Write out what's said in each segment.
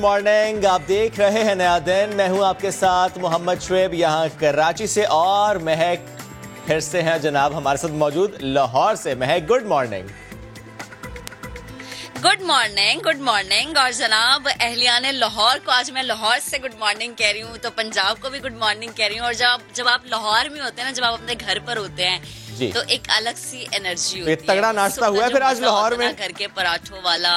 Morning. आप देख रहे हैं नया दिन। मैं हूं आपके साथ मोहम्मद शुएब यहाँ कराची से, और महक फिर से हैं जनाब हमारे साथ मौजूद लाहौर से। महक, good morning. Good morning, good morning. और जनाब अहलियान लाहौर को आज मैं लाहौर से गुड मॉर्निंग कह रही हूँ, तो पंजाब को भी गुड मॉर्निंग कह रही हूँ। और जब आप लाहौर में होते हैं ना, जब आप अपने घर पर होते हैं तो एक अलग सी एनर्जी होती है। तगड़ा नाश्ता हुआ है फिर आज लाहौर में। घर के पराठों वाला,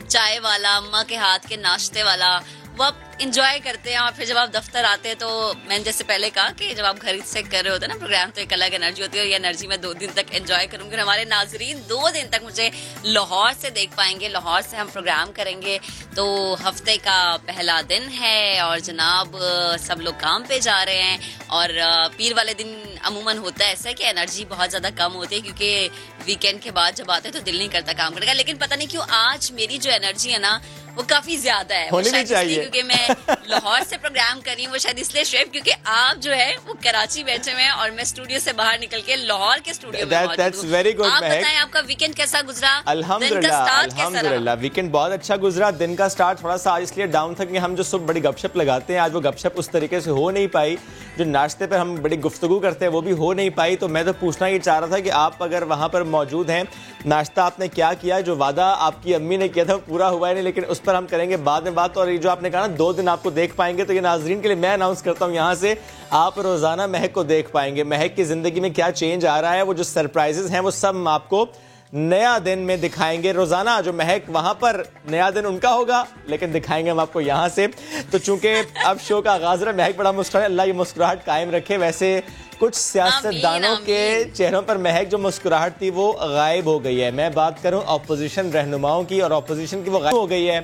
चाय वाला, अम्मा के हाथ के नाश्ते वाला, वो आप इंजॉय करते हैं। और फिर जब आप दफ्तर आते हैं तो मैंने जैसे पहले कहा कि जब आप घर से कर रहे होते हैं ना प्रोग्राम, तो एक अलग एनर्जी होती है। और ये एनर्जी मैं 2 दिन तक एंजॉय करूंगी। हमारे नाजरीन 2 दिन तक मुझे लाहौर से देख पाएंगे। लाहौर से हम प्रोग्राम करेंगे। तो हफ्ते का पहला दिन है और जनाब सब लोग काम पे जा रहे हैं। और पीर वाले दिन अमूमन होता है ऐसा कि एनर्जी बहुत ज्यादा कम होती है, क्योंकि वीकेंड के बाद जब आते हैं तो दिल नहीं करता काम करने का। लेकिन पता नहीं क्यों आज मेरी जो एनर्जी है ना वो काफी ज्यादा है। होनी भी चाहिए, क्योंकि मैं लाहौर से प्रोग्राम कर रही हूँ। वो शायद इसलिए शुएब क्योंकि आप जो है वो कराची बैठे हुए हैं और मैं स्टूडियो से बाहर निकल के लाहौर के स्टूडियो में मौजूद हूँ। आप बताएं आपका वीकेंड कैसा गुजरा? अल्हम्दुलिल्लाह वीकेंड बहुत अच्छा गुजरा। दिन का स्टार्ट थोड़ा सा आज इसलिए डाउन था कि हम जो सुबह बड़ी गपशप लगाते हैं, आज वो गपशप उस तरीके से हो नहीं पाई। जो नाश्ते पर हम बड़ी गुफ्तगू करते हैं वो भी हो नहीं पाई। तो मैं तो पूछना ये चाह रहा था कि आप अगर वहां पर मौजूद हैं, नाश्ता आपने क्या किया? जो वादा आपकी अम्मी ने किया था वो पूरा हुआ है नहीं, लेकिन उस पर हम करेंगे बाद में बात। और ये जो आपने कहा ना 2 दिन आपको देख पाएंगे, तो ये नाजरीन के लिए मैं अनाउंस करता हूँ यहाँ से, आप रोजाना महक को देख पाएंगे। महक की जिंदगी में क्या चेंज आ रहा है, वो जो सरप्राइजेस हैं वो सब हम आपको नया दिन में दिखाएंगे। रोजाना जो महक वहां पर नया दिन उनका होगा, लेकिन दिखाएंगे हम आपको यहां से। तो चूंकि अब शो का आगाज रहा, महक बड़ा मुस्कुराए, अल्लाह ये मुस्कुराहट कायम रखे। वैसे कुछ सियासतदानों के चेहरों पर महक जो मुस्कुराहट थी वो गायब हो गई है। मैं बात करूं ऑपोजिशन रहनुमाओं की, और ऑपोजिशन की वो गायब हो गई है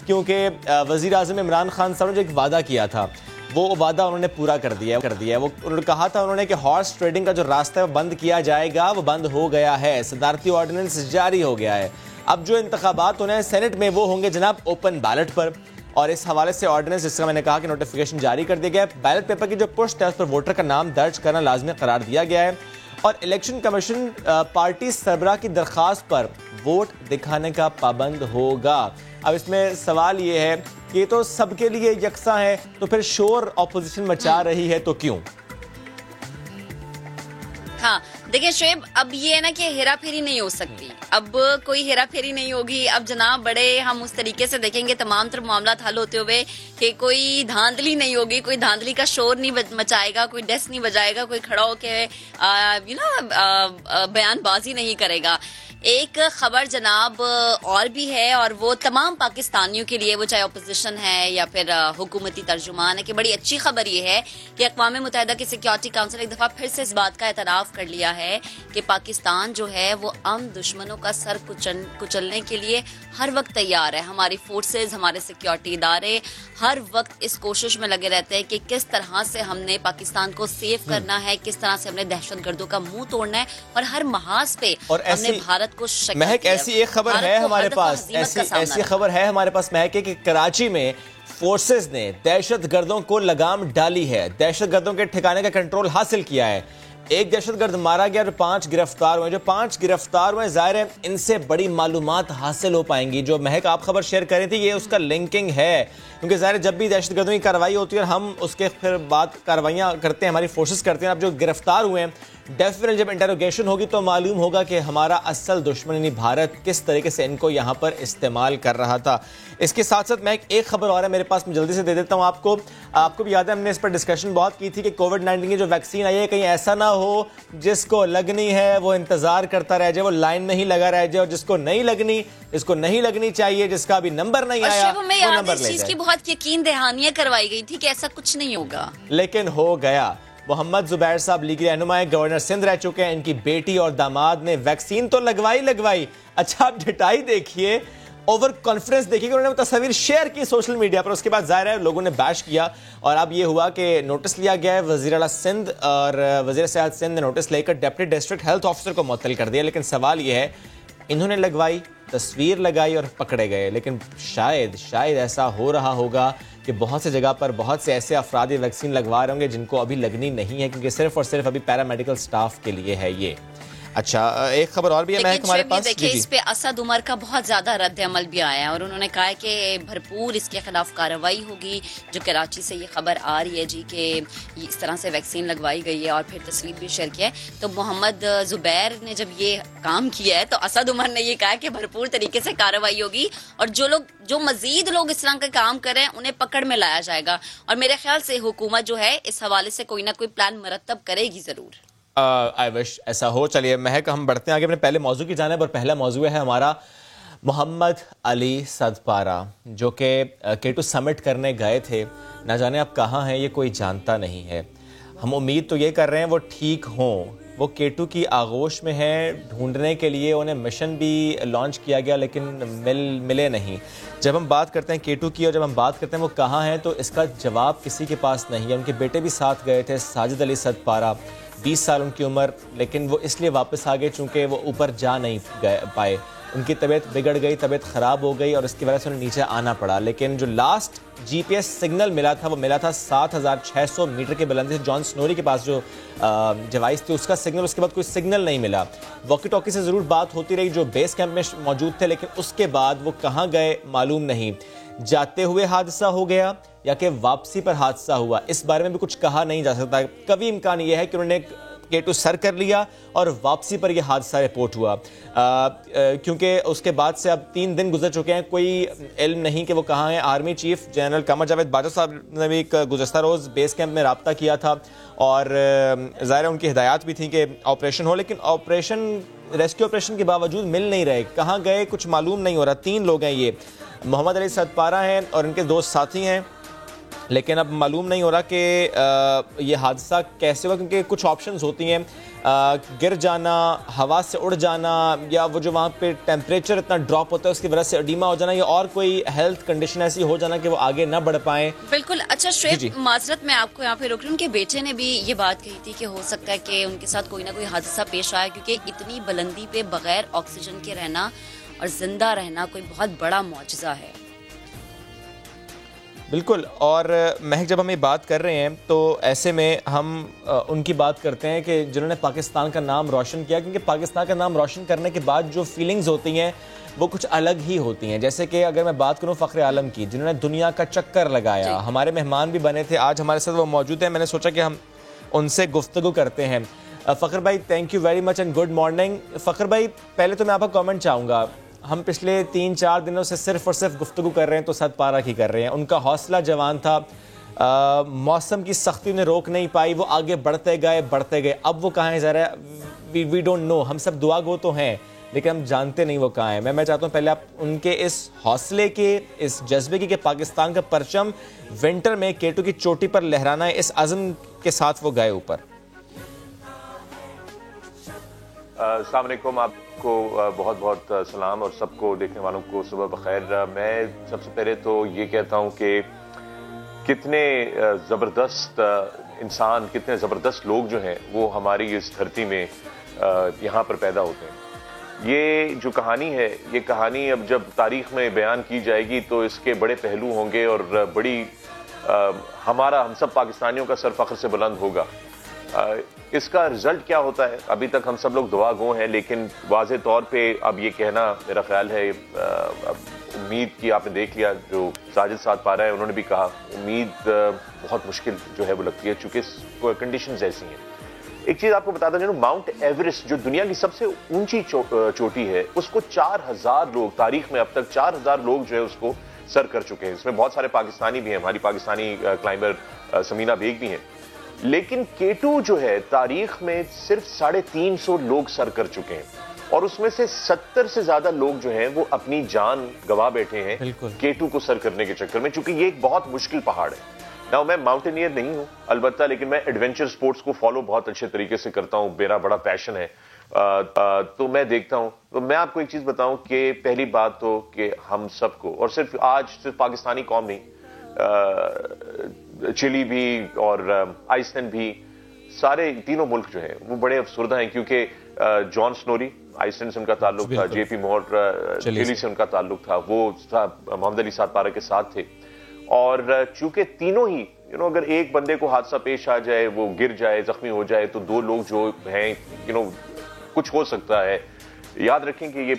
क्योंकि वजीर आज़म इमरान खान साहब ने जो एक वादा किया था वो वादा उन्होंने पूरा कर दिया है। वो उन्होंने कहा था उन्होंने कि हॉर्स ट्रेडिंग का जो रास्ता है वो बंद किया जाएगा, वो बंद हो गया है। सदारती ऑर्डिनेंस जारी हो गया है। अब जो इंतखाबात होने हैं सेनेट में वो होंगे जनाब ओपन बैलेट पर। और इस हवाले से ऑर्डिनेंस, जिसका मैंने कहा कि नोटिफिकेशन जारी कर दिया गया है। बैलेट पेपर की जो पुष्ट है उस पर वोटर का नाम दर्ज करना लाजमी करार दिया गया है। और इलेक्शन कमीशन पार्टी सरबराह की दरख्वास्त पर वोट दिखाने का पाबंद होगा। अब इसमें सवाल ये है कि ये तो सबके लिए यकसा है, तो फिर शोर ऑपोजिशन मचा रही है तो क्यों? हाँ देखिए शुएब, अब ये है ना कि हेरा फेरी नहीं हो सकती। अब कोई हेरा फेरी नहीं होगी। अब जनाब बड़े हम उस तरीके से देखेंगे तमाम तरह मामला हल होते हुए कि कोई धांधली नहीं होगी, कोई धांधली का शोर नहीं मचाएगा, कोई डेस्क नहीं बजाएगा, कोई खड़ा होके बयानबाजी नहीं करेगा। एक खबर जनाब और भी है, और वो तमाम पाकिस्तानियों के लिए, वो चाहे अपोजिशन है या फिर हुकूमती तर्जुमान है, कि बड़ी अच्छी खबर ये है कि अक़वाम मुत्तहिदा की सिक्योरिटी काउंसिल एक दफ़ा फिर से इस बात का एतराफ़ कर लिया है कि पाकिस्तान जो है वो अमन दुश्मनों का सर कुचलने के लिए हर वक्त तैयार है। हमारी फोर्सेज, हमारे सिक्योरिटी इदारे हर वक्त इस कोशिश में लगे रहते हैं कि किस तरह से हमने पाकिस्तान को सेव करना है, किस तरह से हमने दहशत गर्दों का मुंह तोड़ना है, और हर महाज पे हमने भारत को महक ऐसी एक खबर है हमारे पास, ऐसी खबर है हमारे पास महक कि कराची में फोर्सेस ने दहशत गर्दों को लगाम डाली है, दहशत गर्दों के ठिकाने का कंट्रोल हासिल किया है। एक दहशतगर्द मारा गया और 5 गिरफ्तार हुए। जो 5 गिरफ्तार हुए, जाहिर है इनसे बड़ी मालूमात हासिल हो पाएंगी। जो महक आप खबर शेयर कर रही थी, ये उसका लिंकिंग है, क्योंकि जाहिर है जब भी दहशतगर्दों की कार्रवाई होती है और हम उसके फिर बाद कार्रवाइयाँ करते हैं, हमारी फोर्सेस करते हैं। अब जो गिरफ्तार हुए हैं, डेफिनेटली जब इंटरोगेशन होगी तो मालूम होगा कि हमारा असल दुश्मन यानी भारत किस तरीके से इनको यहाँ पर इस्तेमाल कर रहा था। इसके साथ साथ मैं एक खबर और है मेरे पास, मैं जल्दी से दे देता हूँ आपको भी याद है हमने इस पर डिस्कशन बहुत की थी कि कोविड-19 की जो वैक्सीन आई है, कहीं ऐसा ना हो जिसको लगनी है वो इंतजार करता रह जाए, वो लाइन में ही लगा रह जाए, और जिसको नहीं लगनी, जिसको नहीं लगनी चाहिए, जिसका अभी नंबर नहीं आया, वो नंबर ले जाए। चीज की बहुत यकीन दहानियां करवाई गई थी कि ऐसा कुछ नहीं होगा, लेकिन हो गया। मोहम्मद जुबैर साहब लीगी रहनुमा गवर्नर सिंध रह चुके हैं। इनकी बेटी और दामाद ने वैक्सीन तो लगवाई। अच्छा, आप डिटाई देखिए, ओवर कॉन्फिडेंस देखिए, उन्होंने तस्वीर शेयर की सोशल मीडिया पर। उसके बाद जाहिर है लोगों ने बैश किया, और अब ये हुआ कि नोटिस लिया गया है। वज़ीर आला सिंध और वज़ीर सेहत सिंध ने नोटिस लेकर डिप्टी डिस्ट्रिक्ट हेल्थ ऑफिसर को मुअत्तल कर दिया। लेकिन सवाल ये है, इन्होंने लगवाई, तस्वीर लगाई और पकड़े गए, लेकिन शायद ऐसा हो रहा होगा कि बहुत सी जगह पर बहुत से ऐसे अफराद वैक्सीन लगवा रहे होंगे जिनको अभी लगनी नहीं है, क्योंकि सिर्फ और सिर्फ अभी पैरामेडिकल स्टाफ के लिए है ये। अच्छा, एक खबर और भी है महक हमारे पास। देखिए, इस पे असद उमर का बहुत ज्यादा रद्द अमल भी आया है और उन्होंने कहा है कि भरपूर इसके खिलाफ कार्रवाई होगी। जो कराची से ये खबर आ रही है जी कि इस तरह से वैक्सीन लगवाई गई है और फिर तस्वीर भी शेयर किया है। तो मोहम्मद जुबैर ने जब ये काम किया है तो असद उमर ने ये कहा कि भरपूर तरीके से कार्रवाई होगी और जो मजीद लोग इस तरह का काम कर रहे हैं उन्हें पकड़ में लाया जाएगा। और मेरे ख्याल से हुकूमत जो है इस हवाले से कोई ना कोई प्लान मरतब करेगी जरूर। आई विश ऐसा हो। चलिए महक, हम बढ़ते हैं आगे अपने पहले मौजू की जानिब और पहला मौजू है हमारा मोहम्मद अली सदपारा, जो कि केटू समिट करने गए थे। ना जाने अब कहाँ हैं ये कोई जानता नहीं है। हम उम्मीद तो ये कर रहे हैं वो ठीक हों। वो केटू की आगोश में हैं, ढूंढने के लिए उन्हें मिशन भी लॉन्च किया गया लेकिन मिले नहीं। जब हम बात करते हैं केटू की और जब हम बात करते हैं वो कहाँ हैं तो इसका जवाब किसी के पास नहीं है। उनके बेटे भी साथ गए थे, साजिद अली सदपारा, 20 साल उनकी उम्र, लेकिन वो इसलिए वापस आ गए चूँकि वो ऊपर जा नहीं पाए। उनकी तबीयत बिगड़ गई, तबीयत ख़राब हो गई और इसकी वजह से उन्हें नीचे आना पड़ा। लेकिन जो लास्ट GPS सिग्नल मिला था वो मिला था 7600 मीटर के बुलंदी से। जॉन स्नोरी के पास जो डिवाइस थी उसका सिग्नल, उसके बाद कोई सिग्नल नहीं मिला। वॉकी टॉकी से ज़रूर बात होती रही जो बेस कैंप में मौजूद थे, लेकिन उसके बाद वो कहाँ गए मालूम नहीं। जाते हुए हादसा हो गया या कि वापसी पर हादसा हुआ, इस बारे में भी कुछ कहा नहीं जा सकता। कभी इम्कान ये है कि उन्होंने केटू सर कर लिया और वापसी पर यह हादसा रिपोर्ट हुआ, क्योंकि उसके बाद से अब 3 दिन गुजर चुके हैं, कोई इल्म नहीं कि वो कहाँ हैं। Army chief general Qamar Javed Bajwa साहब ने भी गुज़श्ता रोज़ बेस कैंप में रब्ता किया था और ज़ाहिर है उनकी हिदायत भी थी कि ऑपरेशन हो, लेकिन रेस्क्यू ऑपरेशन के बावजूद मिल नहीं रहे। कहाँ गए कुछ मालूम नहीं हो रहा। 3 लोग हैं ये, मोहम्मद अली सदपारा हैं और इनके 2 साथी हैं, लेकिन अब मालूम नहीं हो रहा कि ये हादसा कैसे हुआ, क्योंकि कुछ ऑप्शंस होती हैं, गिर जाना, हवा से उड़ जाना, या वो जो वहाँ पे टेम्परेचर इतना ड्रॉप होता है उसकी वजह से एडिमा हो जाना, या और कोई हेल्थ कंडीशन ऐसी हो जाना कि वो आगे ना बढ़ पाएं। बिल्कुल। अच्छा श्वेत, माजरत मैं आपको यहाँ पे रोक रही हूँ। उनके बेटे ने भी ये बात कही थी कि हो सकता है कि उनके साथ कोई ना कोई हादसा पेश आया, क्योंकि इतनी बुलंदी पे बगैर ऑक्सीजन के रहना और जिंदा रहना कोई बहुत बड़ा मौजज़ा है। बिल्कुल। और महक, जब हम ये बात कर रहे हैं तो ऐसे में हम उनकी बात करते हैं कि जिन्होंने पाकिस्तान का नाम रोशन किया, क्योंकि पाकिस्तान का नाम रोशन करने के बाद जो फीलिंग्स होती हैं वो कुछ अलग ही होती हैं। जैसे कि अगर मैं बात करूं फ़ख्र आलम की, जिन्होंने दुनिया का चक्कर लगाया, हमारे मेहमान भी बने थे, आज हमारे साथ वो मौजूद हैं। मैंने सोचा कि हम उनसे गुफ्तगू करते हैं। फ़ख्र भाई, thank you very much and good morning. Fakhr भाई, पहले तो मैं आपका कॉमेंट चाहूँगा। हम पिछले 3-4 दिनों से सिर्फ और सिर्फ गुफ्तगू कर रहे हैं तो सदपारा की कर रहे हैं। उनका हौसला जवान था, मौसम की सख्ती ने रोक नहीं पाई, वो आगे बढ़ते गए। अब वो कहाँ हैं ज़रा वी डोंट नो। हम सब दुआ गो तो हैं लेकिन हम जानते नहीं वो कहाँ हैं। मैं चाहता हूँ पहले आप उनके इस हौसले के, इस जज्बे की कि पाकिस्तान का परचम विंटर में केटू की चोटी पर लहराना है, इस अज़्म के साथ वो गए ऊपर। अस्सलाम वालेकुम, आपको बहुत बहुत सलाम और सबको देखने वालों को सुबह बखैर। मैं सबसे पहले तो ये कहता हूँ कि कितने ज़बरदस्त इंसान, कितने ज़बरदस्त लोग जो हैं वो हमारी इस धरती में यहाँ पर पैदा होते हैं। ये जो कहानी है, ये कहानी अब जब तारीख़ में बयान की जाएगी तो इसके बड़े पहलू होंगे और बड़ी हम सब पाकिस्तानियों का सर फ़ख्र से बुलंद होगा। इसका रिजल्ट क्या होता है, अभी तक हम सब लोग दुआ गो हैं, लेकिन वाज़े तौर पे अब ये कहना मेरा ख्याल है, उम्मीद की आपने देख लिया, जो साजिद सदपारा है उन्होंने भी कहा, उम्मीद बहुत मुश्किल जो है वो लगती है चूँकि कंडीशंस ऐसी हैं। एक चीज़ आपको बताता हूँ, माउंट एवरेस्ट जो दुनिया की सबसे ऊंची चोटी है, उसको 4000 लोग, तारीख में अब तक 4000 लोग जो है उसको सर कर चुके हैं। इसमें बहुत सारे पाकिस्तानी भी हैं, हमारी पाकिस्तानी क्लाइंबर समीना बेग भी हैं। लेकिन केटू जो है तारीख में सिर्फ 350 लोग सर कर चुके हैं और उसमें से 70 से ज्यादा लोग जो हैं वो अपनी जान गवा बैठे हैं केटू को सर करने के चक्कर में, क्योंकि ये एक बहुत मुश्किल पहाड़ है। ना मैं माउंटेनियर नहीं हूं अलबत्ता, लेकिन मैं एडवेंचर स्पोर्ट्स को फॉलो बहुत अच्छे तरीके से करता हूं, मेरा बड़ा पैशन है। तो मैं देखता हूं, तो मैं आपको एक चीज बताऊं कि पहली बात तो कि हम सबको, और सिर्फ पाकिस्तानी कौम नहीं, चिली भी और आइसलैंड भी, सारे तीनों मुल्क जो हैं वो बड़े अफसुर्दा हैं, क्योंकि जॉन स्नोरी आइसलैंड से उनका ताल्लुक था, JP मोर चिली से उनका ताल्लुक था, वो मोहम्मद अली सदपारा के साथ थे। और चूंकि तीनों ही अगर एक बंदे को हादसा पेश आ जाए, वो गिर जाए, जख्मी हो जाए, तो 2 लोग जो हैं कुछ हो सकता है। याद रखें कि ये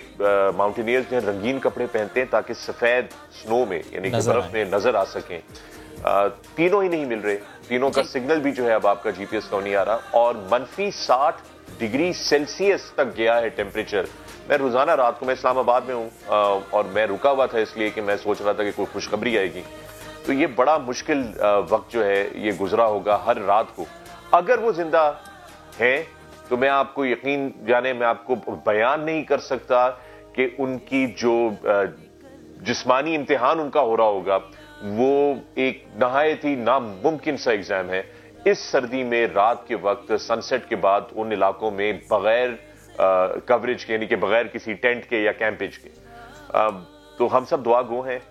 माउंटेनियर्स जो रंगीन कपड़े पहनते हैं ताकि सफेद स्नो में यानी कि बर्फ में नजर आ सकें। तीनों ही नहीं मिल रहे, तीनों का सिग्नल भी जो है अब आपका जीपीएस का नहीं आ रहा, और -60 डिग्री सेल्सियस तक गया है टेम्परेचर। मैं रोजाना रात को, मैं इस्लामाबाद में हूं और मैं रुका हुआ था इसलिए कि मैं सोच रहा था कि कोई खुशखबरी आएगी। तो ये बड़ा मुश्किल वक्त जो है ये गुजरा होगा हर रात को। अगर वो जिंदा है तो मैं आपको यकीन जाने, मैं आपको बयान नहीं कर सकता कि उनकी जो जिस्मानी इम्तिहान उनका हो रहा होगा वो एक नहायत ही नामुमकिन सा एग्जाम है। इस सर्दी में रात के वक्त सनसेट के बाद उन इलाकों में बगैर कवरेज के यानी कि बगैर किसी टेंट के या कैंपेज के, तो हम सब दुआ गो हैं।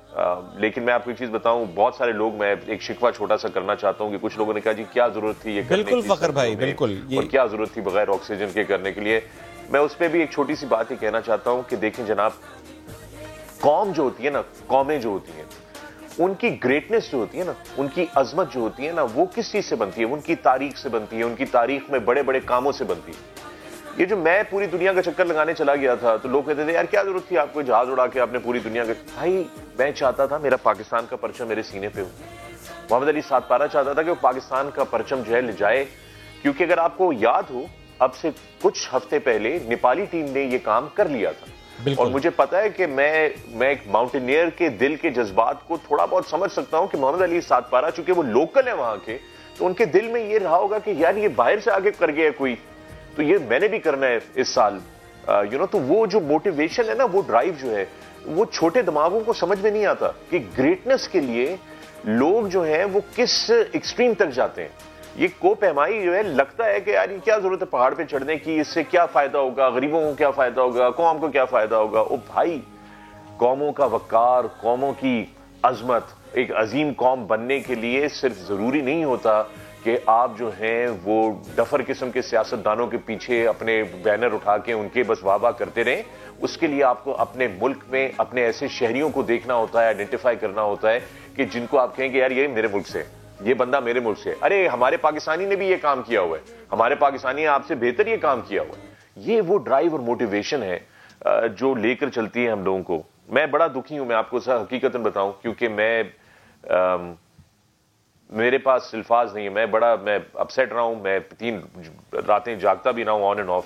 लेकिन मैं आपको एक चीज बताऊं, बहुत सारे लोग, मैं एक शिकवा छोटा सा करना चाहता हूं कि कुछ लोगों ने कहा जी क्या जरूरत थी ये करने की, बिल्कुल फखर भाई, बिल्कुल, और क्या जरूरत थी बगैर ऑक्सीजन के करने के लिए। मैं उस पर भी एक छोटी सी बात ही कहना चाहता हूं कि देखें जनाब, कौम जो होती है ना, कौमें जो होती हैं, उनकी ग्रेटनेस जो होती है ना, उनकी अजमत जो होती है ना, वो किस चीज से बनती है? उनकी तारीख से बनती है, उनकी तारीख में बड़े बड़े कामों से बनती है। ये जो मैं पूरी दुनिया का चक्कर लगाने चला गया था तो लोग कहते थे यार क्या जरूरत थी आपको जहाज उड़ा के आपने पूरी दुनिया का। भाई मैं चाहता था मेरा पाकिस्तान का परचम मेरे सीने पे हो। मोहम्मद अली साद पारा चाहता था कि वो पाकिस्तान का परचम जो है ले जाए, क्योंकि अगर आपको याद हो अब से कुछ हफ्ते पहले नेपाली टीम ने ये काम कर लिया था। और मुझे पता है कि मैं एक माउंटेनियर के दिल के जज्बात को थोड़ा बहुत समझ सकता हूं कि मोहम्मद अली साद पारा चूंकि वो लोकल है वहां के, तो उनके दिल में ये रहा होगा कि यार ये बाहर से आगे कर गया कोई, तो ये मैंने भी करना है इस साल। तो वो जो मोटिवेशन है ना, वो ड्राइव जो है, वो छोटे दिमागों को समझ में नहीं आता कि ग्रेटनेस के लिए लोग जो हैं वो किस एक्सट्रीम तक जाते हैं। ये कोपहमाई जो है, लगता है कि यार ये क्या जरूरत है पहाड़ पे चढ़ने की, इससे क्या फायदा होगा, गरीबों को क्या फायदा होगा, कौम को क्या फायदा होगा। ओ भाई, कौमों का वकार, कौमों की अजमत, एक अजीम कौम बनने के लिए सिर्फ जरूरी नहीं होता कि आप जो हैं वो डफर किस्म के सियासतदानों के पीछे अपने बैनर उठा के उनके बस वाह करते रहें। उसके लिए आपको अपने मुल्क में अपने ऐसे शहरियों को देखना होता है, आइडेंटिफाई करना होता है कि जिनको आप कहेंगे यार ये मेरे मुल्क से, ये बंदा मेरे मुल्क से, अरे हमारे पाकिस्तानी ने भी ये काम किया हुआ है, हमारे पाकिस्तानी आपसे बेहतर ये काम किया हुआ है। ये वो ड्राइव और मोटिवेशन है जो लेकर चलती है हम लोगों को। मैं बड़ा दुखी हूं, मैं आपको हकीकतन बताऊं, क्योंकि मेरे पास अल्फाज नहीं है। मैं अपसेट रहा हूं, मैं 3 रातें जागता भी रहा हूं on and off.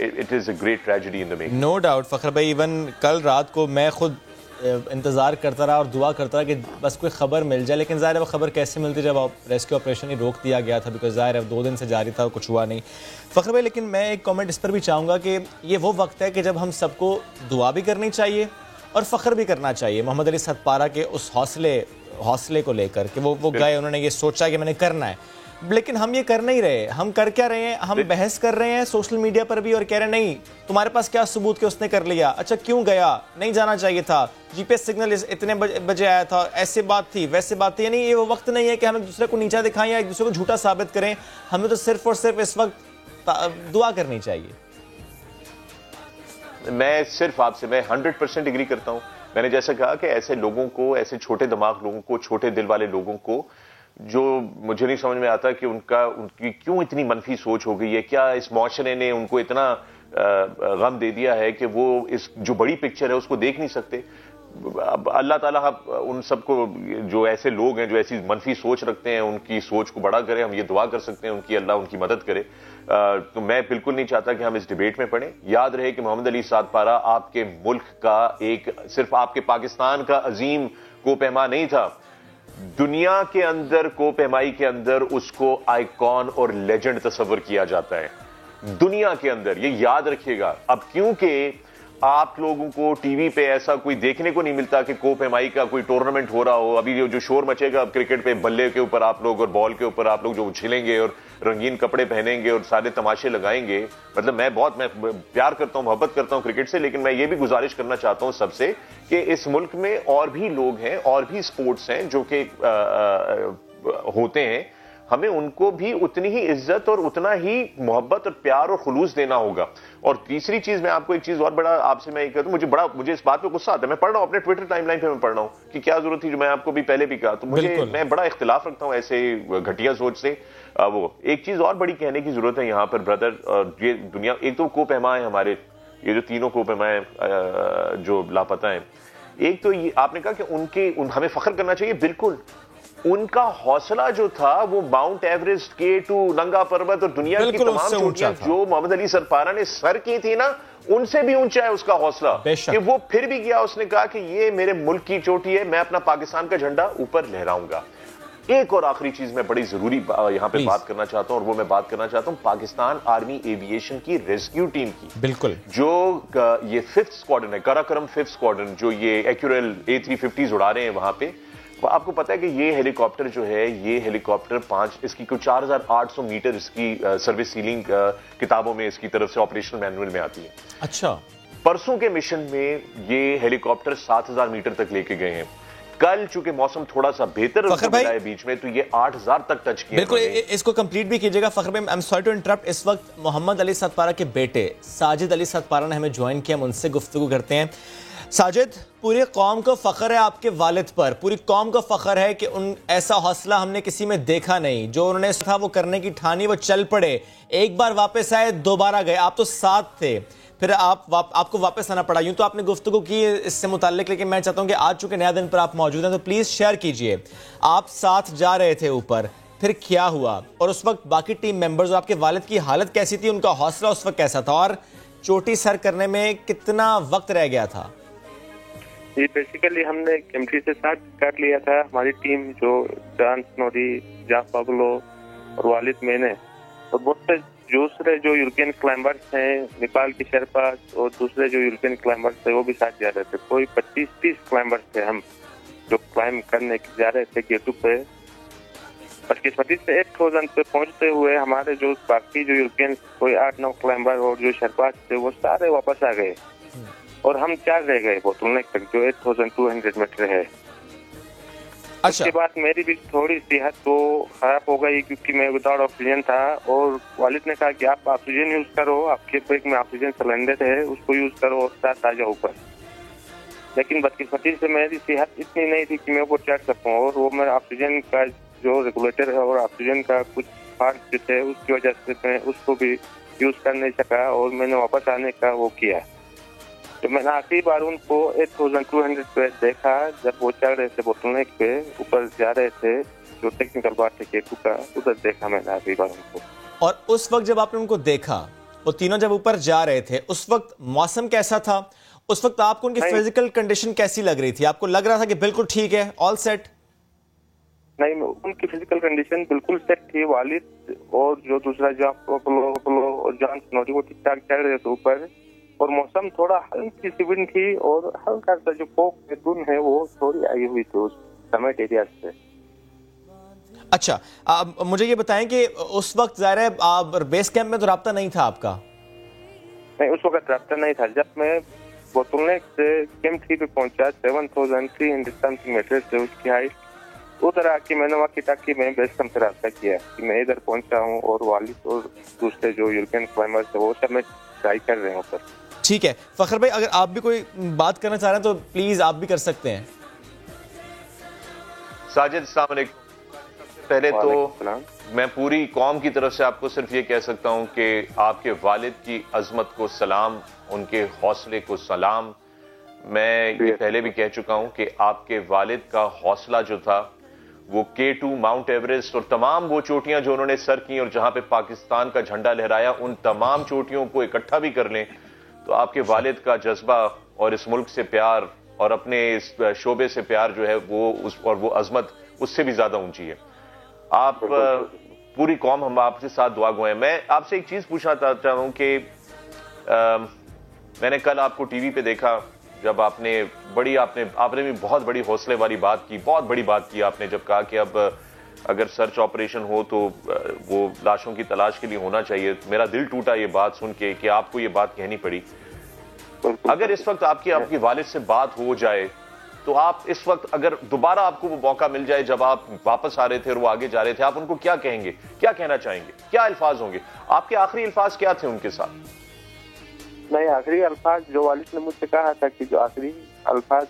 It is a great tragedy in the making. No doubt Fakhar भाई, इवन कल रात को मैं खुद इंतज़ार करता रहा और दुआ करता रहा कि बस कोई खबर मिल जाए, लेकिन ज़ाहिर है वो खबर कैसे मिलती जब रेस्क्यू ऑपरेशन ही रोक दिया गया था, बिकॉज ज़ाहिर है 2 दिन से जारी था और कुछ हुआ नहीं। फखर भाई, लेकिन मैं एक कमेंट इस पर भी चाहूँगा कि ये वो वक्त है कि जब हम सबको दुआ भी करनी चाहिए और फ़ख्र भी करना चाहिए मोहम्मद अली साद पारा के उस हौसले को लेकर कि वो गए, उन्होंने ये सोचा कि मैंने करना है। लेकिन हम ये कर नहीं रहे। हम कर क्या रहे हैं? हम बहस कर रहे हैं सोशल मीडिया पर भी और कह रहे हैं नहीं तुम्हारे पास क्या सबूत कि उसने कर लिया, अच्छा क्यों गया, नहीं जाना चाहिए था, जीपीएस सिग्नल इतने बजे आया था, ऐसे बात थी वैसे बात थी। यानी ये वो वक्त नहीं है कि हम एक दूसरे को नीचा दिखाएं या एक दूसरे को झूठा साबित करें। हमें तो सिर्फ और सिर्फ इस वक्त दुआ करनी चाहिए। मैं सिर्फ आपसे मैं 100% एग्री करता हूं। मैंने जैसा कहा कि ऐसे लोगों को, ऐसे छोटे दिमाग लोगों को, छोटे दिल वाले लोगों को, जो मुझे नहीं समझ में आता कि उनकी क्यों इतनी मनफी सोच हो गई है। क्या इस मुआशरे ने उनको इतना गम दे दिया है कि वो इस जो बड़ी पिक्चर है उसको देख नहीं सकते। अल्लाह ताला उन सबको, जो ऐसे लोग हैं जो ऐसी मनफी सोच रखते हैं, उनकी सोच को बड़ा करे। हम ये दुआ कर सकते हैं उनकी, अल्लाह उनकी मदद करे। तो मैं बिल्कुल नहीं चाहता कि हम इस डिबेट में पड़े। याद रहे कि मोहम्मद अली साद पारा आपके मुल्क का एक, सिर्फ आपके पाकिस्तान का अजीम कोपहमा नहीं था, दुनिया के अंदर कोपहमाई के अंदर उसको आइकॉन और लेजेंड तस्वर किया जाता है दुनिया के अंदर। ये याद रखिएगा। अब क्योंकि आप लोगों को टीवी पे ऐसा कोई देखने को नहीं मिलता कि कोपहमाई का कोई टूर्नामेंट हो रहा हो, अभी जो शोर मचेगा अब क्रिकेट पे, बल्ले के ऊपर आप लोग और बॉल के ऊपर आप लोग जो उछलेंगे और रंगीन कपड़े पहनेंगे और सारे तमाशे लगाएंगे। मतलब मैं प्यार करता हूं, मोहब्बत करता हूं क्रिकेट से, लेकिन मैं ये भी गुजारिश करना चाहता हूं सबसे कि इस मुल्क में और भी लोग हैं और भी स्पोर्ट्स हैं जो कि होते हैं। हमें उनको भी उतनी ही इज्जत और उतना ही मोहब्बत और प्यार और खुलूस देना होगा। और तीसरी चीज, मैं आपको एक चीज और बड़ा आपसे मैं कहता हूं, मुझे इस बात पे गुस्सा आता है। मैं पढ़ रहा हूं अपने ट्विटर टाइमलाइन पे, मैं पढ़ रहा हूं कि क्या जरूरत थी, जो मैं आपको भी पहले भी कहा। तो मैं बड़ा इख्तिलाफ रखता हूं ऐसे घटिया सोच से। वो एक चीज और बड़ी कहने की जरूरत है यहां पर ब्रदर, ये दुनिया, एक तो कोपहमा है हमारे, ये जो तीनों कोपहमा है जो लापता है। एक तो ये आपने कहा कि हमें फख्र करना चाहिए, बिल्कुल। उनका हौसला जो था वो माउंट एवरेस्ट, K2, नंगा पर्वत और दुनिया की तमाम चोटियां जो मोहम्मद अली सरपारा ने सर की थी ना, उनसे भी ऊंचा है उसका हौसला। कि वो फिर भी गया, उसने कहा कि ये मेरे मुल्क की चोटी है, मैं अपना पाकिस्तान का झंडा ऊपर लहराऊंगा। एक और आखिरी चीज मैं बड़ी जरूरी यहां पे बात करना चाहता हूं, और वो मैं बात करना चाहता हूं पाकिस्तान आर्मी एविएशन की रेस्क्यू टीम की। बिल्कुल, जो ये 5th स्क्वाड्रन है, काराकोरम 5th स्क्वाड्रन, जो ये एक्यूरेल A350s उड़ा रहे हैं वहां पे। आपको पता है कि ये हेलीकॉप्टर जो है, ये हेलीकॉप्टर इसकी कुछ 4800 मीटर इसकी सर्विस सीलिंग किताबों में इसकी तरफ से ऑपरेशनल मैनुअल में आती है। अच्छा, परसों के मिशन में ये हेलीकॉप्टर 7000 मीटर तक लेके गए हैं। कल चूंकि मौसम थोड़ा सा बेहतर है बीच में, तो ये 8000 तक टच किया। बिल्कुल, इसको कंप्लीट भी कीजिएगा फखर भाई। I am sorry to interrupt. इस वक्त मोहम्मद अली सतपारा के बेटे साजिद अली सतपारा ने हमें ज्वाइन किया, हम उनसे गुफ्तगू करते हैं। साजिद, पूरी कौम को फख्र है आपके वालिद पर, पूरी कौम को फख्र है कि ऐसा हौसला हमने किसी में देखा नहीं। जो उन्होंने था वो करने की ठानी, वो चल पड़े, एक बार वापस आए, दोबारा गए। आप तो साथ थे, फिर आपको वापस आना पड़ा। यूं तो आपने गुफ्तगू की इससे मुताल्लिक, लेकिन मैं चाहता हूं कि आज चूंकि नया दिन पर आप मौजूद हैं तो प्लीज शेयर कीजिए। आप साथ जा रहे थे ऊपर, फिर क्या हुआ, और उस वक्त बाकी टीम मेंबर्स और आपके वालिद की हालत कैसी थी, उनका हौसला उस वक्त कैसा था, और चोटी सर करने में कितना वक्त रह गया था? ये बेसिकली हमने केम्प्टी से स्टार्ट कर लिया था। हमारी टीम जो जान स्नोरी, जाफ पाब्लो और वालिद मैंने और बहुत से दूसरे जो यूरोपियन क्लाइंबर्स हैं, नेपाल के शेरपास और दूसरे जो यूरोपियन क्लाइंबर्स थे, वो भी साथ जा रहे थे। कोई 25-30 क्लाइंबर्स थे हम जो क्लाइंब करने जा रहे थे K2 पे। बदकिस्मती से 8000 पे पहुंचते हुए हमारे जो बाकी जो यूरोपियन कोई 8-9 क्लाइंबर और जो शेरपास थे वो सारे वापस आ गए और हम 4 रह गए बोतलनेक तक, जो 8200 मीटर है। अच्छा। उसके बाद मेरी भी थोड़ी सेहत तो खराब हो गई क्योंकि मैं विदाउट ऑक्सीजन था, और वालिद ने कहा कि आप ऑक्सीजन यूज करो, आपके बैग में ऑक्सीजन सिलेंडर है, उसको यूज करो और साथ आ जाओ ऊपर। लेकिन बदकिस्मती से मेरी सेहत इतनी नहीं थी कि मैं ऊपर चढ़ सकूं, और वो मेरा ऑक्सीजन का जो रेगुलेटर है और ऑक्सीजन का कुछ पार्ट जो थे उसकी वजह से मैं उसको भी यूज कर नहीं सका, और मैंने वापस आने का वो किया। तो मैंने आखिरी बार उनको 8200 पे देखा जब वो चढ़ रहे थे बोतलनेक पे, ऊपर जा रहे थे, जो टेक्निकल बात है K2 का, उधर देखा मैंने आखिरी बार उनको। और उस वक्त जब आपने उनको देखा, वो तीनों जब ऊपर जा रहे थे, उस वक्त मौसम कैसा था? उस वक्त आपको उनकी फिजिकल कंडीशन कैसी लग रही थी? आपको लग रहा था कि बिल्कुल ठीक है, ऑल सेट? नहीं, उनकी फिजिकल कंडीशन बिल्कुल सेट थी। वालिद और जो दूसरा जाफ और जान स्नोरी वो ठीक ठाक चढ़ रहे थे ऊपर, और मौसम थोड़ा हल्की सी विंड थी और हल्का सा जो फोक के धुन है वो थोड़ी आई हुई थी उस समिट एरिया से। अच्छा, मुझे ये बताएं कि उस वक्त ज़ाहिर है बेस कैंप में तो राब्ता नहीं था आपका? नहीं, उस वक्त राब्ता नहीं था। जब मैं बोतलनेक से कैंप 3 पे पहुंचा, 7300 समथिंग मीटर से उसकी हाइट, उधर आके मैंने वहाँ की मैं बेस कैंप से राब्ता किया कि मैं इधर पहुंचा हूँ, और वालिद और दूसरे जो यूरोपियन क्लाइंबर्स है वो सब मैं ट्राई कर रहे हैं ऊपर। ठीक है फखर भाई, अगर आप भी कोई बात करना चाह रहे हैं तो प्लीज आप भी कर सकते हैं। साजिद, अस्सलाम वालेकुम। पहले तो मैं पूरी कौम की तरफ से आपको सिर्फ ये कह सकता हूं कि आपके वालिद की अजमत को सलाम, उनके हौसले को सलाम। मैं ये पहले भी कह चुका हूं कि आपके वालिद का हौसला जो था वो K2, माउंट एवरेस्ट और तमाम वो चोटियां जो उन्होंने सर की और जहां पे पाकिस्तान का झंडा लहराया, उन तमाम चोटियों को इकट्ठा भी कर लें तो आपके वालिद का जज्बा और इस मुल्क से प्यार और अपने इस शोबे से प्यार जो है और वो अजमत उससे भी ज्यादा ऊंची है। आप पूरी कौम, हम आपके साथ दुआ गो हैं। मैं आपसे एक चीज पूछना चाहता हूं कि मैंने कल आपको टीवी पे देखा जब आपने भी बहुत बड़ी हौसले वाली बात की, बहुत बड़ी बात की आपने, जब कहा कि अब अगर सर्च ऑपरेशन हो तो वो लाशों की तलाश के लिए होना चाहिए। मेरा दिल टूटा ये बात सुन के कि आपको ये बात कहनी पड़ी। अगर इस वक्त आपकी वालिद से बात हो जाए तो तो आप इस वक्त अगर दोबारा आपको वो मौका मिल जाए, जब आप वापस आ रहे थे और वो आगे जा रहे थे, आप उनको क्या कहेंगे, क्या कहना चाहेंगे, क्या अल्फाज होंगे? आपके आखिरी अल्फाज क्या थे उनके साथ? नहीं, आखिरी अल्फाज जो वालिद ने मुझसे कहा था कि जो आखिरी अल्फाज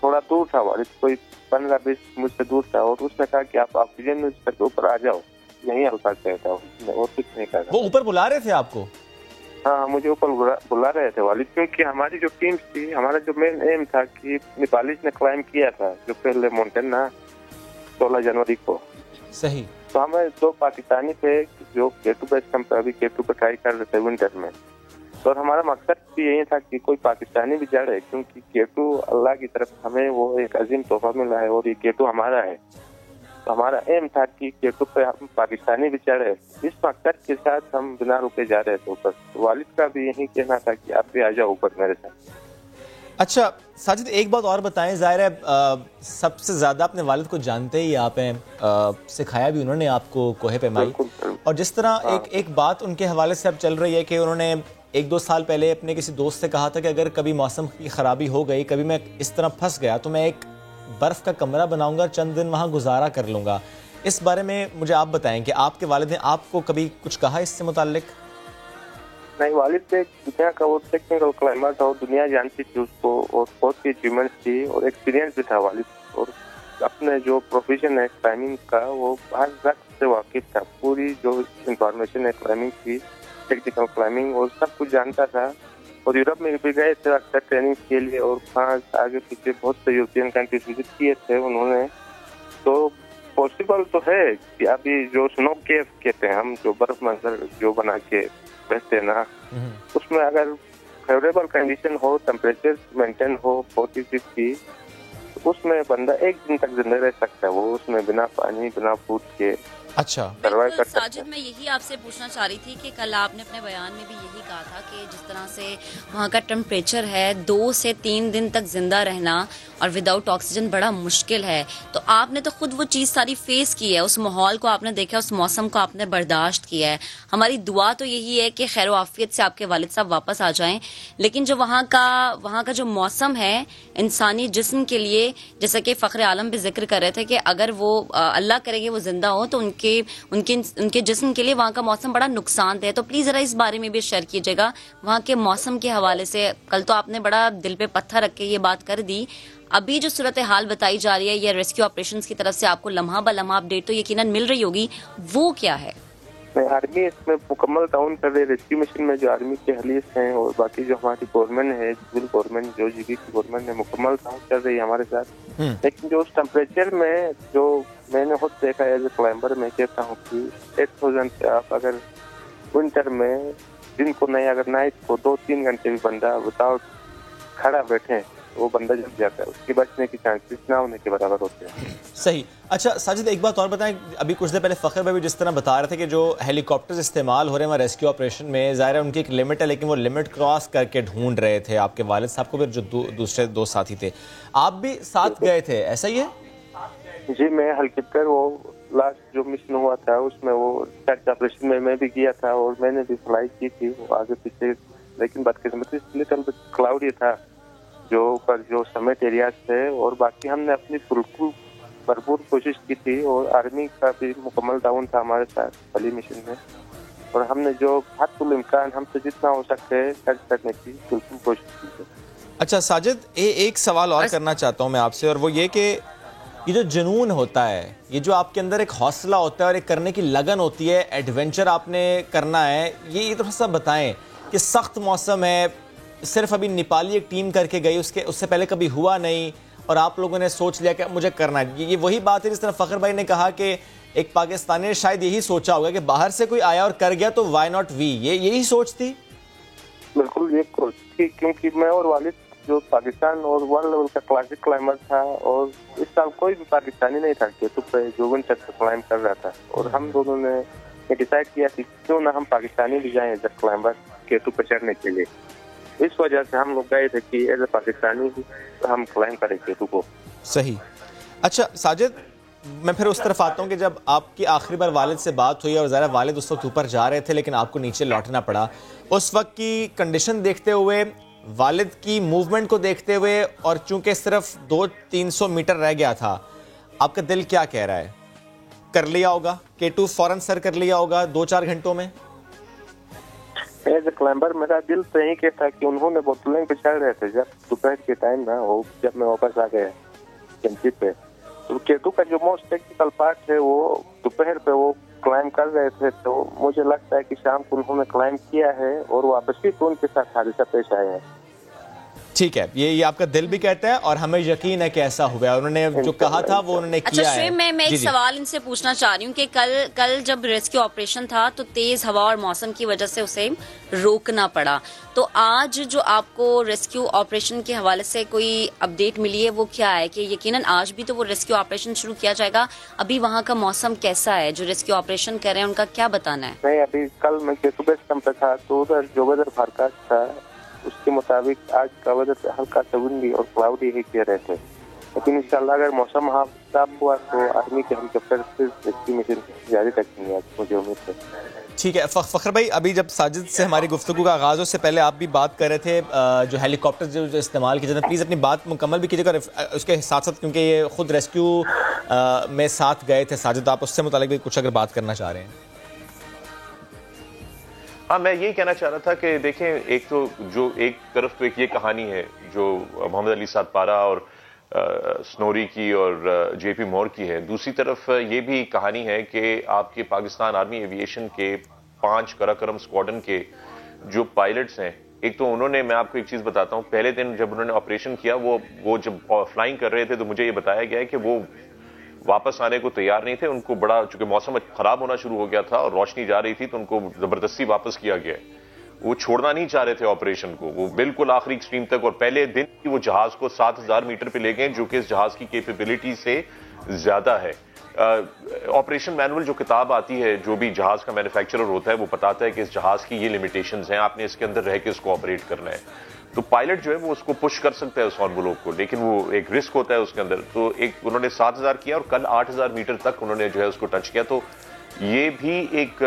थोड़ा दूर था, वालिद कोई 15-20 मुझसे दूर था, और उसने कहा कि आप ऑक्सीजन के ऊपर आ जाओ, यही अल्फाज कहता हूँ और कुछ नहीं कहा। वो ऊपर बुला रहे थे आपको? हाँ, मुझे ऊपर बुला रहे थे वालिद, क्योंकि हमारी जो टीम थी, हमारा जो मेन एम था कि नेपालीज ने क्लाइम किया था जो पहले माउंटेन ना 16 जनवरी को। सही। तो हमें 2 पाकिस्तानी थे जो K2 बेस कैंप अभी K2 पे ट्राई कर रहे थे विंटर में, और हमारा मकसद भी यही था कि कोई पाकिस्तानी भी चढ़े, क्योंकि K2 अल्लाह की तरफ हमें वो एक अजीम तोहफा मिला है और ये K2 हमारा है। तो हमारा एम था कि K2 पे हम पाकिस्तानी भी चढ़े। इस मकसद के साथ हम बिना रुके जा रहे थे ऊपर। तो वालिद का भी यही कहना था कि आप भी आ जाओ ऊपर मेरे साथ। अच्छा साजिद, एक बात और बताएं, ज़ाहिर है सबसे ज़्यादा अपने वालिद को जानते ही आप हैं, सिखाया भी उन्होंने आपको कोहे पैमाई, और जिस तरह एक बात उनके हवाले से अब चल रही है कि उन्होंने 1-2 साल पहले अपने किसी दोस्त से कहा था कि अगर कभी मौसम की ख़राबी हो गई, कभी मैं इस तरह फंस गया तो मैं एक बर्फ़ का कमरा बनाऊंगा, चंद दिन वहाँ गुजारा कर लूँगा। इस बारे में मुझे आप बताएं कि आपके वालिद ने आपको कभी कुछ कहा इससे मुताल्लिक? नहीं, वालिद ने दुनिया का वो टेक्निकल क्लाइमर था और दुनिया जानती थी उसको, और बहुत सी अचीवमेंट्स थी और एक्सपीरियंस भी था वालिद, और अपने जो प्रोफेशन है क्लाइंबिंग का वो हर वक्त से वाकिफ था। पूरी जो इंफॉर्मेशन है क्लाइंबिंग की, टेक्निकल क्लाइंबिंग, और सब कुछ जानता था। और यूरोप में भी गए थे अक्सर ट्रेनिंग के लिए, और वहाँ आगे पीछे बहुत से यूरोपियन कंट्रीज विजिट किए थे उन्होंने। तो पॉसिबल तो है कि अभी जो स्नो केव कहते हैं हम, जो बर्फ मंजर जो बना के रहते हैं ना, उसमें अगर फेवरेबल कंडीशन हो, टेम्परेचर मेंटेन हो 40-50, तो उसमें बंदा 1 दिन तक जिंदा रह सकता है, वो उसमें बिना पानी बिना फूड के। अच्छा साजिद, मैं यही आपसे पूछना चाह रही थी कि कल आपने अपने बयान में भी यही कहा था कि जिस तरह से वहाँ का टेम्परेचर है, 2 से 3 दिन तक जिंदा रहना और विदाउट ऑक्सीजन बड़ा मुश्किल है। तो आपने तो खुद वो चीज़ सारी फेस की है, उस माहौल को आपने देखा, उस मौसम को आपने बर्दाश्त किया है। हमारी दुआ तो यही है कि खैर आफियत से आपके वालिद साहब वापस आ जाएं, लेकिन जो वहाँ का जो मौसम है इंसानी जिस्म के लिए, जैसा कि फ़ख्र आलम भी जिक्र कर रहे थे कि अगर वो अल्लाह करेंगे वो जिंदा हो तो उनके जिस्म के लिए वहाँ का मौसम बड़ा नुकसानदेह है। तो प्लीज़ ज़रा इस बारे में भी शेयर कीजिएगा वहाँ के मौसम के हवाले से। कल तो आपने बड़ा दिल पे पत्थर रख के ये बात कर दी, अभी जो सूरत हाल बताई जा रही है या रेस्क्यू ऑपरेशंस की तरफ से आपको लम्हा ब लम्हा अपडेट तो यकीनन मिल रही होगी, वो क्या है? आर्मी इसमें मुकम्मल टाउन कर रही है। रेस्क्यू मिशन में जो आर्मी के हलीस हैं और बाकी जो हमारी गवर्नमेंट है, सिविल गवर्नमेंट, जो जीबी की गवर्नमेंट है, मुकम्मल टाउन कर रही है हमारे साथ। लेकिन जो उस टेम्परेचर में जो मैंने खुद देखा है, एज ए क्लाइंबर मैं कहता हूँ कि 8000 से आप अगर विंटर में दिन को नहीं, अगर नाइट को 2-3 घंटे भी बंदा विदाउट खड़ा बैठे, वो बंदा जब जाता है, उसके बचने की चांसेस ना होने के बराबर होते हैं। सही। अच्छा साजिद, एक बात और बताएं, अभी कुछ देर पहले फ़ख्र भाई भी जिस तरह बता रहे थे कि जो हेलीकॉप्टर्स इस्तेमाल हो रहे हैं रेस्क्यू ऑपरेशन में, ज़ाहिर है उनकी एक लिमिट है, लेकिन वो लिमिट क्रॉस करके ढूंढ रहे थे आपके वालिद साहब को, फिर जो दूसरे 2 साथी थे, आप भी साथ गए थे, ऐसा ही है? जी, मैं हेलीकॉप्टर वो लास्ट जो मिशन हुआ था उसमें वो सर्च ऑपरेशन में मैं भी गया था और मैंने भी फ्लाई की थी वो आगे पीछे, लेकिन बदकिस्मती लिटिल बिट क्लाउडी था जो पर जो समिट एरियाज थे, और बाकी हमने अपनी भरपूर कोशिश की थी, और आर्मी का भी मुकम्मल डाउन था हमारे साथ पहली मिशन में, और हमने जो हद इम्कान हमसे जितना हो सके सर्च करने की बिल्कुल कोशिश की थी। अच्छा साजिद, एक सवाल और करना चाहता हूँ मैं आपसे, और वो ये कि ये जो जुनून होता है, ये जो आपके अंदर एक हौसला होता है और एक करने की लगन होती है, एडवेंचर आपने करना है, ये थोड़ा सा बताएं कि सख्त मौसम है, सिर्फ अभी नेपाली एक टीम करके गई, उससे पहले कभी हुआ नहीं, और आप लोगों ने सोच लिया कि मुझे करना है। ये वही बात है जिस तरह फ़ख्र भाई ने कहा कि एक पाकिस्तानी ने शायद यही सोचा होगा कि बाहर से कोई आया और कर गया तो वाई नॉट वी, यही सोच थी? बिल्कुल ये सोच थी, क्योंकि मैं और वालिद जो पाकिस्तान और वर्ल्ड लेवल का क्लासिक क्लाइंबर था, और इस साल कोई भी पाकिस्तानी नहीं था K2 पे जो विंटर पे क्लाइंब कर रहा था, और हम दोनों ने डिसाइड किया कि क्यों ना हम पाकिस्तानी भी जाएं एज ए क्लाइंबर K2 पे चढ़ने के लिए। इस वजह से हम लोग गए थे कि एज ए पाकिस्तानी हम क्लाइंब करें K2 को। सही। अच्छा साजिद, मैं फिर उस तरफ आता हूँ कि जब आपकी आखिरी बार वालिद से बात हुई और ज़रा वालिद उस वक्त ऊपर जा रहे थे लेकिन आपको नीचे लौटना पड़ा, उस वक्त की कंडीशन देखते हुए वालिद की मूवमेंट को देखते हुए और चूंकि सिर्फ 200-300 मीटर रह गया था, आपका दिल क्या कह रहा है? कर लिया होगा K2 फौरन सर कर लिया होगा 2-4 घंटों में? एज ए क्लाइंबर मेरा दिल तो यही कहता कि उन्होंने बोतलें पे चढ़ रहे थे जब दोपहर के टाइम ना, वो जब मैं वापस आ गया जमशेद पे, तो K2 का जो मोस्ट टेक्निकल पार्ट है वो दोपहर पे वो क्लाइम कर रहे थे, तो मुझे लगता है कि शाम को उन्होंने क्लाइम किया है और वापस भी तो उनके साथ हादसा पेश आया है। ठीक है, ये आपका दिल भी कहता है और हमें यकीन है कि ऐसा हुआ। उन्होंने जो कहा था वो उन्होंने किया है। अच्छा, मैं एक सवाल इनसे पूछना चाह रही हूँ कि कल जब रेस्क्यू ऑपरेशन था तो तेज हवा और मौसम की वजह से उसे रोकना पड़ा, तो आज जो आपको रेस्क्यू ऑपरेशन के हवाले से कोई अपडेट मिली है वो क्या है कि यकीनन आज भी तो वो रेस्क्यू ऑपरेशन शुरू किया जाएगा? अभी वहाँ का मौसम कैसा है? जो रेस्क्यू ऑपरेशन कर रहे हैं उनका क्या बताना है? नहीं, अभी कल मैं K2 बेस कैंप पे था तो उधर जो वेदर फोरकास्ट था उसके मुताबिक आज का वेदर हल्का सा विंडी और क्लाउडी ही कह रहे थे, लेकिन इंशाल्लाह अगर मौसम साफ हुआ तो आर्मी के हेलीकॉप्टर से रेस्क्यू मिशन जारी रखेंगे, आज मुझे उम्मीद है। ठीक है फखर भाई, अभी जब साजिद से हमारी गुफ्तगू का आगाज़ हो से पहले आप भी बात कर रहे थे जो हेलीकॉप्टर जो इस्तेमाल किए जाते हैं, प्लीज़ अपनी बात मुकम्मल भी कीजिएगा उसके साथ साथ, क्योंकि ये खुद रेस्क्यू में साथ गए थे साजिद, आप उससे मुतालिक भी कुछ अगर बात करना चाह रहे हैं। हाँ, मैं यही कहना चाह रहा था कि देखें, एक तो जो एक तरफ तो एक ये कहानी है जो मोहम्मद अली सादपारा और स्नोरी की और JP मोर की है, दूसरी तरफ ये भी कहानी है कि आपके पाकिस्तान आर्मी एविएशन के 5 कराकरम स्क्वाड्रन के जो पायलट्स हैं, एक तो उन्होंने, मैं आपको एक चीज बताता हूँ, पहले दिन जब उन्होंने ऑपरेशन किया वो जब फ्लाइंग कर रहे थे तो मुझे ये बताया गया है कि वो वापस आने को तैयार नहीं थे। उनको बड़ा, चूंकि मौसम खराब होना शुरू हो गया था और रोशनी जा रही थी, तो उनको जबरदस्ती वापस किया गया। वो छोड़ना नहीं चाह रहे थे ऑपरेशन को, वो बिल्कुल आखिरी एक्सट्रीम तक, और पहले दिन ही वो जहाज को 7000 मीटर पे ले गए, जो कि इस जहाज की कैपेबिलिटी से ज्यादा है। ऑपरेशन मैनुअल जो किताब आती है, जो भी जहाज का मैन्युफैक्चरर होता है वो बताता है कि इस जहाज की ये लिमिटेशंस हैं, आपने इसके अंदर रह के इसको ऑपरेट करना है। तो पायलट जो है वो उसको पुश कर सकता है उस एनवेलोप को, लेकिन वो एक रिस्क होता है उसके अंदर। तो एक उन्होंने 7000 किया और कल 8000 मीटर तक उन्होंने जो है उसको टच किया। तो ये भी एक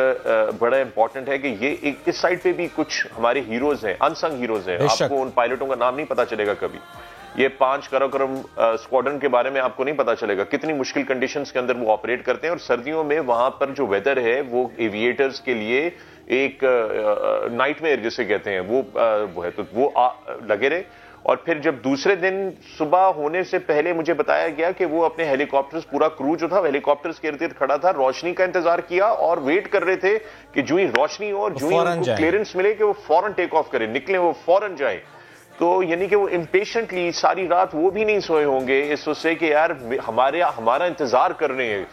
बड़ा इंपॉर्टेंट है कि ये एक इस साइड पे भी कुछ हमारे हीरोज हैं, अनसंग हीरोज हैं, आपको उन पायलटों का नाम नहीं पता चलेगा कभी। ये 5 कराकरम स्क्वाड्रन के बारे में आपको नहीं पता चलेगा कितनी मुश्किल कंडीशंस के अंदर वो ऑपरेट करते हैं, और सर्दियों में वहां पर जो वेदर है वो एविएटर्स के लिए एक नाइटमेयर जिसे कहते हैं वो है, तो वो लगे रहे। और फिर जब दूसरे दिन सुबह होने से पहले मुझे बताया गया कि वो अपने हेलीकॉप्टर्स, पूरा क्रू जो था हेलीकॉप्टर्स के इर्द-गिर्द खड़ा था, रोशनी का इंतजार किया और वेट कर रहे थे कि जो ही रोशनी हो और जो ही उनको क्लियरंस मिले कि वो फौरन टेक ऑफ करें, निकले, वो फौरन जाए। तो यानी कि वो इम्पेशेंटली सारी रात वो भी नहीं सोए होंगे इस वजह कि यार हमारा इंतजार कर रहे हैं,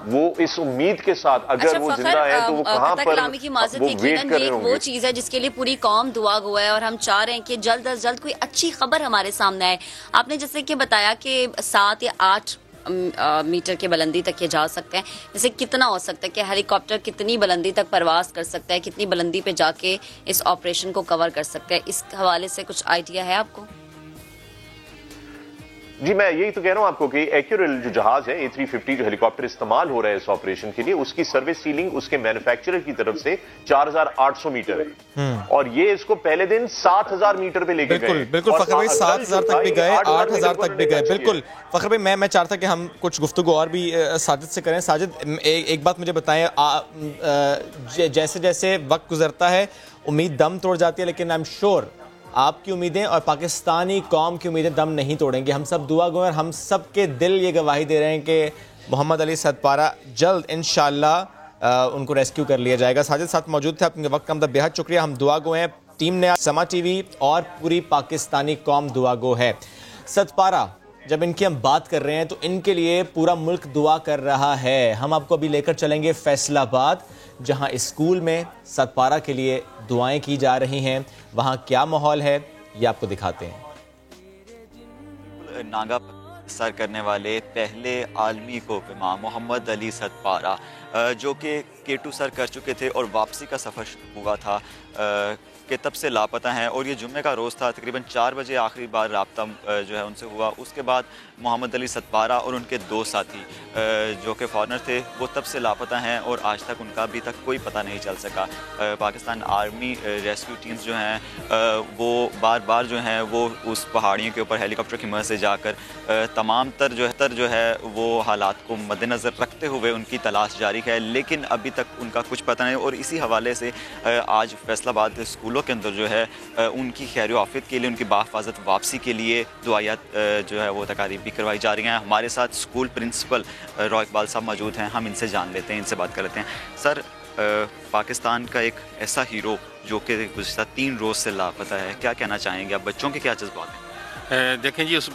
वो इस उम्मीद के साथ अगर वो जिंदा है तो वो कहां पर वो वेट कर रहे होंगे। वो चीज है जिसके लिए पूरी कौम दुआ गो है, और हम चाह रहे हैं कि जल्द अज जल्द कोई अच्छी खबर हमारे सामने आए। आपने जैसे कि बताया कि 7 या 8 मीटर की बुलंदी तक ये जा सकते हैं, जैसे कितना हो सकता है कि हेलीकॉप्टर कितनी बुलंदी तक परवाज कर सकता है, कितनी बुलंदी पे जाके इस ऑपरेशन को कवर कर सकता है, इस हवाले से कुछ आइडिया है आपको? जी, मैं यही तो कह रहा हूं आपको कि एक्यूरेल जो जहाज है A350 जो हेलीकॉप्टर इस्तेमाल हो रहा है इस ऑपरेशन के लिए, उसकी सर्विस सीलिंग उसके मैन्युफैक्चरर की तरफ से 4800 मीटर है, और ये इसको पहले दिन 7000 मीटर पे लेके गए। बिल्कुल फखर भाई, 7000 तक भी गए, 8000 तक भी गए। बिल्कुल फखर भाई, मैं चाहता कि हम कुछ गुफ्तगू और भी साजिद से करें। साजिद, एक बात मुझे बताएं, जैसे जैसे वक्त गुजरता है उम्मीद दम तोड़ जाती है, लेकिन आई एम श्योर आपकी उम्मीदें और पाकिस्तानी कौम की उम्मीदें दम नहीं तोड़ेंगी। हम सब दुआ गो, और हम सब के दिल ये गवाही दे रहे हैं कि मोहम्मद अली सादपारा जल्द इंशाल्लाह उनको रेस्क्यू कर लिया जाएगा। साजिद साथ मौजूद थे, आपके वक्त का मतलब बेहद शुक्रिया। हम दुआ गो हैं, टीम ने समा TV और पूरी पाकिस्तानी कौम दुआ गो है। सादपारा जब इनकी हम बात कर रहे हैं तो इनके लिए पूरा मुल्क दुआ कर रहा है। हम आपको अभी लेकर चलेंगे फैसलाबाद, जहां स्कूल में सादपारा के लिए दुआएं की जा रही हैं। वहां क्या माहौल है ये आपको दिखाते हैं। नागा सर करने वाले पहले आलमी कोप इमाम मोहम्मद अली सादपारा, जो कि K2 सर कर चुके थे और वापसी का सफ़र हुआ था के तब से लापता हैं और ये जुम्मे का रोज़ था। तकरीबन 4 बजे आखिरी बार राब्ता जो है उनसे हुआ। उसके बाद मोहम्मद अली सतपारा और उनके 2 साथी जो कि फॉरनर थे वो तब से लापता हैं और आज तक उनका अभी तक कोई पता नहीं चल सका। पाकिस्तान आर्मी रेस्क्यू टीम्स जो हैं वो बार बार जो हैं वो उस पहाड़ियों के ऊपर हेलीकॉप्टर की मदद से जाकर तमाम तर जो है वो हालात को मद्देनज़र रखते हुए उनकी तलाश जारी है, लेकिन अभी तक उनका कुछ पता नहीं। और इसी हवाले से आज फैसलाबाद स्कूलों के अंदर जो है उनकी खैर आफियत के लिए, उनकी बाहिफाजत वापसी के लिए दुआयात जो है वो तकारीब भी करवाई जा रही हैं। हमारे साथ स्कूल प्रिंसिपल रॉ इकबाल साहब मौजूद हैं, हम इनसे जान लेते हैं, इनसे बात कर लेते हैं। सर, पाकिस्तान का एक ऐसा हीरो जो कि गुज़श्ता 3 रोज़ से लापता है, क्या कहना चाहेंगे आप? बच्चों के क्या जज्बात हैं? देखें जी, उस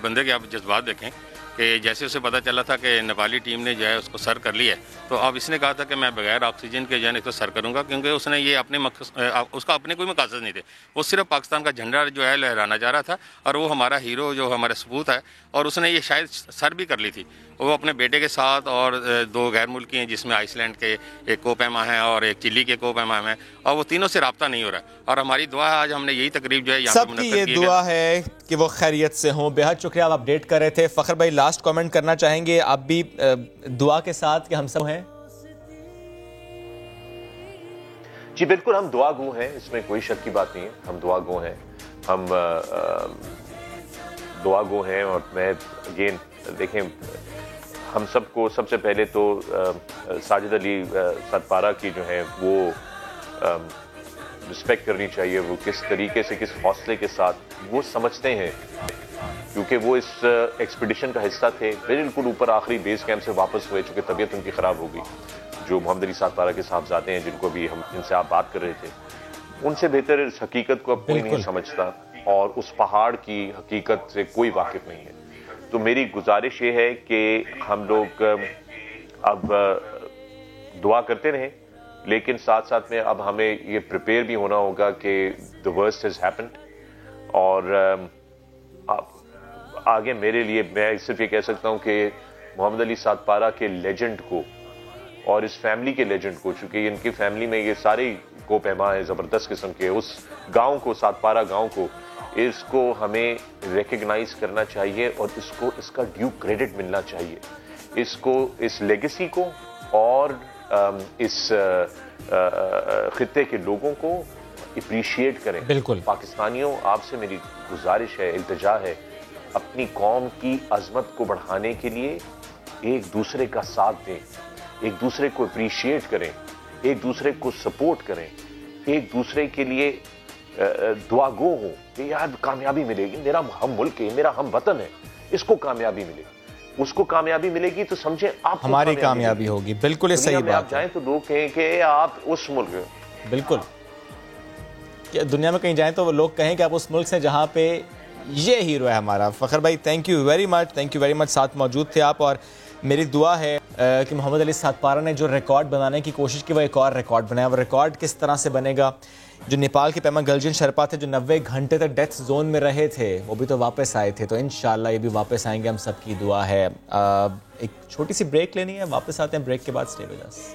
बंदे के आप जज्बात देखें कि जैसे उसे पता चला था कि नेपाली टीम ने जो है उसको सर कर लिया है, तो अब इसने कहा था कि मैं बगैर ऑक्सीजन के जो है इसको सर करूंगा, क्योंकि उसने ये अपने उसका अपने कोई मकसद नहीं थे। वो सिर्फ पाकिस्तान का झंडा जो है लहराना चाह रहा था और वो हमारा हीरो जो हमारा सबूत है, और उसने ये शायद सर भी कर ली थी। वो अपने बेटे के साथ और 2 गैर मुल्की हैं जिसमें आइसलैंड के एक कोपैमा है और एक चिली के कोपैमा है, और वो तीनों से रब्ता नहीं हो रहा है। और हमारी दुआ है, आज हमने यही तकरीब जो है यहाँ पे सबकी ये दुआ है कि वो खैरियत से हों। बेहद शुक्रिया, आप अपडेट कर रहे थे। फ़खर भाई, लास्ट कमेंट करना चाहेंगे आप भी दुआ के साथ कि हम सब हैं? जी बिल्कुल, हम दुआ गो हैं, इसमें कोई शक की बात नहीं है। हम दुआ गो हैं, हम दुआ गो हैं। और मैं अगेन देखें, हम सबको सबसे पहले तो साजिद अली सतपारा की जो है वो रिस्पेक्ट करनी चाहिए। वो किस तरीके से, किस हौसले के साथ वो समझते हैं, क्योंकि वो इस एक्सपीडिशन का हिस्सा थे। बिल्कुल ऊपर आखिरी बेस कैंप से वापस हुए, चूंकि तबीयत उनकी ख़राब हो गई। जो मोहम्मद अली सतपारा के साहबजादे हैं, जिनको भी हम जिनसे आप बात कर रहे थे, उनसे बेहतर इस हकीकत को अब कोई नहीं समझता और उस पहाड़ की हकीकत से कोई वाकिफ नहीं है। तो मेरी गुजारिश ये है कि हम लोग अब दुआ करते रहें, लेकिन साथ साथ में अब हमें ये प्रिपेयर भी होना होगा कि द वर्स्ट हैज हैपेंड। और आगे मेरे लिए मैं सिर्फ ये कह सकता हूं कि मोहम्मद अली सतपारा के लेजेंड को और इस फैमिली के लेजेंड को, चूंकि इनकी फैमिली में ये सारे कोपैमा है ज़बरदस्त किस्म के, उस गांव को, सतपारा गांव को, इसको हमें रिकग्नाइज करना चाहिए और इसको इसका ड्यू क्रेडिट मिलना चाहिए। इसको, इस लेगेसी को और इस खित्ते के लोगों को अप्रिशिएट करें। बिल्कुल पाकिस्तानियों, आपसे मेरी गुजारिश है, इल्तिजा है, अपनी कौम की अजमत को बढ़ाने के लिए एक दूसरे का साथ दें, एक दूसरे को अप्रिशिएट करें, एक दूसरे को सपोर्ट करें, एक दूसरे के लिए दुआ गो हो कि यार कामयाबी मिलेगी, मेरा हम मुल्क है, मेरा हम वतन है, इसको कामयाबी मिलेगी, उसको कामयाबी मिलेगी तो समझे आप हमारी कामयाबी होगी। बिल्कुल, ये सही बात आप जाएं तो लोग कहें कि आप उस मुल्क, बिल्कुल, दुनिया में कहीं जाएं तो वो लोग कहें कि आप उस मुल्क से जहां पे ये हीरो है हमारा। फ़खर भाई, thank you very much, thank you very much, साथ मौजूद थे आप। और मेरी दुआ है कि मोहम्मद अली सतपारा ने जो रिकॉर्ड बनाने की कोशिश की वो एक और रिकॉर्ड बनाया। वो रिकॉर्ड किस तरह से बनेगा? जो नेपाल के पैमा गलजिन शर्पा थे, जो 90 घंटे तक डेथ जोन में रहे थे, वो भी तो वापस आए थे। तो इंशाल्लाह ये भी वापस आएंगे, हम सबकी दुआ है। एक छोटी सी ब्रेक लेनी है, वापस आते हैं ब्रेक के बाद। Stay with us.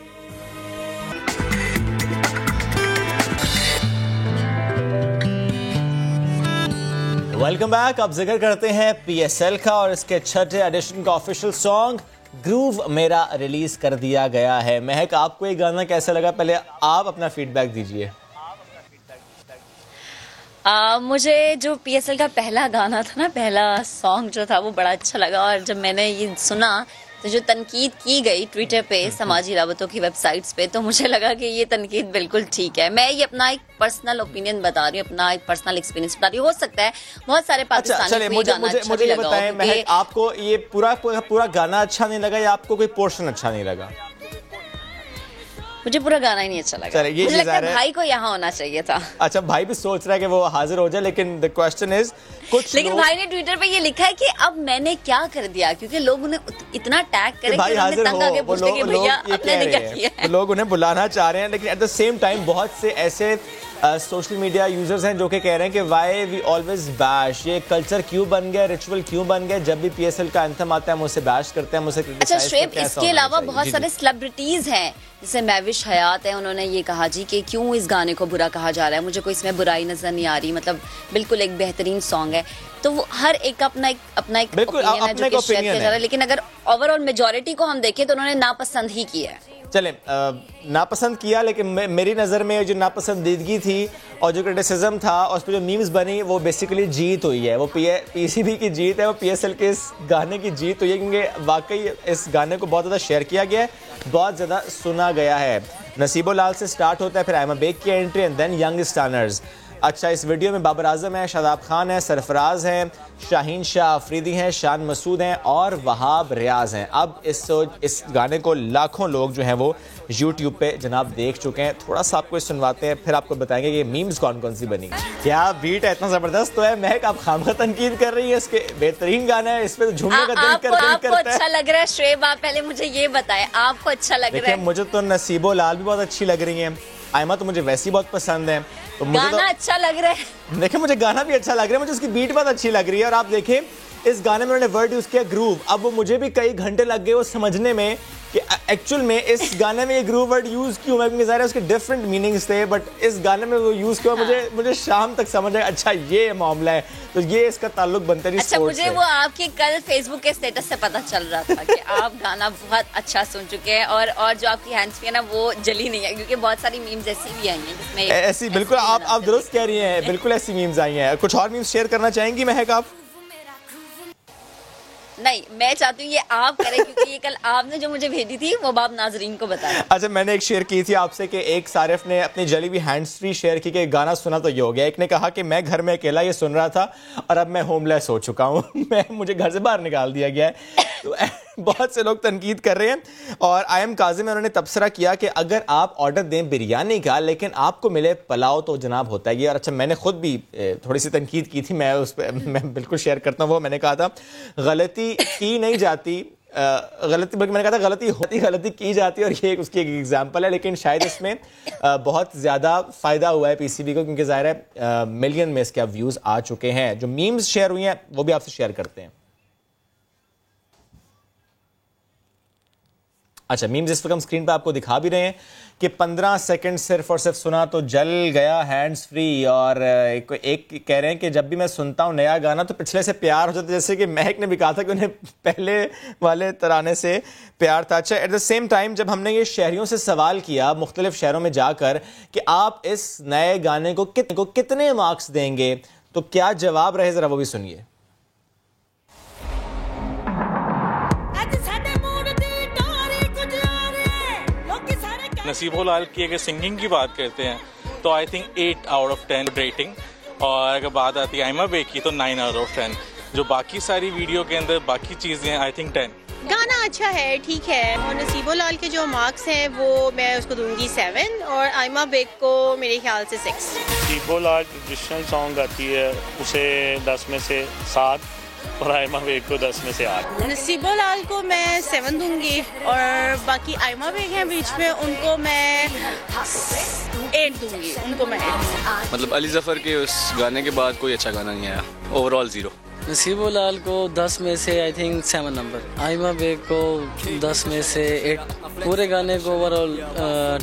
Welcome back. अब जिक्र करते हैं PSL का और इसके 6ठे एडिशन का ऑफिशियल सॉन्ग ग्रूव मेरा रिलीज कर दिया गया है। महक, आपको ये गाना कैसा लगा? पहले आप अपना फीडबैक दीजिए। मुझे जो PSL का पहला गाना था ना, पहला सॉन्ग जो था, वो बड़ा अच्छा लगा। और जब मैंने ये सुना तो जो तनकीद की गई ट्विटर पे, समाजी राबतों की वेबसाइट्स पे, तो मुझे लगा कि ये तनकीद बिल्कुल ठीक है। मैं ये अपना एक पर्सनल ओपिनियन बता रही हूँ, अपना एक पर्सनल एक्सपीरियंस बता रही हूँ। हो सकता है बहुत सारे पाकिस्तानी को ये गाना अच्छा भी लगा हो। महक, आपको ये पूरा गाना अच्छा नहीं लगा या आपको कोई पोर्शन अच्छा नहीं लगा? मुझे पूरा गाना ही नहीं अच्छा लगा। मुझे लगता है भाई को यहाँ होना चाहिए था। अच्छा, भाई भी सोच रहा है कि वो हाजिर हो जाए, लेकिन द क्वेश्चन इज कुछ, लेकिन भाई ने ट्विटर पे ये लिखा है कि अब मैंने क्या कर दिया, क्योंकि लोग उन्हें इतना टैग करें कि हाजिर हो, भैया आपने क्या किया है। लोग उन्हें बुलाना चाह रहे हैं, लेकिन एट द सेम टाइम बहुत से ऐसे सोशल मीडिया यूजर्स हैं जो कि कह रहे हैं कि वाई वी ऑलवेज बैश, ये कल्चर क्यों बन गया, रिचुअल क्यों बन गया, जब भी PSL का एंथम आता है हम उसे बैश करते हैं, मुझे अच्छा श्रेब, इसके अलावा बहुत सारे सेलिब्रिटीज हैं जैसे महविश हयात है, उन्होंने ये कहा जी कि क्यों इस गाने को बुरा कहा जा रहा है, मुझे कोई इसमें बुराई नजर नहीं आ रही, मतलब बिल्कुल एक बेहतरीन सॉन्ग है। तो वो हर एक का अपना एक ओपिनियन है जो कि शेयर किया जा रहा है, लेकिन अगर ओवरऑल मेजॉरिटी को हम देखें तो उन्होंने नापसंद ही किया है। चले नापसंद किया, लेकिन मेरी नज़र में जो नापसंदीदगी थी और जो क्रिटिसिज्म था और उस पर जो मीम्स बनी वो बेसिकली जीत हुई है, वो PCB की जीत है, वो PSL के इस गाने की जीत हुई है, क्योंकि वाकई इस गाने को बहुत ज़्यादा शेयर किया गया है, बहुत ज़्यादा सुना गया है। नसीबो लाल से स्टार्ट होता है, फिर आयमा बेग की एंट्री एंड देन यंग स्टार्नर्स। अच्छा, इस वीडियो में बाबर आजम है, शादाब खान है, सरफराज हैं, शाहीन शाह अफरीदी हैं, शान मसूद हैं और वहाब रियाज हैं। अब इस गाने को लाखों लोग जो हैं वो YouTube पे जनाब देख चुके हैं। थोड़ा सा आपको सुनवाते हैं, फिर आपको बताएंगे कि मीम्स कौन कौन सी बनी। क्या बीट है, इतना ज़बरदस्त तो है। महक, आप खामखा तनकीद कर रही है, इसके बेहतरीन गाना है, इस पे तो झूमने का दिल करता है। आपको अच्छा लग रहा है श्रेब, आप पहले मुझे ये बताएं, आपको अच्छा लग रहा है? मुझे तो नसीबो लाल भी बहुत अच्छी लग रही है, आयमा तो मुझे वैसी बहुत पसंद है, तो मुझे गाना अच्छा लग रहा है। देखिए, मुझे गाना भी अच्छा लग रहा है, मुझे उसकी बीट बहुत अच्छी लग रही है। और आप देखें इस गाने में उन्होंने वर्ड यूज किया ग्रूव। अब वो मुझे भी कई घंटे लग गए वो समझने में कि एक्चुअल में इस गाने में ये ग्रूव वर्ड यूज क्यों है, क्योंकि ज़ाहिर है उसके डिफरेंट मीनिंग्स थे, बट इस गाने में वो यूज किया, मुझे शाम तक समझ आया अच्छा ये मामला है, तो ये इसका ताल्लुक बनता है। अच्छा, मुझे वो आपके कल फेसबुक के स्टेटस से पता चल रहा था कि आप गाना बहुत अच्छा सुन चुके हैं और जो आपकी हैंड्स फ्री है ना वो जली नहीं है, क्योंकि बहुत सारी मीम्स ऐसी भी आई हैं जिसमें ऐसी बिल्कुल आप दुरुस्त कह रही हैं, बिल्कुल ऐसी मीम्स आई हैं। कुछ और मीम्स शेयर करना चाहेंगी महक आप? नहीं, मैं चाहती हूँ ये आप करें, क्योंकि ये कल आपने जो मुझे भेजी थी वो बाप नाजरीन को बताया। अच्छा, मैंने एक शेयर की थी आपसे कि एक सारिफ ने अपनी जली हुई हैंड्स फ्री शेयर की कि गाना सुना तो ये हो गया। एक ने कहा कि मैं घर में अकेला ये सुन रहा था और अब मैं होमलेस हो चुका हूँ, मुझे घर से बाहर निकाल दिया गया है। तो बहुत से लोग तनकीद कर रहे हैं। और IM काजिम, उन्होंने तबसरा किया कि अगर आप ऑर्डर दें बिरयानी का लेकिन आपको मिले पुलाव तो जनाब होता है ये। और अच्छा, मैंने खुद भी थोड़ी सी तनकीद की थी, मैं उस पर मैं बिल्कुल शेयर करता हूँ। वो मैंने कहा था गलती की नहीं जाती, गलती बल्कि मैंने कहा था गलती की जाती है, और ये उसकी एक एग्जांपल है। लेकिन शायद इसमें बहुत ज़्यादा फ़ायदा हुआ है PCB को, क्योंकि ज़ाहिर है मिलियन में इसके अब व्यूज़ आ चुके हैं। जो मीम्स शेयर हुई हैं वो भी आपसे शेयर करते हैं। अच्छा, मीम्स इस वक्त हम स्क्रीन पर आपको दिखा भी रहे हैं कि 15 सेकंड सिर्फ और सिर्फ सुना तो जल गया हैंड्स फ्री। और एक कह रहे हैं कि जब भी मैं सुनता हूँ नया गाना तो पिछले से प्यार हो जाता है, जैसे कि महक ने भी कहा था कि उन्हें पहले वाले तराने से प्यार था। अच्छा, एट द सेम टाइम जब हमने ये शहरियों से सवाल किया मुख्तलिफ शहरों में जाकर कि आप इस नए गाने को कितने मार्क्स देंगे, तो क्या जवाब रहे जरा वो भी सुनिए। नसीबो लाल की अगर सिंगिंग की बात करते हैं तो I think 8 out of 10 rating, और अगर बात आती है आयमा बेग की तो 9 आउट ऑफ 10। जो बाकी सारी वीडियो के अंदर बाकी चीज़ें आई थिंक 10। गाना अच्छा है, ठीक है। और नसीबो लाल के जो मार्क्स हैं वो मैं उसको दूंगी 7 और आयमा बेग को मेरे ख्याल से 6। नसीबो लाल ट्रेडिशनल सॉन्ग गाती है, उसे 10 में से 7 और आयमा बेग को 10 में से 8। नसीबो लाल को मैं 7 दूंगी और बाकी आयमा बेग हैं बीच में, उनको मैं 8 दूंगी, उनको मैं 8। मतलब अली जफर के उस गाने के बाद कोई अच्छा गाना नहीं आया, ओवरऑल 0। नसीबो लाल को 10 में से I think 7 number, Aima Baig को 10 में से 8, पूरे गाने को ओवरऑल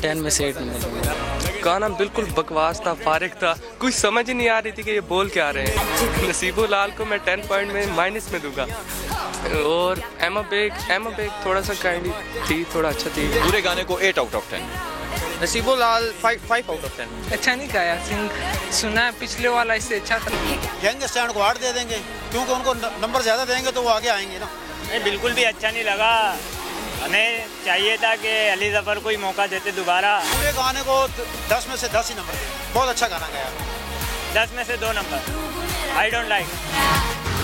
10 में से 8 नंबर। गाना बिल्कुल बकवास था, फारिग था, कुछ समझ ही नहीं आ रही थी कि ये बोल क्या रहे हैं। नसीबो लाल को मैं 10 पॉइंट में माइनस में दूंगा। और आयमा बेग थोड़ा सा काइंडली थी, थोड़ा अच्छा थी। पूरे गाने को 8 out of 10। Naseebo Lal 5 out of 10। अच्छा नहीं गाया, सिंह सुना है पिछले वाला इससे अच्छा था। यंग स्टैंड को 8 दे देंगे, क्योंकि उनको नंबर ज़्यादा देंगे तो वो आगे आएंगे ना। नहीं, बिल्कुल भी अच्छा नहीं लगा। हमें चाहिए था कि अली जफर को ही मौका देते दोबारा। पूरे गाने को 10 में से 10 ही नंबर दें, बहुत अच्छा गाना गाया। 10 में से 2 नंबर। I don't like.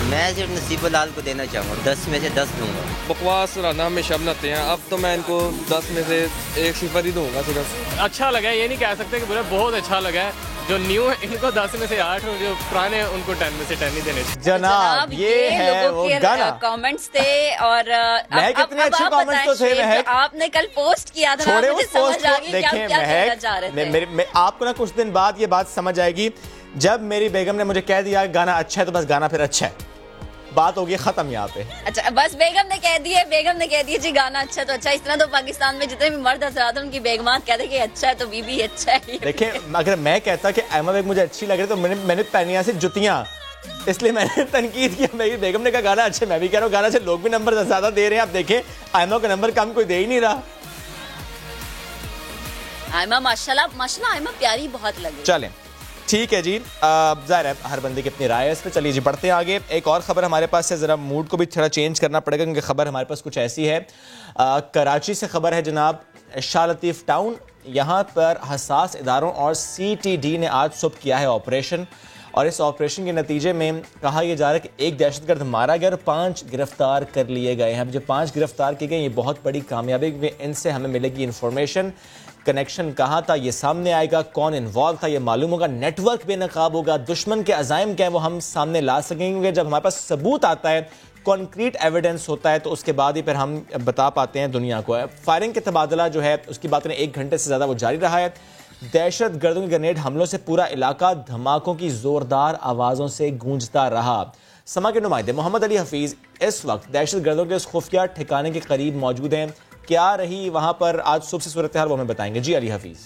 मैं सिर्फ नसीबो लाल को देना चाहूँगा, 10 में से 10 दूंगा। बकवास राना हमेशा बनाते हैं, अब तो मैं इनको 10 में से 1 सिफर ही दूंगा सिर्फ। अच्छा लगा, ये नहीं कह सकते कि बुरा, बहुत अच्छा लगा है। जो न्यू है इनको 10 में से 8 और जो पुराने हैं उनको 10 में से 10 ही देने चाहिए। जनाब ये है वो गाना। कमेंट्स थे और मैं कितने अच्छे कमेंट्स तो थे महक, आपने कल पोस्ट किया था, छोड़े मुझे उस पोस्ट समझ आ को। गई कि आप देखें क्या कहना चाह रहे थे। महक, आपको ना कुछ दिन बाद ये बात समझ आएगी। जब मेरी बेगम ने मुझे कह दिया गाना अच्छा है तो बस गाना फिर अच्छा है, बात होगी खत्म यहाँ पे। अच्छा बस बेगम ने कह दिए जी गाना अच्छा तो अच्छा। इस तरह तो पाकिस्तान में जितने भी मर्द हजरात उनकी बेगमात कहते कि अच्छा है तो बीबी अच्छा है। देखिए अगर मैं कहता कि अहमा बेग मुझे अच्छी लग रही तो मैंने पहनी से जुतियां, इसलिए मैंने तनकीद किया। मेरी बेगम ने कहा गाना अच्छा, मैं भी कह रहा हूँ गाना से लोग भी नंबर ज्यादा दे रहे हैं। आप देखें अहमा का नंबर कम कोई दे ही नहीं रहा। अहमा माशाल्लाह अहमा प्यारी बहुत लगी। चलें ठीक है जी, ज़ाहिर है हर बंदे की अपनी राय है इस पर। चलिए जी बढ़ते हैं आगे। एक और ख़बर हमारे पास है, ज़रा मूड को भी थोड़ा चेंज करना पड़ेगा क्योंकि ख़बर हमारे पास कुछ ऐसी है। कराची से ख़बर है जनाब, शाह लतीफ़ टाउन यहाँ पर हसास इदारों और CTD ने आज सुबह किया है ऑपरेशन, और इस ऑपरेशन के नतीजे में कहा यह जा रहा है कि एक दहशतगर्द मारा गया और 5 गिरफ्तार कर लिए गए हैं। जो 5 गिरफ्तार किए गए ये बहुत बड़ी कामयाबी, इनसे हमें मिलेगी इंफॉर्मेशन। कनेक्शन कहाँ था ये सामने आएगा, कौन इन्वॉल्व था ये मालूम होगा, नेटवर्क बेनकाब होगा, दुश्मन के अज़ाइम क्या है वो हम सामने ला सकेंगे। जब हमारे पास सबूत आता है, कॉन्क्रीट एविडेंस होता है तो उसके बाद ही फिर हम बता पाते हैं दुनिया को। फायरिंग के तबादला जो है उसकी बात 1 घंटे से ज़्यादा वो जारी रहा है। दहशत गर्दों के ग्रेनेड हमलों से पूरा इलाका धमाकों की जोरदार आवाज़ों से गूंजता रहा। समा के नुमाइंदे मोहम्मद अली हफीज़ इस वक्त दहशत गर्दों के उस खुफिया ठिकाने के करीब मौजूद हैं। क्या रही वहां पर आज सुबह से सूरत हाल वो हमें बताएंगे। जी अली हफीज।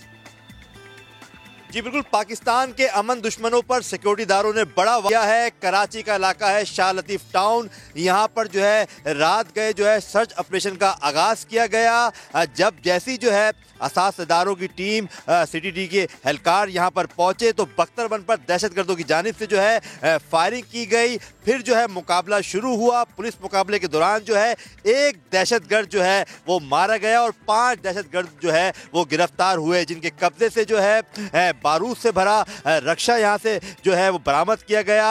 जी बिल्कुल, पाकिस्तान के अमन दुश्मनों पर सिक्योरिटी दारों ने बड़ा वाक़या है। कराची का इलाका है शाह लतीफ़ टाउन, यहाँ पर जो है रात गए जो है सर्च ऑपरेशन का आगाज़ किया गया। जब जैसी जो है असास इदारों की टीम CTD के एहलकार यहाँ पर पहुँचे तो बख्तरबंद पर दहशतगर्दों की जानिब से जो है फायरिंग की गई। फिर जो है मुकाबला शुरू हुआ। पुलिस मुकाबले के दौरान जो है एक दहशतगर्द जो है वो मारा गया और 5 दहशतगर्द जो है वो गिरफ्तार हुए, जिनके कब्जे से जो है बारूद से भरा रक्षा यहाँ से जो है वो बरामद किया गया।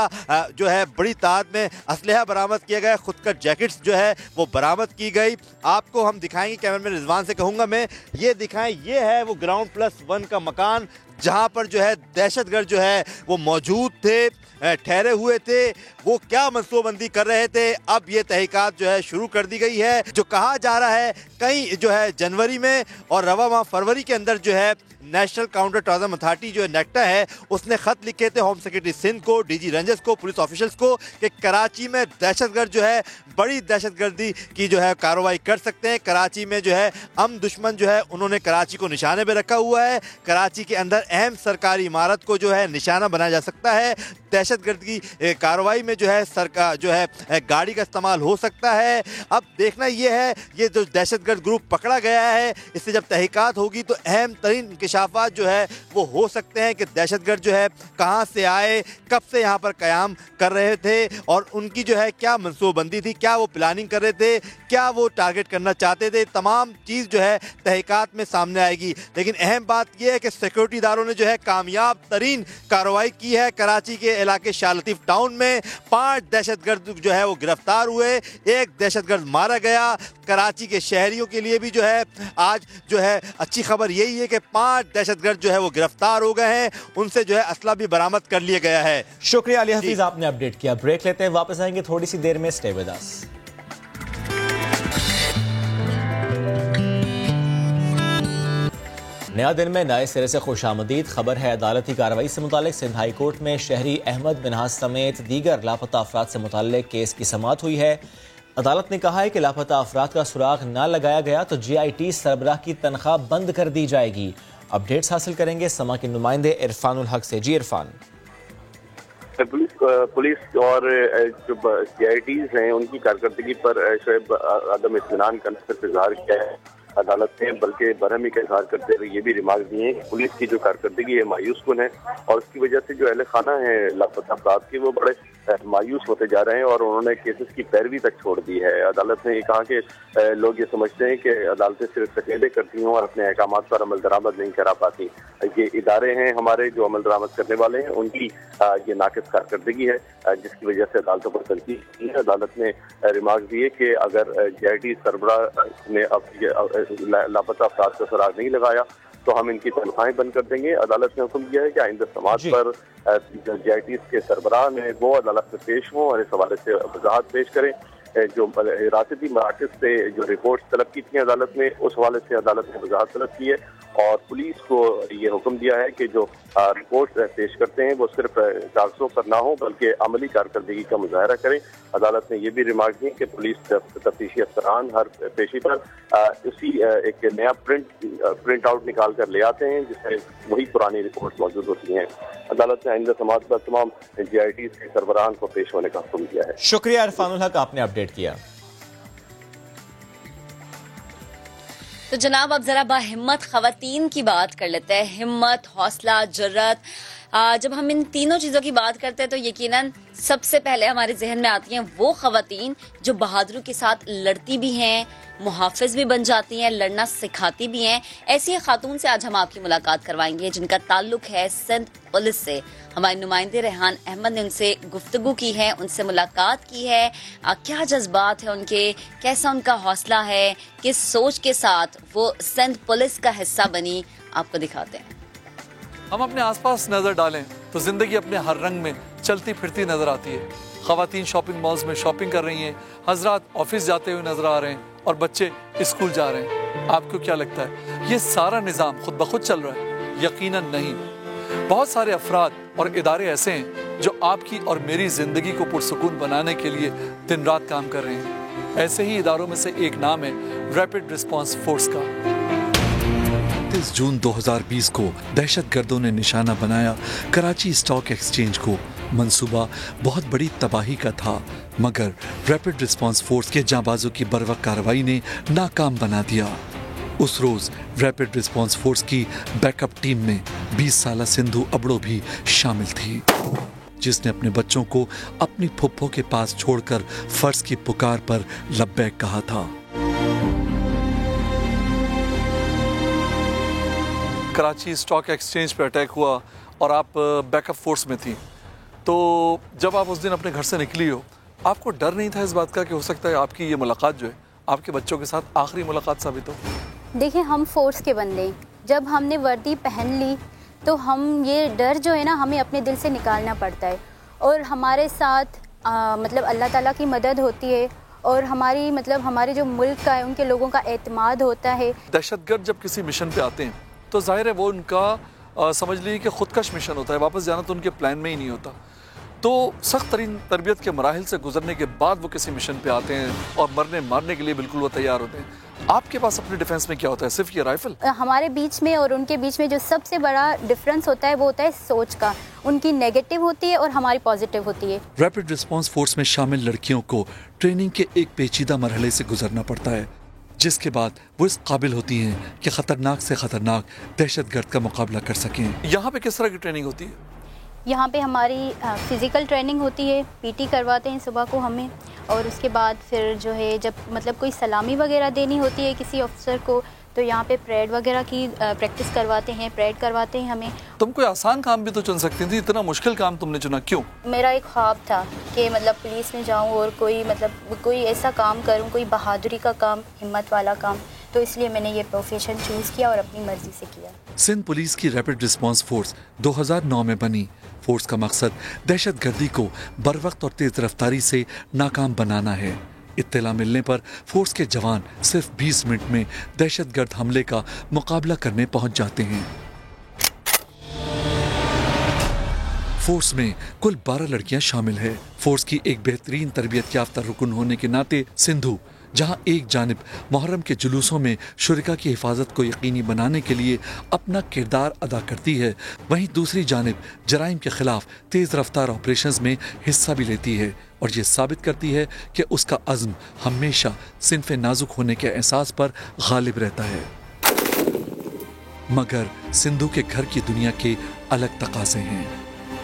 जो है बड़ी तादाद में असलहा बरामद किया गया, खुदकर जैकेट्स जो है वो बरामद की गई। आपको हम दिखाएंगे, कैमरामैन रिजवान से कहूँगा मैं ये दिखाएं। ये है वो ग्राउंड+1 का मकान जहाँ पर जो है दहशतगर्द जो है वो मौजूद थे, ठहरे हुए थे। वो क्या मनसूबबंदी कर रहे थे, अब ये तहकीकात जो है शुरू कर दी गई है। जो कहा जा रहा है कहीं जो है जनवरी में और रवा माह फरवरी के अंदर जो है नेशनल काउंटर टेररिज्म अथॉरिटी जो नेक्टा है उसने खत लिखे थे होम सेक्रेटरी सिंध को, DG रेंजर्स को, पुलिस ऑफिशियल्स को कि कराची में दहशतगर्द जो है बड़ी दहशतगर्दी की जो है कार्रवाई कर सकते हैं। कराची में जो है दुश्मन जो है उन्होंने कराची को निशाने पे रखा हुआ है। कराची के अंदर अहम सरकारी इमारत को जो है निशाना बनाया जा सकता है। दहशतगर्द की कार्रवाई में जो है सरकार जो है गाड़ी का इस्तेमाल हो सकता है। अब देखना ये है ये जो दहशतगर्द ग्रुप पकड़ा गया है इससे जब तहकीकात होगी तो अहम तरीन इंकशाफात जो है वो हो सकते हैं कि दहशतगर्द जो है कहाँ से आए, कब से यहाँ पर क़याम कर रहे थे और उनकी जो है क्या मनसूबबंदी थी, क्या वो प्लानिंग कर रहे थे, क्या वो टारगेट करना चाहते थे। तमाम चीज़ जो है तहकीकात में सामने आएगी। लेकिन अहम बात यह है कि सिक्योरिटी इदारों ने जो है कामयाब तरीन कार्रवाई की है। कराची के इलाके शाह लतीफ़ टाउन में 5 दहशतगर्द जो है वो गिरफ्तार हुए, एक दहशतगर्द मारा गया। कराची के शहरियों के लिए भी जो है आज जो है अच्छी खबर यही है कि 5 दहशतगर्द जो है वो गिरफ्तार हो गए हैं, उनसे जो है असला भी बरामद कर लिया गया है। शुक्रिया अली हफीज, आपने अपडेट किया। ब्रेक लेते हैं, वापस आएंगे थोड़ी सी देर में। Stay with us. नया दिन में नए सिरे से खुशामदीद खबर है। अदालती कार्रवाई से मुतालिक सिंध हाई कोर्ट में शहरी अहमद मिनहाज समेत दीगर लापता अफराद से मुताल्लिक केस की समाअत हुई है। अदालत ने कहा है कि लापता अफराद का सुराग न लगाया गया तो GIT सरबराह की तनख्वाह बंद कर दी जाएगी। अपडेट्स हासिल करेंगे समा के नुमाइंदे इरफानुल हक से। जी इरफान। पुलिस और जो GITs हैं उनकी कारकर्दगी पर शोएब आदम इत्मीनान का सिर्फ इजहार किया है अदालत ने, बल्कि बरहमी का इजहार करते हुए ये भी रिमार्क दिए हैं कि पुलिस की जो कारकर्दगी है मायूस कुन है और उसकी वजह से जो अहले खाना है लापता अफराद के वो बड़े मायूस होते जा रहे हैं और उन्होंने केसेस की पैरवी तक छोड़ दी है। अदालत ने ये कहा कि लोग ये समझते हैं कि अदालतें सिर्फ तकलीदें करती हों और अपने अहकाम पर अमल दरामद नहीं करा पाती। ये इदारे हैं हमारे जो अमल दरामद करने वाले हैं उनकी ये नाकिस कारकर्दगी है जिसकी वजह से अदालतों पर तनकीद की है। अदालत ने रिमार्क दिए कि अगर GIT सरबराह ने अब लापता अफराद का सुराग नहीं लगाया तो हम इनकी तनख्वाहें बंद कर देंगे। अदालत ने हुक्म दिया है कि आइंदा समाज पर जो JITs के सरबराह हैं वो अदालत में पेश हों और इस हवाले से वजाहत पेश करें। जो हिरासती मराकज़ से जो रिपोर्ट तलब की थी अदालत में, उस हवाले से अदालत ने वजाहत तलब की है और पुलिस को ये हुक्म दिया है कि जो रिपोर्ट पेश करते हैं वो सिर्फ कागजों पर ना हो बल्कि अमली कारकर्दगी का मुजाहरा करें। अदालत ने ये भी रिमार्क दी कि पुलिस तफ्तीशी अफसरान हर पेशी पर उसी एक नया प्रिंट आउट निकाल कर ले आते हैं जिसमें वही पुरानी रिपोर्ट मौजूद होती हैं। अदालत ने आइंदा समाज पर तमाम JITs के सरबराहान को पेश होने का हुक्म दिया है। शुक्रिया इरफानुल हक, आपने अपडेट किया। तो जनाब अब जरा बाहिम्मत खवातीन की बात कर लेते हैं। हिम्मत, हौसला, जुर्रत, जब हम इन तीनों चीज़ों की बात करते हैं तो यकीनन सबसे पहले हमारे जहन में आती हैं वो खवातीन जो बहादुरी के साथ लड़ती भी हैं, मुहाफिज भी बन जाती हैं, लड़ना सिखाती भी हैं। ऐसी खातून से आज हम आपकी मुलाकात करवाएंगे जिनका ताल्लुक है सिंध पुलिस से। हमारे नुमाइंदे रेहान अहमद ने उनसे गुफ्तगू की है, उनसे मुलाकात की है। क्या जज्बात है उनके, कैसा उनका हौसला है, किस सोच के साथ वो सिंध पुलिस का हिस्सा बनी, आपको दिखाते हैं। हम अपने आसपास नजर डालें तो जिंदगी अपने हर रंग में चलती फिरती नजर आती है। खवातीन शॉपिंग मॉल्स में शॉपिंग कर रही हैं, हजरात ऑफिस जाते हुए नजर आ रहे हैं और बच्चे स्कूल जा रहे हैं। आपको क्या लगता है ये सारा निज़ाम खुद ब खुद चल रहा है? यकीनन नहीं। बहुत सारे अफराद और इदारे ऐसे हैं जो आपकी और मेरी जिंदगी को पुरसुकून बनाने के लिए दिन रात काम कर रहे हैं। ऐसे ही इदारों में से एक नाम है रैपिड रिस्पांस फोर्स का। 30 जून 2020 को दहशतगर्दों ने निशाना बनाया कराची स्टॉक एक्सचेंज को। मंसूबा बहुत बड़ी तबाही का था मगर रैपिड रिस्पांस फोर्स के जांबाजों की बरवक्त कार्रवाई ने नाकाम बना दिया। उस रोज रैपिड रिस्पांस फोर्स की बैकअप टीम में 20 साला सिंधु अबड़ो भी शामिल थी जिसने अपने बच्चों को अपनी फुप्पो के पास छोड़कर फर्ज की पुकार पर लब्बैक कहा था। कराची स्टॉक एक्सचेंज पे अटैक हुआ और आप बैकअप फोर्स में थी, तो जब आप उस दिन अपने घर से निकली हो आपको डर नहीं था इस बात का कि हो सकता है आपकी ये मुलाकात जो है आपके बच्चों के साथ आखिरी मुलाकात साबित हो? देखिए, हम फोर्स के बंदे, जब हमने वर्दी पहन ली तो हम ये डर जो है ना हमें अपने दिल से निकालना पड़ता है और हमारे साथ मतलब अल्लाह ताला की मदद होती है और हमारे जो मुल्क का है उनके लोगों का एतमाद होता है। दहशतगर्द जब किसी मिशन पे आते हैं तो जाहिर है वो उनका समझ लीजिए कि खुदकश मिशन होता है, वापस जाना तो उनके प्लान में ही नहीं होता। तो सख्त तरीन तरबियत के मराहिल से गुजरने के बाद वो किसी मिशन पे आते हैं और मरने मारने के लिए बिल्कुल वो तैयार होते हैं। आपके पास अपने डिफेंस में क्या होता है? सिर्फ ये राइफल? हमारे बीच में और उनके बीच में जो सबसे बड़ा डिफरेंस होता है वो होता है सोच का। उनकी नेगेटिव होती है और हमारी पॉजिटिव होती है। रैपिड रिस्पांस फोर्स में शामिल लड़कियों को ट्रेनिंग के एक पेचीदा मरहले से गुजरना पड़ता है जिसके बाद वो इस काबिल होती हैं कि खतरनाक से खतरनाक दहशतगर्द का मुकाबला कर सकें। यहाँ पे किस तरह की ट्रेनिंग होती है? यहाँ पे हमारी फिज़िकल ट्रेनिंग होती है, पीटी करवाते हैं सुबह को हमें और उसके बाद फिर जो है जब कोई सलामी वगैरह देनी होती है किसी अफसर को तो यहाँ पे परेड वगैरह की प्रैक्टिस करवाते हैं, परेड करवाते हैं हमें। तुम कोई आसान काम भी तो चुन सकती थी, इतना मुश्किल काम तुमने चुना क्यों? मेरा एक ख्वाब था कि पुलिस में जाऊँ और कोई ऐसा काम करूँ, कोई बहादुरी का काम, हिम्मत वाला काम, तो इसलिए मैंने ये प्रोफेशन चूज़ किया और अपनी मर्जी से किया। सिंध पुलिस की रैपिड रिस्पांस फोर्स 2009 में बनी। फोर्स का मकसद दहशतगर्दी को बरवक्त और तेज रफ्तारी से नाकाम बनाना है। इत्तला मिलने पर फोर्स के जवान सिर्फ 20 मिनट में दहशतगर्द हमले का मुकाबला करने पहुंच जाते हैं। फोर्स में कुल 12 लड़कियां शामिल है। फोर्स की एक बेहतरीन तरबियत याफ्ता रुकन होने के नाते सिंधु जहां एक जानिब मुहर्रम के जुलूसों में शुरिका की हिफाजत को यकीनी बनाने के लिए अपना किरदार अदा करती है, वहीं दूसरी जानिब जराइम के खिलाफ तेज रफ्तार ऑपरेशंस में हिस्सा भी लेती है और ये साबित करती है कि उसका अज़्म हमेशा सिन्फ़े नाजुक होने के एहसास पर गालिब रहता है। मगर सिंधु के घर की दुनिया के अलग तकाज़े हैं।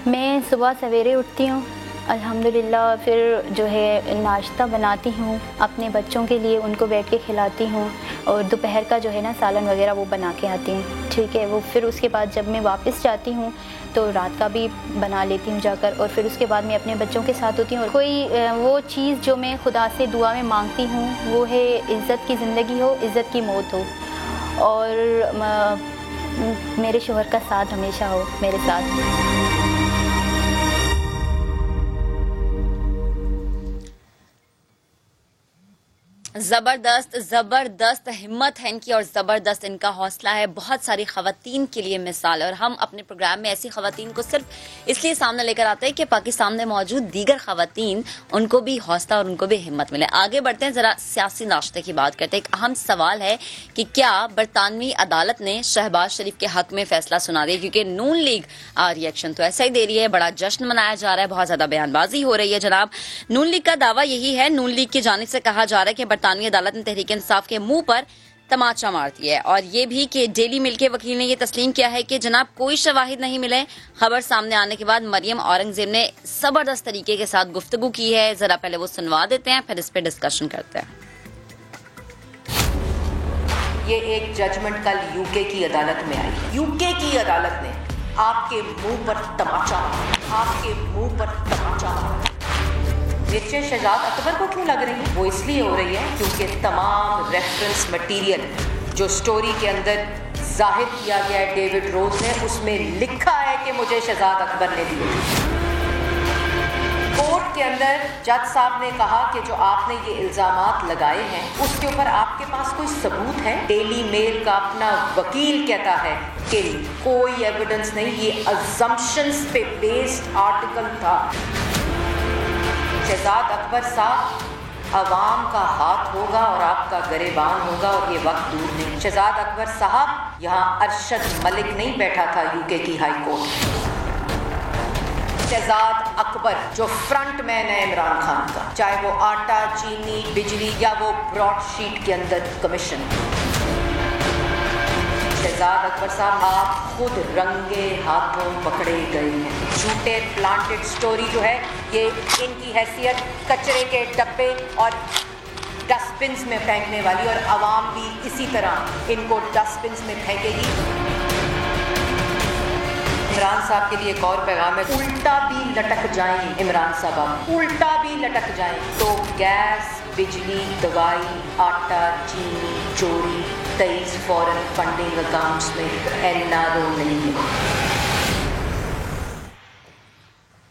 मैं सुबह सवेरे उठती हूँ, अल्हम्दुलिल्लाह, फिर जो है नाश्ता बनाती हूँ अपने बच्चों के लिए, उनको बैठ के खिलाती हूँ और दोपहर का जो है ना सालन वगैरह वो बना के आती हूँ, ठीक है। वो फिर उसके बाद जब मैं वापस जाती हूँ तो रात का भी बना लेती हूँ जाकर और फिर उसके बाद मैं अपने बच्चों के साथ होती हूँ। और कोई वो चीज़ जो मैं खुदा से दुआ में मांगती हूँ वो है इज़्ज़त की ज़िंदगी हो, इज़्ज़त की मौत हो। और मेरे शोहर का साथ हमेशा हो मेरे साथ। जबरदस्त हिम्मत है इनकी और जबरदस्त इनका हौसला है। बहुत सारी खवातीन के लिए मिसाल है और हम अपने प्रोग्राम में ऐसी खवातीन को सिर्फ इसलिए सामने लेकर आते हैं कि पाकिस्तान में मौजूद दीगर खवातीन उनको भी हौसला और उनको भी हिम्मत मिले। आगे बढ़ते हैं, जरा सियासी नाश्ते की बात करते हैं। एक अहम सवाल है कि क्या बरतानवी अदालत ने शहबाज शरीफ के हक में फैसला सुना दिया, क्योंकि नून लीग रिएक्शन तो ऐसा ही दे रही है, बड़ा जश्न मनाया जा रहा है, बहुत ज्यादा बयानबाजी हो रही है। जनाब, नून लीग का दावा यही है, नून लीग की जानिब से कहा जा रहा है कि बरतानवी अदालत ने तहरीक इंसाफ के मुंह पर तमाचा मार दिया है और ये भी कि डेली मेल के वकील ने ये तस्लीम किया है कि जनाब कोई शवाहिद नहीं मिले। खबर सामने आने के बाद मरियम औरंगजेब ने जबरदस्त तरीके के साथ गुफ्तगू की है। जरा पहले वो सुनवा देते हैं, फिर इस पे डिस्कशन करते हैं। ये एक जजमेंट कल यूके की अदालत में आई। यूके की अदालत ने आपके मुंह पर तमाचा मारा, आपके मुंह पर तमाचा मारा। मिर्चें शहजाद अकबर को क्यों लग रही है? वो इसलिए हो रही है क्योंकि तमाम रेफरेंस मटेरियल जो स्टोरी के अंदर जाहिर किया गया है डेविड रोज ने, उसमें लिखा है कि मुझे शहजाद अकबर ने दिए। कोर्ट के अंदर जज साहब ने कहा कि जो आपने ये इल्जामात लगाए हैं उसके ऊपर आपके पास कोई सबूत है? डेली मेल का अपना वकील कहता है कि कोई एविडेंस नहीं, ये अजम्पशंस पे बेस्ड आर्टिकल था। शहजाद अकबर साहब अवाम का हाथ होगा और आपका गरेबान होगा और ये वक्त दूर नहीं। शहजाद अकबर साहब यहाँ अरशद मलिक नहीं बैठा था यूके की हाई कोर्ट। शहजाद अकबर जो फ्रंट मैन है इमरान खान का, चाहे वो आटा, चीनी, बिजली या वो ब्रॉडशीट के अंदर कमीशन। शहजाद अकबर साहब आप खुद रंगे हाथों पकड़े गए हैं। झूठे प्लांटेड स्टोरी जो है ये इनकी हैसियत कचरे के डब्बे और डस्टबिन्स में फेंकने वाली, और आवाम भी इसी तरह इनको डस्टबिन्स में फेंकेगी। इमरान साहब के लिए एक और पैगाम है, उल्टा भी लटक जाएं इमरान साहब, उल्टा भी लटक जाएं तो गैस, बिजली, दवाई, आटा, चीनी, चोरी 23 फॉरेन फंडिंग अकाउंट्स में एनआरओ नहीं है।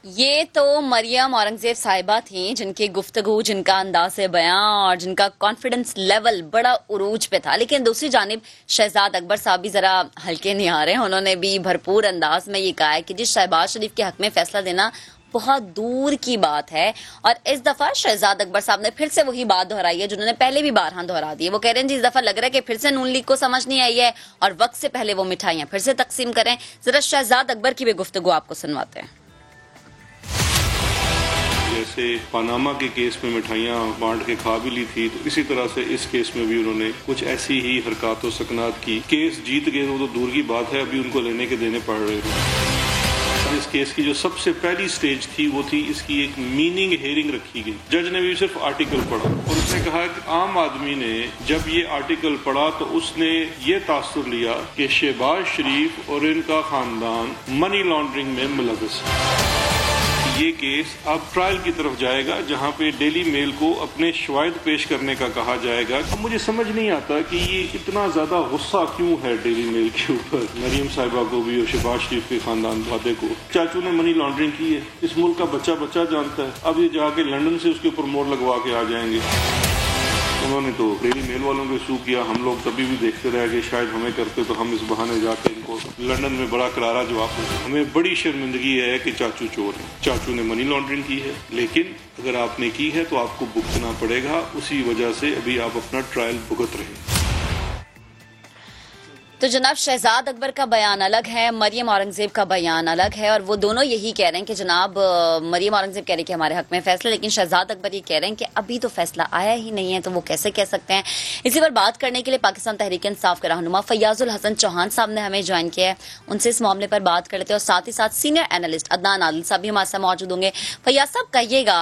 ये तो मरियम औरंगजेब साहिबा थी जिनकी गुफ्तगू, जिनका अंदाज़ बयां और जिनका कॉन्फिडेंस लेवल बड़ा उरूज पे था। लेकिन दूसरी जानिब शहजाद अकबर साहब भी जरा हल्के नहीं आ रहे हैं। उन्होंने भी भरपूर अंदाज में ये कहा है कि जिस शहबाज शरीफ के हक में फैसला देना बहुत दूर की बात है। और इस दफा शहजाद अकबर साहब ने फिर से वही बात दोहराई है जो उन्होंने पहले भी बारहा दोहरा दी है। वो कह रहे हैं जी इस दफा लग रहा है कि फिर से नून लीग को समझ नहीं आई है और वक्त से पहले वो मिठाइयां फिर से तकसीम करें। जरा शहजाद अकबर की भी गुफ्तगू आपको सुनवाते हैं। जैसे पनामा के केस में मिठाइयाँ बांट के खा भी ली थी, तो इसी तरह से इस केस में भी उन्होंने कुछ ऐसी ही हरकत और सकनात की। केस जीत गए वो तो दूर की बात है, अभी उनको लेने के देने पड़ रहे हैं। इस केस की जो सबसे पहली स्टेज थी वो थी इसकी एक मीनिंग हेयरिंग रखी गई। जज ने भी सिर्फ आर्टिकल पढ़ा और उसने कहा कि आम आदमी ने जब ये आर्टिकल पढ़ा तो उसने ये तासुर लिया कि शहबाज शरीफ और इनका खानदान मनी लॉन्ड्रिंग में मुलव्वस है। ये केस अब ट्रायल की तरफ जाएगा जहां पे डेली मेल को अपने शवाहिद पेश करने का कहा जाएगा। अब मुझे समझ नहीं आता कि ये इतना ज्यादा गुस्सा क्यों है डेली मेल के ऊपर, मरियम साहिबा को भी और शहबाज शरीफ के खानदान वादे को। चाचू ने मनी लॉन्ड्रिंग की है, इस मुल्क का बच्चा बच्चा जानता है। अब ये जाके लंदन से उसके ऊपर मोहर लगवा के आ जाएंगे। उन्होंने तो डेली मेल वालों को सू किया, हम लोग तभी भी देखते रह गए, शायद हमें करते तो हम इस बहाने जाके इनको लंदन में बड़ा करारा जवाब देते। हमें बड़ी शर्मिंदगी है कि चाचू चोर है। चाचू ने मनी लॉन्ड्रिंग की है, लेकिन अगर आपने की है तो आपको भुगतना पड़ेगा। उसी वजह से अभी आप अपना ट्रायल भुगत रहे हैं। तो जनाब शहजाद अकबर का बयान अलग है, मरियम औरंगजेब का बयान अलग है और वो दोनों यही कह रहे हैं कि जनाब मरियम औरंगजेब कह रही है कि हमारे हक में फैसला, लेकिन शहजाद अकबर ये कह रहे हैं कि अभी तो फैसला आया ही नहीं है, तो वो कैसे कह सकते हैं। इसी पर बात करने के लिए पाकिस्तान तहरीक इंसाफ के रहनुमा फैयाजुल हसन चौहान साहब ने हमें ज्वाइन किया है। उनसे इस मामले पर बात कर लेते हैं और साथ ही साथ सीनियर एनालिस्ट अदनान आदिल साहब भी हमारे साथ मौजूद होंगे। फैयाज साहब कहिएगा,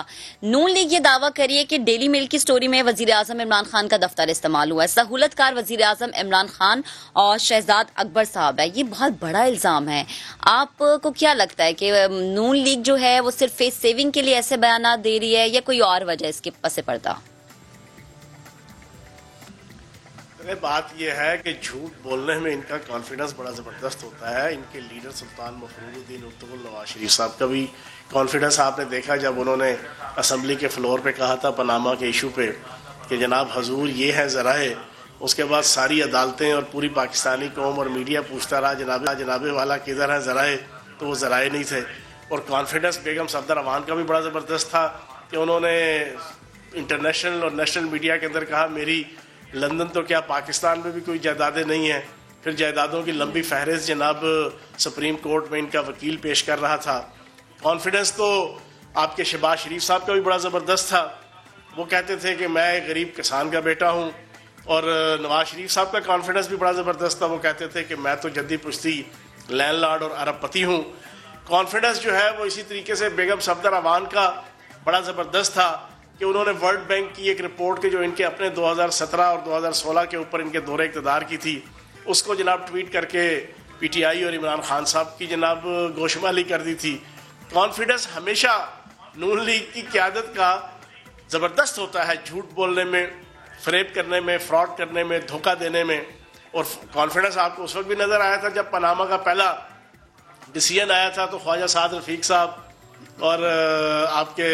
नून लीग ये दावा करिए कि डेली मेल की स्टोरी में वजीर आजम इमरान खान का दफ्तर इस्तेमाल हुआ है, सहूलतकार वजीर आजम इमरान खान और शहजाद अकबर साहब है। ये बहुत बड़ा इल्जाम है। आपको क्या लगता है कि नून लीग जो है वो सिर्फ फेस सेविंग के लिए ऐसे बयान दे रही है या कोई और वजह इसके पसे पर्दा? बात यह है कि झूठ बोलने में इनका कॉन्फिडेंस बड़ा ज़बरदस्त होता है। इनके लीडर सुल्तान मफरूरुद्दीन उर्तुगुल नवाज शरीफ साहब का भी कॉन्फिडेंस आपने देखा जब उन्होंने असम्बली के फ्लोर पे कहा था पनामा के इशू पे कि जनाब हजूर ये है ज़राए। उसके बाद सारी अदालतें और पूरी पाकिस्तानी कौम और मीडिया पूछता रहा जनाबे वाला किधर है ज़राए, तो वो ज़राए नहीं थे। और कॉन्फिडेंस बेगम सफदर अवान का भी बड़ा ज़बरदस्त था कि उन्होंने इंटरनेशनल और नेशनल मीडिया के अंदर कहा मेरी लंदन तो क्या पाकिस्तान में भी कोई जायदादें नहीं हैं। फिर जायदादों की लंबी फहरिस्त जनाब सुप्रीम कोर्ट में इनका वकील पेश कर रहा था। कॉन्फिडेंस तो आपके शहबाज शरीफ साहब का भी बड़ा ज़बरदस्त था। वो कहते थे कि मैं एक गरीब किसान का बेटा हूँ। और नवाज शरीफ साहब का कॉन्फिडेंस भी बड़ा ज़बरदस्त था। वो कहते थे कि मैं तो जद्दी पुश्ती लैंडलॉर्ड और अरबपति हूँ। कॉन्फिडेंस जो है वो इसी तरीके से बेगम सफदर अवान का बड़ा ज़बरदस्त था कि उन्होंने वर्ल्ड बैंक की एक रिपोर्ट के जो इनके अपने 2017 और 2016 के ऊपर इनके दौरे इक़्तिदार की थी उसको जनाब ट्वीट करके PTI और इमरान खान साहब की जनाब गोशमाली कर दी थी। कॉन्फिडेंस हमेशा नून लीग की क़यादत का ज़बरदस्त होता है झूठ बोलने में, फ़रेब करने में, फ्रॉड करने में, धोखा देने में। और कॉन्फिडेंस आपको उस वक्त भी नज़र आया था जब पनामा का पहला डिसीजन आया था तो ख्वाजा साद रफ़ीक साहब और आपके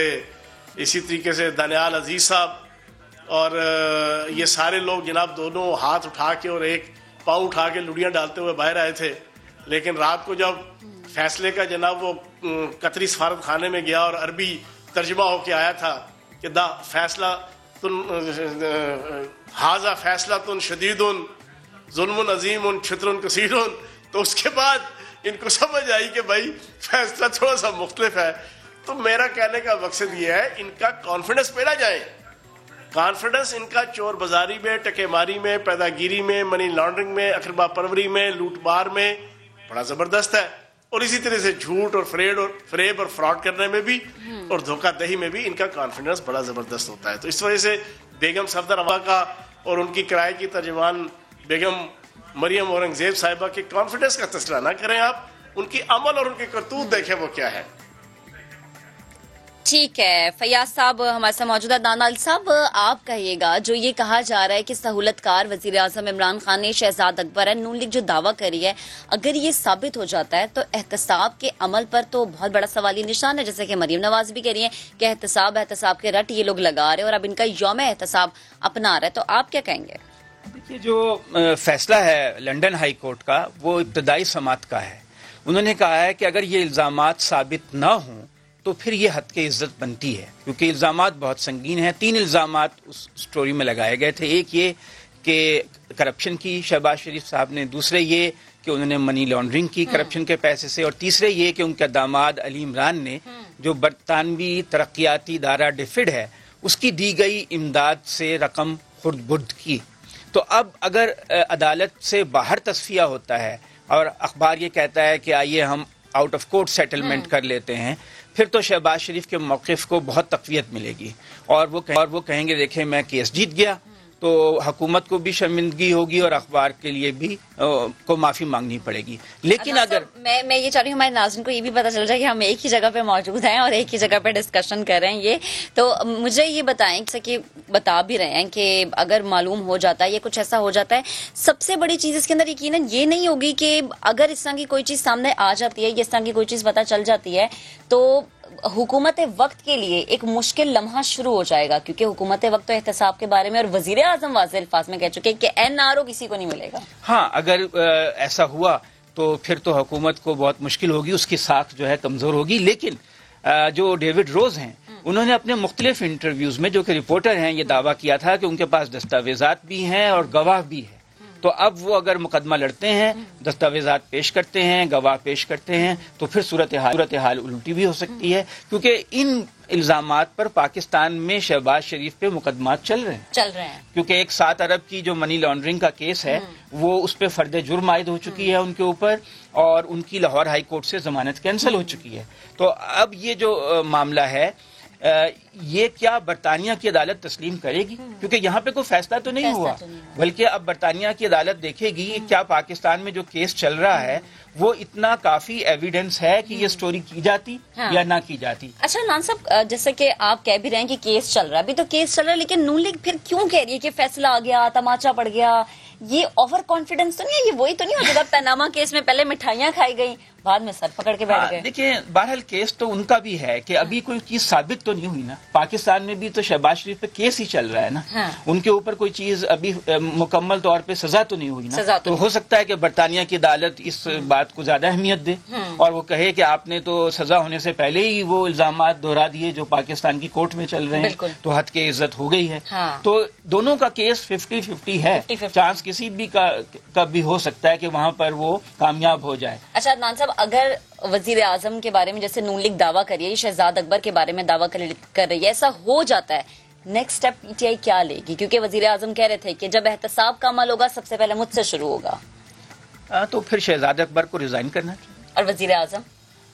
इसी तरीके से दानियाल अजीज़ साहब और ये सारे लोग जनाब दोनों हाथ उठा के और एक पाँव उठा के लुड़ियाँ डालते हुए बाहर आए थे। लेकिन रात को जब फैसले का जनाब वो कतरी सफारत खाने में गया और अरबी तर्जमा होके आया था कि दा फैसला तुन हाजा फैसला तुन शदीदुन जुल्मुन अजीमुन छित्रुन कसीरुन, तो उसके बाद इनको समझ आई कि भाई फैसला थोड़ा सा मुख्तलिफ है। तो मेरा कहने का मकसद ये है इनका कॉन्फिडेंस पे ना जाए। कॉन्फिडेंस इनका चोर बाजारी में, टकेमारी में, पैदागिरी में, मनी लॉन्ड्रिंग में, अखरबा परवरी में, लूटमार में बड़ा ज़बरदस्त है। और इसी तरह से झूठ और फरेब और फ्रॉड करने में भी और धोखाधही में भी इनका कॉन्फिडेंस बड़ा ज़बरदस्त होता है। तो इस वजह से बेगम सफदर अवा का और उनकी किराए की तर्जमान बेगम मरियम औरंगजेब साहिबा के कॉन्फिडेंस का तस्करा ना करें आप, उनकी अमल और उनकी करतूत देखें वो क्या है। ठीक है फैयाज साहब हमारे साथ मौजूद है। दानियाल साहब आप कहिएगा जो ये कहा जा रहा है कि सहूलतकार वजीर आजम इमरान खान ने शहजाद अकबर है, नून लीग जो दावा करी है अगर ये साबित हो जाता है तो एहतसाब के अमल पर तो बहुत बड़ा सवाली निशान है। जैसे कि मरियम नवाज भी कह रही है कि एहतसाब के रट ये लोग लगा रहे हैं और अब इनका यौम एहतसाब अपना रहा है, तो आप क्या कहेंगे? देखिए जो फैसला है लंदन हाई कोर्ट का वो इब्तदाई समात का है। उन्होंने कहा है कि अगर ये इल्जामात साबित ना हों तो फिर ये हद के इज्जत बनती है, क्योंकि इल्जामात बहुत संगीन हैं। 3 इल्जामात उस स्टोरी में लगाए गए थे। एक ये कि करप्शन की शहबाज शरीफ साहब ने, दूसरे ये कि उन्होंने मनी लॉन्ड्रिंग की करप्शन के पैसे से, और तीसरे ये कि उनके दामाद अली इमरान ने जो बरतानवी तरक्याती इदारा डिफिड है उसकी दी गई इमदाद से रकम खुर्द-बुर्द की। तो अब अगर अदालत से बाहर तस्फिया होता है और अखबार ये कहता है कि आइए हम आउट ऑफ कोर्ट सेटलमेंट कर लेते हैं, फिर तो शहबाज शरीफ के मौक़िफ़ को बहुत तक़वियत मिलेगी और वो कहेंगे देखें मैं केस जीत गया, तो हुकूमत को भी शर्मिंदगी होगी और अखबार के लिए भी को माफ़ी मांगनी पड़ेगी। लेकिन अगर मैं ये चाह रही हूँ हमारे नाज़रीन को ये भी पता चल जाए कि हम एक ही जगह पे मौजूद हैं और एक ही जगह पे डिस्कशन कर रहे हैं ये, तो मुझे ये बताएं जैसे कि बता भी रहे हैं कि अगर मालूम हो जाता है या कुछ ऐसा हो जाता है, सबसे बड़ी चीज़ इसके अंदर यकीनन ये नहीं होगी कि अगर इस तरह की कोई चीज़ सामने आ जाती है, इस तरह की कोई चीज़ पता चल जाती है तो हुकूमत वक्त के लिए एक मुश्किल लम्हा शुरू हो जाएगा, क्योंकि हुकूमत वक्त तो एहतसाब के बारे में और वजीर आजम वाज़ेह अल्फाज में कह चुके हैं कि NRO किसी को नहीं मिलेगा। हाँ, अगर ऐसा हुआ तो फिर तो हुकूमत को बहुत मुश्किल होगी, उसकी साख जो है कमज़ोर होगी। लेकिन जो डेविड रोज हैं उन्होंने अपने मुख्तलिफ इंटरव्यूज़ में, जो कि रिपोर्टर हैं, ये दावा किया था कि उनके पास दस्तावेजात भी हैं और गवाह भी है। तो अब वो अगर मुकदमा लड़ते हैं, दस्तावेजात पेश करते हैं, गवाह पेश करते हैं, तो फिर सूरत हाल उल्टी भी हो सकती है, क्योंकि इन इल्जामात पर पाकिस्तान में शहबाज शरीफ पे मुकदमात चल रहे हैं। क्योंकि एक 7 अरब की जो मनी लॉन्ड्रिंग का केस है वो उस पर फर्द जुर्म आयद हो चुकी है उनके ऊपर, और उनकी लाहौर हाई कोर्ट से जमानत कैंसिल हो चुकी है। तो अब ये जो मामला है ये क्या बरतानिया की अदालत तस्लीम करेगी? क्योंकि यहाँ पे कोई फैसला तो नहीं हुआ, बल्कि अब बरतानिया की अदालत देखेगी क्या पाकिस्तान में जो केस चल रहा है वो इतना काफी एविडेंस है कि ये स्टोरी की जाती या ना की जाती। अच्छा नान साहब, जैसे कि आप कह भी रहे हैं कि केस चल रहा है, अभी तो केस चल रहा है, लेकिन नून लीग फिर क्यों कह रही है कि फैसला आ गया, तमाचा पड़ गया? ये ओवर कॉन्फिडेंस तो नहीं है? ये वही तो नहीं हो जब पनामा केस में पहले मिठाइयां खाई गई, बाद में सर पकड़ के बैठ गए। देखिए, बहरहाल केस तो उनका भी है कि अभी कोई चीज साबित तो नहीं हुई ना। पाकिस्तान में भी तो शहबाज शरीफ पे केस ही चल रहा है ना। उनके ऊपर कोई चीज अभी मुकम्मल तौर पे सजा तो नहीं हुई ना। तो हो सकता है कि बरतानिया की अदालत इस बात को ज्यादा अहमियत दे और वो कहे कि आपने तो सजा होने से पहले ही वो इल्जामात दोहरा दिए जो पाकिस्तान की कोर्ट में चल रहे हैं, तो हद के इज्जत हो गई है। तो दोनों का केस 50-50 है, चांस किसी भी का भी हो सकता है कि वहाँ पर वो कामयाब हो जाए। अच्छा अदनान साहब, अगर वजीर आजम के बारे में जैसे नून लीग दावा कर रही है, शहजाद अकबर के बारे में दावा कर रही है, ऐसा हो जाता है, नेक्स्ट स्टेप पीटीआई क्या लेगी? क्योंकि वजीर आजम कह रहे थे कि जब एहतसाब का अमल होगा सबसे पहले मुझसे शुरू होगा। तो फिर शहजाद अकबर को रिजाइन करना चाहिए। और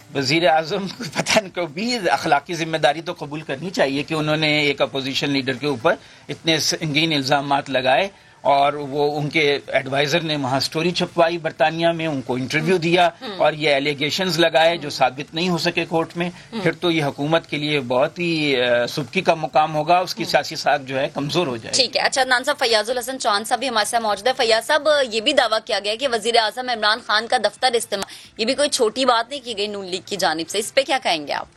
वजीर आजम को पता नहीं को भी अखलाकी जिम्मेदारी तो कबूल करनी चाहिए कि उन्होंने एक अपोजिशन लीडर के ऊपर इतने संगीन इल्जामात लगाए और वो उनके एडवाइजर ने वहाँ स्टोरी छपवाई बरतानिया में, उनको इंटरव्यू दिया और ये एलिगेशंस लगाए जो साबित नहीं हो सके कोर्ट में। फिर तो ये हुकूमत के लिए बहुत ही सुबकी का मुकाम होगा, उसकी सियासी साख जो है कमजोर हो जाए। ठीक है। अच्छा नान साहब, फैयाजुल हसन चौहान साहब भी हमारे साथ मौजूद है। फैयाज साहब, ये भी दावा किया गया कि वजीर आजम इमरान खान का दफ्तर इस्तेमाल, ये भी कोई छोटी बात नहीं की गई नून लीग की जानिब से, इस पे क्या कहेंगे आप?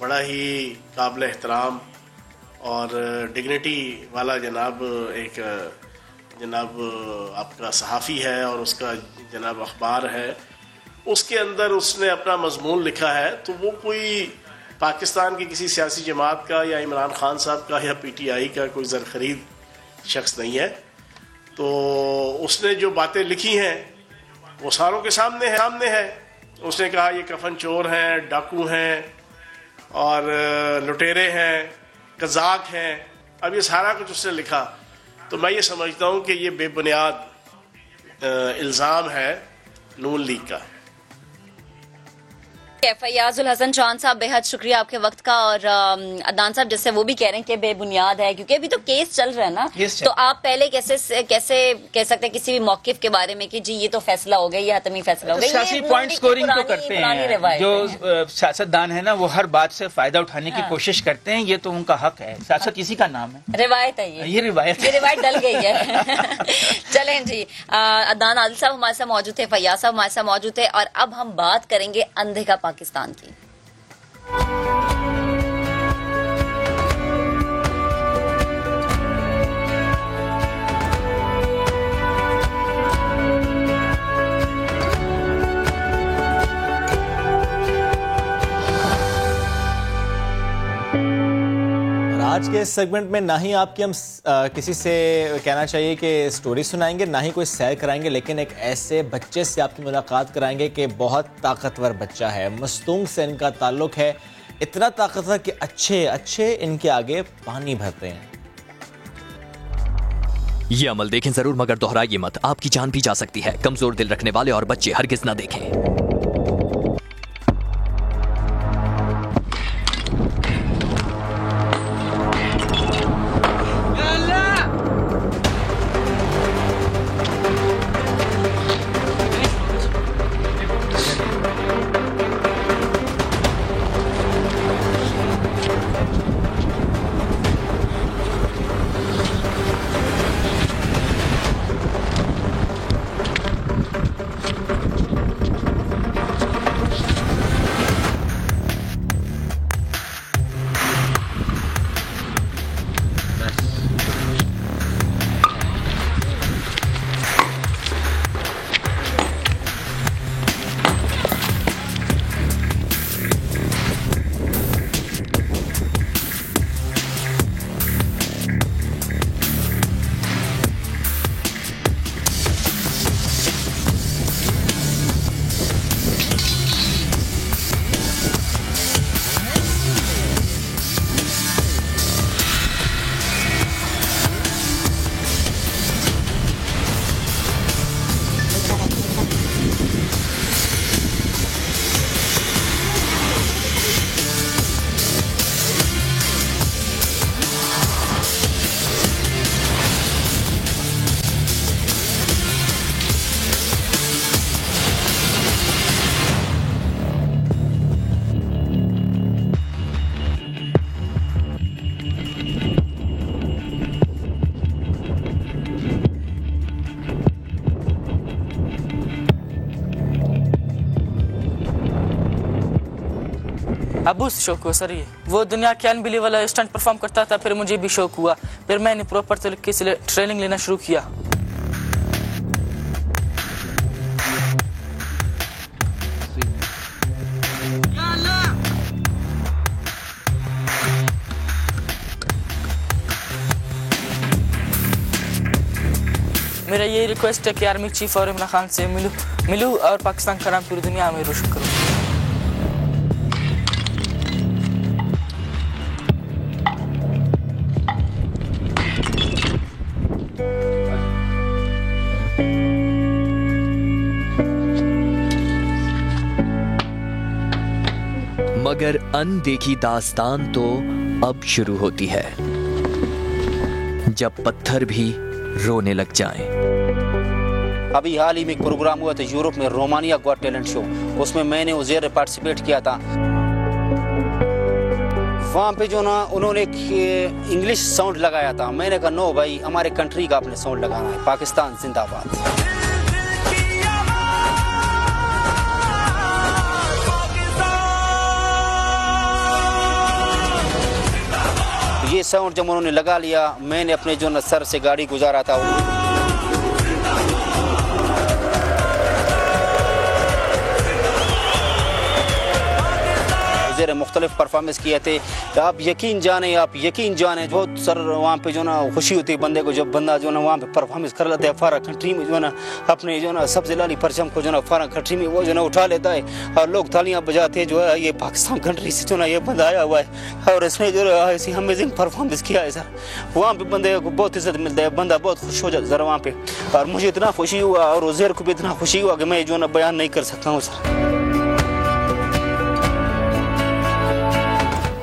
बड़ा ही काबिल एहतराम और डिग्निटी वाला जनाब आपका सहाफ़ी है और उसका जनाब अखबार है, उसके अंदर उसने अपना मजमून लिखा है, तो वो कोई पाकिस्तान की किसी सियासी जमात का या इमरान खान साहब का या पीटीआई का कोई ज़रख़रीद शख्स नहीं है। तो उसने जो बातें लिखी हैं वो सारों के सामने है। उसने कहा ये कफन चोर हैं, डाकू हैं और लुटेरे हैं, कज़ाक हैं। अब ये सारा कुछ उसने लिखा, तो मैं ये समझता हूँ कि ये बेबुनियाद इल्ज़ाम है नून लीग का। फैयाजुल हसन चौहान साहब, बेहद शुक्रिया आपके वक्त का। और अदनान साहब, जैसे वो भी कह रहे हैं कि बेबुनियाद है क्योंकि अभी तो केस चल रहा है ना, तो आप पहले कैसे कह सकते हैं किसी भी मौकिफ के बारे में कि जी ये तो फैसला हो गया, ये हतमी फैसला हो गया? सियासी पॉइंट स्कोरिंग तो करते हैं जो सियासतदान है ना, वो हर बात से फायदा उठाने की कोशिश करते हैं, ये तो उनका हक है। सियासत इसी का नाम है, रिवायत है, ये रिवायत डल गई है। चलें जी, अदनान आदिल साहब हमारे साथ मौजूद थे, फैयाज साहब हमारे साथ मौजूद थे, और अब हम बात करेंगे अंधे का पाकिस्तान की। आज के इस सेगमेंट में ना ही आपकी हम किसी से कहना चाहिए कि स्टोरी सुनाएंगे, ना ही कोई सैर कराएंगे, लेकिन एक ऐसे बच्चे से आपकी मुलाकात कराएंगे कि बहुत ताकतवर बच्चा है। मस्तूंग से इनका ताल्लुक है, इतना ताकतवर कि अच्छे इनके आगे पानी भरते हैं। ये अमल देखें जरूर मगर दोहराइए मत, आपकी जान भी जा सकती है। कमजोर दिल रखने वाले और बच्चे हरगिज ना देखें। अबू से शौक हुआ सर, ये वो दुनिया के अनबिलीवेबल स्टंट परफॉर्म करता था, फिर मुझे भी शौक हुआ, फिर मैंने प्रॉपर तरीके से ट्रेनिंग लेना शुरू किया। मेरा ये रिक्वेस्ट है कि आर्मी चीफ और इमरान खान से मिलूं और पाकिस्तान का नाम पूरी दुनिया में रोशन करूं। मगर अनदेखी दास्तान तो अब शुरू होती है, जब पत्थर भी रोने लग जाएं। अभी हाल ही में एक प्रोग्राम हुआ था यूरोप में, रोमानिया गॉट टैलेंट शो, उसमें मैंने उज़ैर पार्टिसिपेट किया था। वहाँ पे जो ना उन्होंने एक इंग्लिश साउंड लगाया था, मैंने कहा नो भाई, हमारे कंट्री का आपने साउंड लगाना है, पाकिस्तान जिंदाबाद। ये साउंड जब उन्होंने लगा लिया, मैंने अपने जो न सर से गाड़ी गुजारा था, मुख्तलिफ परफॉर्मेंस किए थे। आप यकीन जाने बहुत सर वहाँ पे जो ना खुशी होती है बंदे को, जब बंदा जो ना वहाँ पे परफॉर्मेंस कर लेता है फॉरेन कंट्री में, जो ना अपने जो ना सबसे लाली परचम को जो ना फॉरेन कंट्री में वो जो ना उठा लेता है और लोग तालियां बजाते हैं, जो है ये पाकिस्तान कंट्री से जो ना ये बंदा आया हुआ है और इसने जो है ऐसी अमेजिंग परफॉर्मेंस किया है सर। वहाँ पे बंदे को बहुत इज्जत मिलता है, बंदा बहुत खुश हो जाता है सर वहाँ पे, और मुझे इतना खुशी हुआ और उज़ैर को भी इतना खुशी हुआ कि मैं जो ना बयान नहीं कर सकता हूँ सर।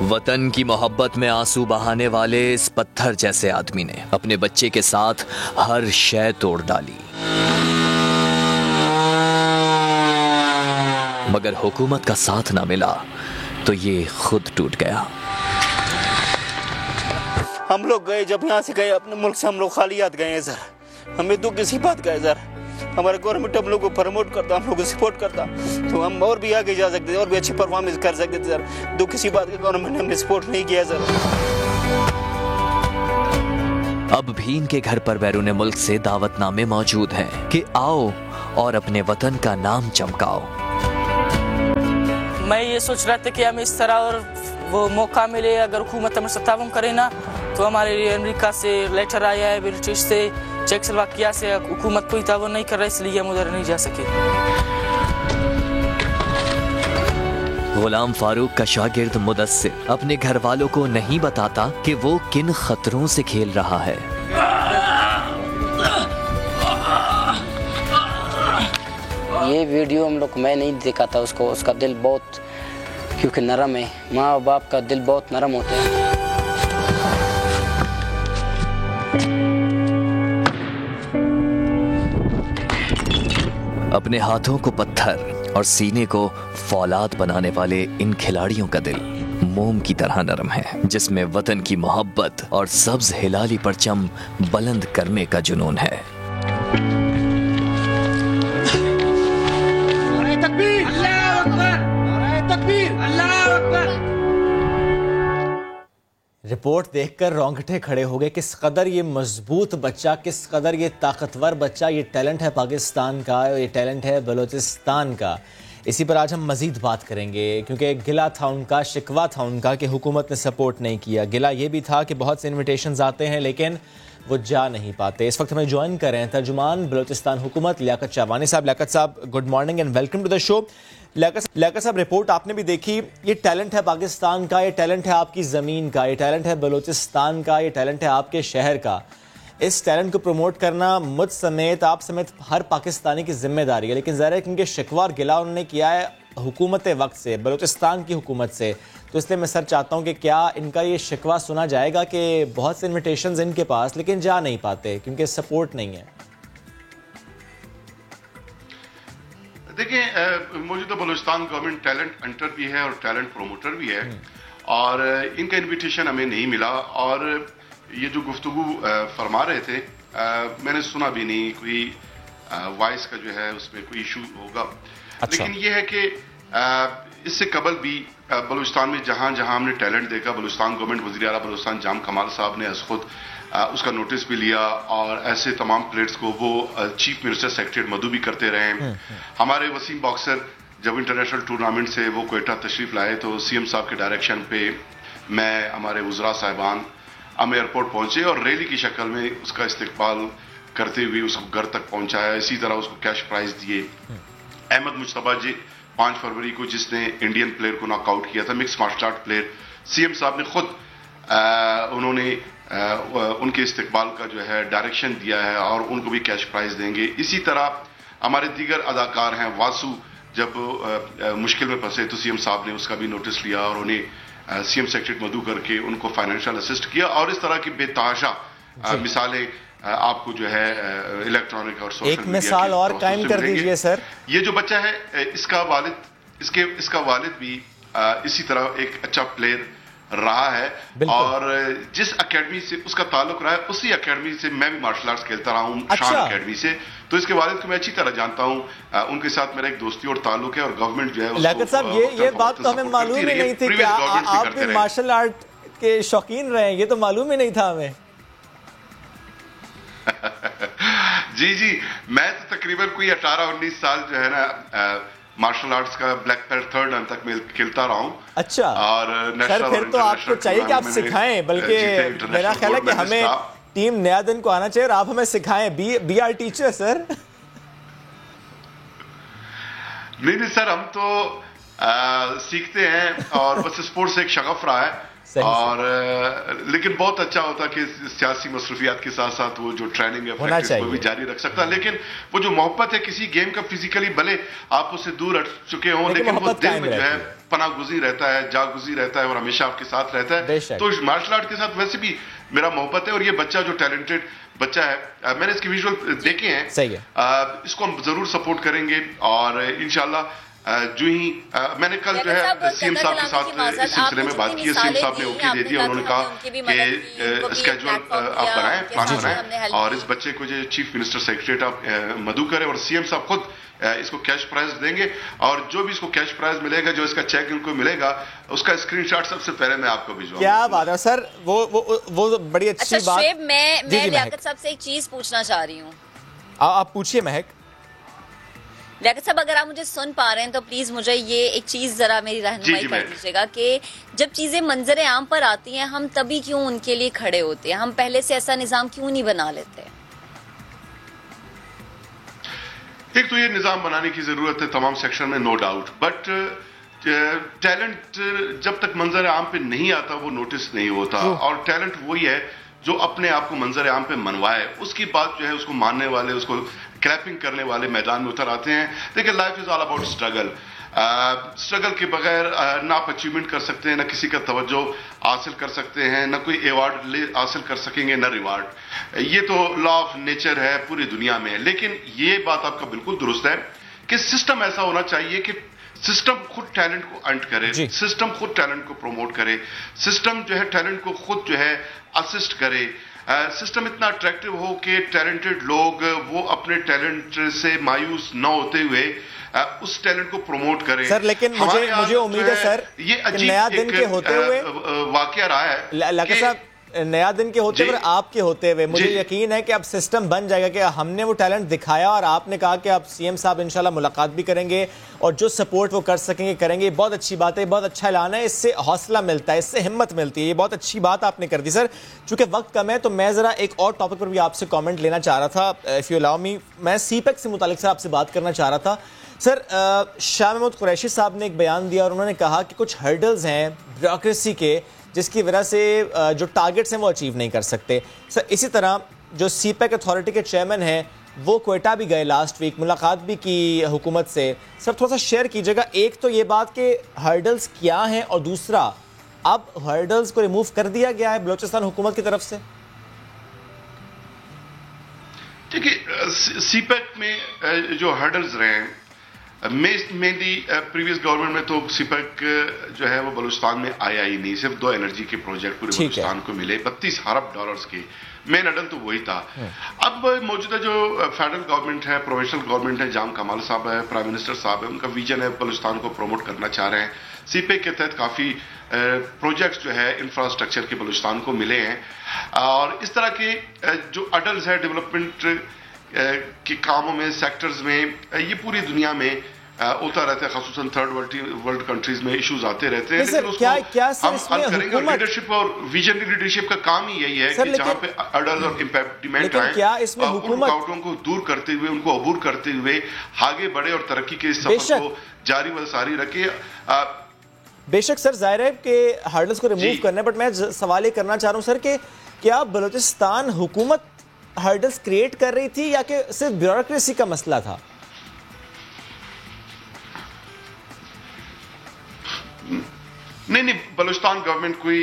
वतन की मोहब्बत में आंसू बहाने वाले इस पत्थर जैसे आदमी ने अपने बच्चे के साथ हर शय तोड़ डाली, मगर हुकूमत का साथ ना मिला तो ये खुद टूट गया। हम लोग गए, जब यहाँ से गए अपने मुल्क से, हम लोग खाली हाथ गए हैं सर। हमें दुख किसी बात का है सर, हमारा गवर्नमेंट हम लोग को प्रमोट करता, हम लोग को सपोर्ट करता तो हम और भी आगे जा सकते थे और भी अच्छी परफॉर्मेंस कर सकते थे सर। दुख किसी बात का गवर्नमेंट ने हमें सपोर्ट नहीं किया सर। अब भी इनके घर पर बैरून मुल्क से दावतनामे मौजूद हैं कि आओ और अपने वतन का नाम चमकाओ। मैं ये सोच रहा था कि हमें इस तरह और वो मौका मिले, अगर हुकूमत हमें ताउन करे ना, तो हमारे लिए अमेरिका से लेटर आया है, ब्रिटिश से, चेकोस्लोवाकिया से, हुकूमत कोई ताउन नहीं कर रहा, इसलिए हम उधर नहीं जा सके। गुलाम फारूक का शागिर्द मुदस्सिर अपने घर वालों को नहीं बताता कि वो किन खतरों से खेल रहा है। ये वीडियो हम लोग मैं नहीं देखा था उसको, उसका दिल बहुत क्योंकि नरम है, माँ बाप का दिल बहुत नरम होता है। अपने हाथों को पत्थर और सीने को फौलाद बनाने वाले इन खिलाड़ियों का दिल मोम की तरह नरम है, जिसमें वतन की मोहब्बत और सब्ज हिलाली परचम बुलंद करने का जुनून है। रिपोर्ट देखकर रोंगटे खड़े हो गए। किस कदर ये मजबूत बच्चा, किस कदर ये ताकतवर बच्चा, ये टैलेंट है पाकिस्तान का, ये टैलेंट है बलूचिस्तान का। इसी पर आज हम मजीद बात करेंगे, क्योंकि गिला था उनका, शिकवा था उनका कि हुकूमत ने सपोर्ट नहीं किया। गिला ये भी था कि बहुत से इन्विटेशंस आते हैं लेकिन वो जा नहीं पाते। इस वक्त हमें ज्वाइन कर रहे हैं तर्जुमान बलूचिस्तान हुकूमत लियाकत शाहवानी साहब। लियाकत साहब, good morning and welcome to the show. Liaquat साहब, रिपोर्ट आपने भी देखी, ये टैलेंट है पाकिस्तान का, ये टैलेंट है आपकी ज़मीन का, ये टैलेंट है बलूचिस्तान का, ये टैलेंट है आपके शहर का। इस टैलेंट को प्रमोट करना मुझ समेत, आप समेत हर पाकिस्तानी की जिम्मेदारी है। लेकिन ज़रा है क्योंकि शिकवा और गिला उन्होंने किया है हुकूमत वक्त से, बलूचिस्तान की हुकूमत से, तो इसलिए मैं सर चाहता हूँ कि क्या इनका ये शिकवा सुना जाएगा कि बहुत से इन्विटेशंस इनके पास लेकिन जा नहीं पाते क्योंकि सपोर्ट नहीं है। देखिए, मौजूदा बलूचिस्तान गवर्नमेंट टैलेंट हंटर भी है और टैलेंट प्रमोटर भी है, और इनका इनविटेशन हमें नहीं मिला। और ये जो गुफ्तगू फरमा रहे थे, मैंने सुना भी नहीं, कोई वॉइस का जो है उसमें कोई इशू होगा। अच्छा। लेकिन ये है कि इससे कबल भी बलूचिस्तान में जहां जहां हमने टैलेंट देखा, बलूचिस्तान गवर्नमेंट वज़ीर आला बलूचिस्तान जाम कमाल साहब ने खुद उसका नोटिस भी लिया और ऐसे तमाम प्लेयर्स को वो चीफ मिनिस्टर सेक्रेटरी मधु भी करते रहे। हमारे वसीम बॉक्सर जब इंटरनेशनल टूर्नामेंट से वो क्वेटा तशरीफ लाए तो सीएम साहब के डायरेक्शन पे मैं हमारे वज़रा साहिबान हम एयरपोर्ट पहुंचे और रैली की शक्ल में उसका इस्तकबाल करते हुए उसको घर तक पहुंचाया। इसी तरह उसको कैश प्राइज दिए। अहमद मुश्तबा जी 5 फरवरी को जिसने इंडियन प्लेयर को नॉकआउट किया था, mix martial art player, CM साहब ने खुद उन्होंने उनके इस्तकबाल का जो है डायरेक्शन दिया है और उनको भी कैश प्राइज देंगे। इसी तरह हमारे दीगर अदाकार हैं, वासु जब मुश्किल में फंसे तो सीएम साहब ने उसका भी नोटिस लिया और उन्हें सीएम सेक्रेटरी मधु करके उनको फाइनेंशियल असिस्ट किया। और इस तरह की बेतहाशा मिसालें आपको जो है इलेक्ट्रॉनिक और सोशल एक मिसाल और कायम कर दीजिए सर। ये जो बच्चा है इसका वालिद भी इसी तरह एक अच्छा प्लेयर रहा है और जिस एकेडमी से उसका ताल्लुक रहा है उसी एकेडमी से मैं भी मार्शल आर्ट्स खेलता रहा हूँ, शान एकेडमी से। तो इसके वालिद को मैं अच्छी तरह जानता हूँ, उनके साथ मेरा एक दोस्ती और ताल्लुक है और गवर्नमेंट जो है लियाकत साहब ये बात तो हमें मालूम ही नहीं थी कि आप भी मार्शल आर्ट के शौकीन रहे, ये तो मालूम ही नहीं था हमें। जी मैं तो तकरीबन कोई 18-19 साल जो है ना मार्शल आर्ट्स का ब्लैक बेल्ट 3rd डान तक मैं खेलता रहा हूँ। अच्छा, और सर फिर तो आपको चाहिए कि आप सिखाएं, बल्कि मेरा ख्याल है कि हमें टीम नया दिन को आना चाहिए और आप हमें सिखाएं। Be our teacher sir. नहीं सर, हम तो सीखते हैं और बस स्पोर्ट्स एक शगफ रहा है और लेकिन बहुत अच्छा होता कि सियासी मसरूफियात के साथ साथ वो जो ट्रेनिंग है प्रैक्टिस वो भी जारी रख सकता है। लेकिन वो जो मोहब्बत है किसी गेम का, फिजिकली भले आप उससे दूर हट चुके हों लेकिन वो दिल में जो है पनागुजी रहता है, जागुजी रहता है और हमेशा आपके साथ रहता है। तो मार्शल आर्ट के साथ वैसे भी मेरा मोहब्बत है और ये बच्चा जो टैलेंटेड बच्चा है, मैंने इसके विजुअल देखे हैं, सही है। इसको हम जरूर सपोर्ट करेंगे और इंशाल्लाह जो ही मैंने कल जो है सीएम साहब के साथ इस सिलसिले में बात की, सीएम साहब ने ओके दे दिया। उन्होंने कहा कि स्केड्यूल आप बनाएं, प्लान बनाएं और इस बच्चे को जो चीफ मिनिस्टर सेक्रेटरी मधु करे और सीएम साहब खुद इसको कैश प्राइज देंगे और जो भी इसको कैश प्राइज मिलेगा, जो इसका चेक इनको मिलेगा, उसका स्क्रीनशॉट सबसे पहले मैं आपको भिजवाऊंगा। क्या बात है सर, वो बड़ी अच्छी बात। मैं लियाकत साहब से एक चीज पूछना चाह रही हूँ। आप पूछिए महक। लियाकत साहब अगर आप मुझे सुन पा रहे हैं तो प्लीज मुझे ये एक चीज जरा मेरी रहनुमाई कर दीजिएगा कि जब चीजें मंजर आम पर आती हैं हम तभी क्यों उनके लिए खड़े होते हैं, हम पहले से ऐसा निजाम क्यों नहीं बना लेते? एक तो ये निजाम बनाने की जरूरत है तमाम सेक्शन में, नो डाउट, बट टैलेंट जब तक मंजर आम पे नहीं आता वो नोटिस नहीं होता और टैलेंट वही है जो अपने आप को मंजर आम पे मनवाए, उसकी बात जो है उसको मानने वाले, उसको क्लैपिंग करने वाले मैदान में उतर आते हैं। देखिए life is all about struggle. Struggle के बगैर ना आप अचीवमेंट कर सकते हैं, ना किसी का तवज्जो हासिल कर सकते हैं, ना कोई अवार्ड हासिल कर सकेंगे, ना रिवार्ड। ये तो लॉ ऑफ नेचर है पूरी दुनिया में। लेकिन ये बात आपका बिल्कुल दुरुस्त है कि सिस्टम ऐसा होना चाहिए कि सिस्टम खुद टैलेंट को अंट करे, सिस्टम खुद टैलेंट को प्रमोट करे, सिस्टम जो है टैलेंट को खुद जो है असिस्ट करे, सिस्टम इतना अट्रैक्टिव हो कि टैलेंटेड लोग वो अपने टैलेंट से मायूस न होते हुए उस टैलेंट को प्रमोट करें। सर लेकिन मुझे उम्मीद है सर ये नया दिन के होते हुए वाकया रहा है, लियाकत साहब नया दिन के होते हुए आपके होते हुए मुझे यकीन है कि अब सिस्टम बन जाएगा कि हमने वो टैलेंट दिखाया और आपने कहा कि आप सीएम साहब इंशाल्लाह मुलाकात भी करेंगे और जो सपोर्ट वो कर सकेंगे करेंगे। बहुत अच्छी बात है, बहुत अच्छा ऐलान है, इससे हौसला मिलता है, इससे हिम्मत मिलती है। ये बहुत अच्छी बात आपने कर दी सर। चूंकि वक्त कम है तो मैं जरा एक और टॉपिक पर भी आपसे कॉमेंट लेना चाह रहा था, इफ़ यू अलाउ मी। मैं सीपेक से मुतालिक सर आपसे बात करना चाह रहा था। सर शाह महमूद कुरैशी साहब ने एक बयान दिया और उन्होंने कहा कि कुछ हर्डल्स हैं ब्यूरोक्रेसी के जिसकी वजह से जो टारगेट्स हैं वो अचीव नहीं कर सकते। सर इसी तरह जो सीपेक अथॉरिटी के चेयरमैन हैं वो क्वेटा भी गए लास्ट वीक, मुलाकात भी की हुकूमत से। सर थोड़ा सा शेयर कीजिएगा, एक तो ये बात कि हर्डल्स क्या हैं और दूसरा अब हर्डल्स को रिमूव कर दिया गया है बलूचिस्तान हुकूमत की तरफ से। देखिए सीपेक में जो हर्डल्स रहे हैं मेनली प्रीवियस गवर्नमेंट में तो सीपेक जो है वो बलूचिस्तान में आया ही नहीं। सिर्फ 2 एनर्जी के प्रोजेक्ट पूरे बलूचिस्तान को मिले, 32 अरब डॉलर्स के। मेन अडल तो वही था। अब मौजूदा जो फेडरल गवर्नमेंट है, प्रोविंशियल गवर्नमेंट है, जाम कमाल साहब है, प्राइम मिनिस्टर साहब है, उनका विजन है बलूचिस्तान को प्रमोट करना चाह रहे हैं। सीपेक के तहत काफ़ी प्रोजेक्ट्स जो है इंफ्रास्ट्रक्चर के बलूचिस्तान को मिले हैं। और इस तरह के जो अडल्ट है डेवलपमेंट के कामों में, सेक्टर्स में, ये पूरी दुनिया में होता रहता है, खासतौन थर्ड वर्ल्ड कंट्रीज में इश्यूज आते रहते हैं। लेकिन उसको हम हल करेंगे और लीडरशिप और विजनरी लीडरशिप का काम ही यही है कि जहां पे अडल्ट और इम्पेक्टिमेंट आए, उन रुकावटों को दूर करते हुए, उनको अबूर करते हुए आगे बढ़े और तरक्की के इस सफर को जारी व सारी रखे। बेशक सर, जाहिर है कि हर्डल्स को रिमूव करने, बट मैं सवाल ये करना चाह रहा हूँ सर कि क्या बलूचिस्तान हुकूमत हर्डल्स क्रिएट कर रही थी या कि सिर्फ ब्यूरोक्रेसी का मसला था? नहीं, बलूचिस्तान गवर्नमेंट कोई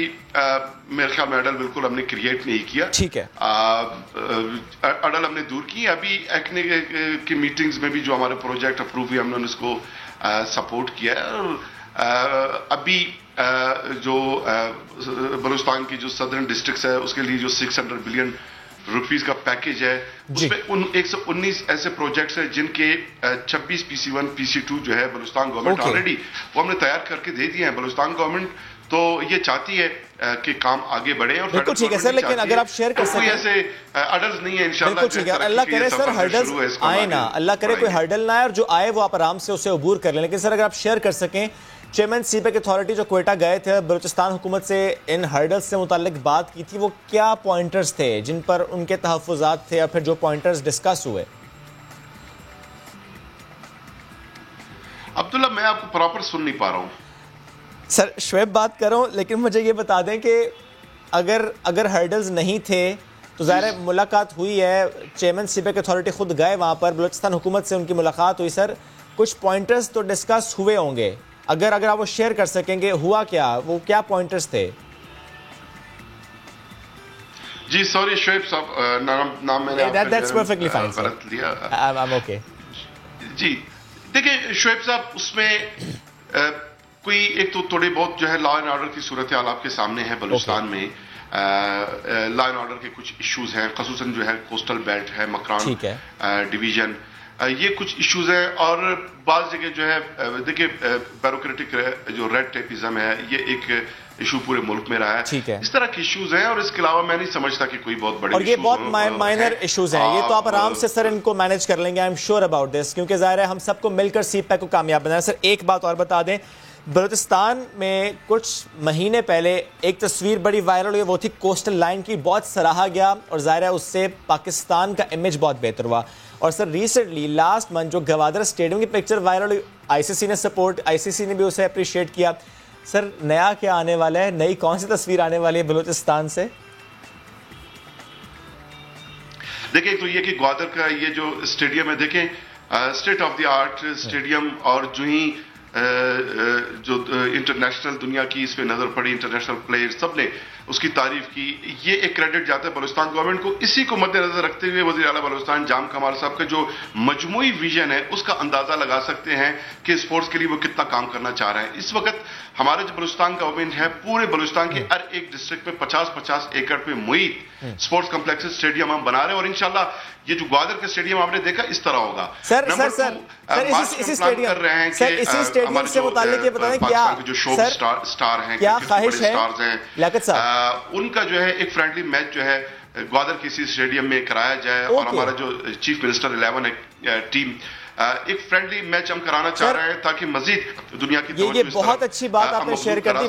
मेरे ख्याल में अडल बिल्कुल हमने क्रिएट नहीं किया। ठीक है, अडल हमने दूर की। अभी एक्ने की मीटिंग्स में भी जो हमारे प्रोजेक्ट अप्रूव हुए, हमने उसको सपोर्ट किया है। और अभी जो बलूचिस्तान की जो सदर्न डिस्ट्रिक्ट है, उसके लिए जो 600 बिलियन रुपीस का पैकेज है, उसमें 119 ऐसे प्रोजेक्ट्स हैं जिनके 26 PC1 PC2 जो है बलूचिस्तान गवर्नमेंट ऑलरेडी वो हमने तैयार करके दे दिए हैं। बलूचिस्तान गवर्नमेंट तो ये चाहती है कि काम आगे बढ़े और बिल्कुल ठीक है सर, लेकिन अगर आप शेयर कर सकें, ऐसे अडल्ट नहीं है इंशाल्लाह। बिल्कुल ठीक है, अल्लाह करे सर हर्डल्स आए ना, अल्लाह करे कोई हर्डल ना आए और जो आए वो आप आराम से उसे अबूर कर लें। लेकिन सर अगर आप शेयर कर सकें, चेयरमैन सीपेक अथॉरिटी जो क्वेटा गए थे, बलूचिस्तान हुकूमत से इन हर्डल्स से मुताल्लिक बात की थी, वो क्या पॉइंटर्स थे जिन पर उनके तहफ़्फ़ुज़ात थे या फिर जो पॉइंटर्स डिस्कस हुए? अब्दुल्ला, मैं आपको प्रॉपर सुन नहीं पा रहा हूँ सर। शुएब बात कर रहा हूँ, लेकिन मुझे ये बता दें कि अगर हर्डल्स नहीं थे तो ज़ाहिर है मुलाकात हुई है, चेयरमैन सीपेक अथॉरिटी खुद गए वहाँ पर, बलूचिस्तान हुकूमत से उनकी मुलाकात हुई। सर कुछ पॉइंटर्स तो डिस्कस हुए होंगे, अगर आप वो शेयर कर सकेंगे, हुआ क्या, वो क्या पॉइंटर्स थे? जी सॉरी शुएब साहब, नाम मैंने That's perfectly fine, गलत लिया। I'm okay. जी देखिए शुएब साहब, उसमें कोई एक तो थोड़े बहुत जो है लॉ एंड ऑर्डर की सूरत हाल आपके सामने है बलूचिस्तान में। लॉ एंड ऑर्डर के कुछ इश्यूज हैं, खसूसन जो है कोस्टल बेल्ट है, मकरान डिवीजन, ये कुछ इश्यूज हैं। और बाज़ जगह जो है देखिए ब्यूरोक्रेटिक जो रेड टेपिज्म है, ये एक इशू पूरे मुल्क में रहा है। इस तरह के इश्यूज हैं और इसके अलावा मैं नहीं समझता कि कोई बहुत बड़े, और ये बहुत माइनर इश्यूज हैं, ये तो आप आराम से सर इनको मैनेज कर लेंगे, I am sure about this, क्योंकि जाहिर है हम सबको मिलकर सीपेक को कामयाब बनाना। सर एक बात और बता दें, बलूचिस्तान में कुछ महीने पहले एक तस्वीर बड़ी वायरल हुई, वो थी कोस्टल लाइन की, बहुत सराहा गया और जाहिर है उससे पाकिस्तान का इमेज बहुत बेहतर हुआ। और सर रिसेंटली लास्ट मंथ जो गवादर स्टेडियम की पिक्चर वायरल हुई, आईसीसी ने सपोर्ट, आईसीसी ने भी उसे अप्रिशिएट किया। सर नया क्या आने वाला है, नई कौन सी तस्वीर आने वाली है बलूचिस्तान से? देखिए तो ये कि ग्वादर का ये जो स्टेडियम है, देखें state of the art stadium, और जो ही जो इंटरनेशनल दुनिया की इस पे नजर पड़ी, इंटरनेशनल प्लेयर्स सब ने उसकी तारीफ की, ये एक क्रेडिट जाता है बलूचिस्तान गवर्नमेंट को। इसी को मद्देनजर रखते हुए वज़ीर आला बलूचिस्तान जाम कमाल साहब का जो मजमूई विजन है, उसका अंदाजा लगा सकते हैं कि स्पोर्ट्स के लिए वो कितना काम करना चाह रहे हैं। इस वक्त हमारे जो बलूचिस्तान गवर्नमेंट है, पूरे बलूचिस्तान के हर एक डिस्ट्रिक्ट में 50-50 एकड़ पे मुहित स्पोर्ट्स कॉम्प्लेक्स स्टेडियम हम बना रहे हैं और इंशाल्लाह ये जो ग्वादर का स्टेडियम आपने देखा इस तरह होगा। सर इसी स्टेडियम से मुताल्लिक ये बताएं क्या जो शो स्टार हैं, क्या ख्वाहिश है लियाकत साहब, उनका जो है एक फ्रेंडली मैच जो है ग्वादर के इसी स्टेडियम में कराया जाए और हमारा जो चीफ मिनिस्टर 11 है टीम, एक फ्रेंडली मैच हम कराना चाह रहे हैं ताकि मजीद दुनिया की ये बहुत अच्छी बात आपने शेयर कर दी।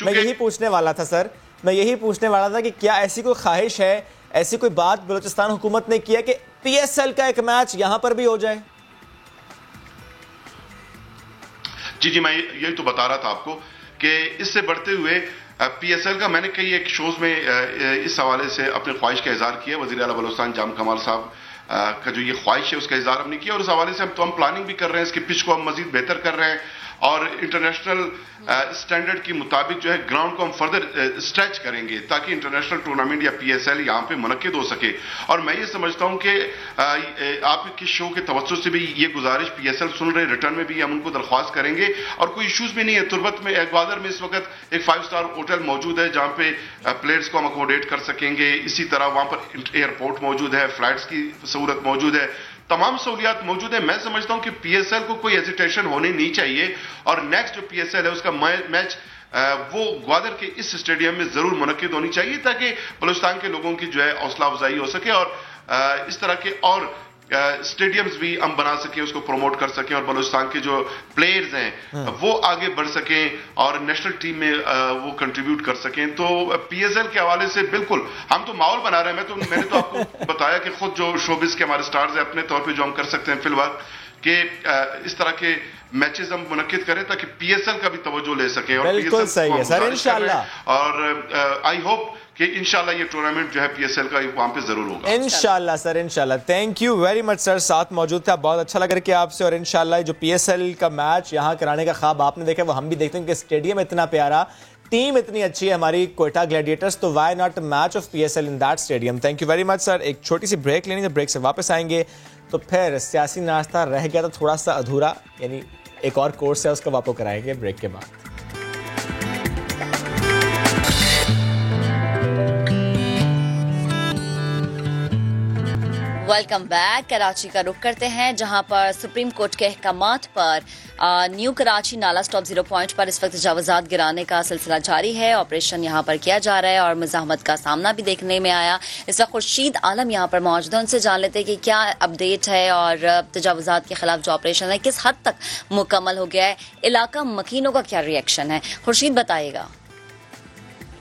मैं यही पूछने वाला था सर, मैं यही पूछने वाला था कि क्या ऐसी कोई ख्वाहिश है, ऐसी कोई बात बलूचिस्तान हुकूमत ने किया कि PSL का एक मैच यहां पर भी हो जाए? जी मैं यही तो बता रहा था आपको कि इससे बढ़ते हुए PSL का मैंने कई एक शोज में इस हवाले से अपने ख्वाहिश का इजहार किया। वज़ीर आला बलूचिस्तान जाम कमाल साहब का जो ये ख्वाहिश है उसका इजहार हमने किया और उस हवाले से हम प्लानिंग भी कर रहे हैं, इसके पिच को हम मजीद बेहतर कर रहे हैं और इंटरनेशनल स्टैंडर्ड के मुताबिक जो है ग्राउंड को हम फर्दर स्ट्रेच करेंगे ताकि इंटरनेशनल टूर्नामेंट या PSL यहाँ पे मुनक्किद हो सके। और मैं ये समझता हूँ कि आपके शो के तवज्जो से भी ये गुजारिश PSL सुन रहे, रिटर्न में भी हम उनको दरख्वास्त करेंगे और कोई इश्यूज भी नहीं है। तुर्बत में ग्वादर में इस वक्त एक 5 स्टार होटल मौजूद है जहाँ पे प्लेयर्स को हम अकोमोडेट कर सकेंगे। इसी तरह वहाँ पर एयरपोर्ट मौजूद है, फ्लाइट्स की सहूलत मौजूद है तमाम सहूलियात मौजूद है। मैं समझता हूं कि पीएसएल को कोई हेजिटेशन होनी नहीं चाहिए और नेक्स्ट जो पीएसएल है उसका मैच वो ग्वादर के इस स्टेडियम में जरूर मुनक्किद होनी चाहिए ताकि बलूचिस्तान के लोगों की जो है हौसला अफजाई हो सके और इस तरह के और स्टेडियम्स भी हम बना सकें, उसको प्रमोट कर सकें और बलूचिस्तान के जो प्लेयर्स हैं वो आगे बढ़ सकें और नेशनल टीम में वो कंट्रीब्यूट कर सकें। तो पीएसएल के हवाले से बिल्कुल हम तो माहौल बना रहे हैं। मैंने तो आपको बताया कि खुद जो शोबिस के हमारे स्टार्स हैं अपने तौर पे जो हम कर सकते हैं फिलहाल कि इस तरह के मैचेस हम मुनक्किद करें ताकि पीएसएल का भी तवज्जो ले सकें और बिल्कुल सही है सर, इंशाल्लाह। और आई होप कि इंशाल्लाह ये टूर्नामेंट जो है पीएसएल का वहां पे जरूर होगा इंशाल्लाह सर, इंशाल्लाह। Thank you very much sir, साथ मौजूद थे, बहुत अच्छा लगा कि आपसे। और इंशाल्लाह जो पीएसएल का मैच यहाँ कराने का ख्वाब आपने देखा वो हम भी देखते हैं कि स्टेडियम इतना प्यारा, टीम इतनी अच्छी है हमारी क्वेटा ग्लैडिएटर्स, तो why not match of PSL in that stadium. Thank you very much sir. एक छोटी सी ब्रेक लेनी, जब ब्रेक से वापस आएंगे तो फिर सियासी नाश्ता रह गया था थोड़ा सा अधूरा, यानी एक और कोर्स है उसका वापस कराएंगे ब्रेक के बाद। Welcome back. कराची का रुख करते हैं जहां पर सुप्रीम कोर्ट के अहकामात पर न्यू कराची नाला स्टॉप 0 पॉइंट पर इस वक्त तजावुजात गिराने का सिलसिला जारी है। ऑपरेशन यहां पर किया जा रहा है और मुज़ाहमत का सामना भी देखने में आया। इस वक्त खुर्शीद आलम यहां पर मौजूद है, उनसे जान लेते हैं कि क्या अपडेट है और तजावुजात के खिलाफ जो ऑपरेशन है किस हद तक मुकम्मल हो गया है, इलाका मकीनों का क्या रिएक्शन है। खुर्शीद बताइएगा।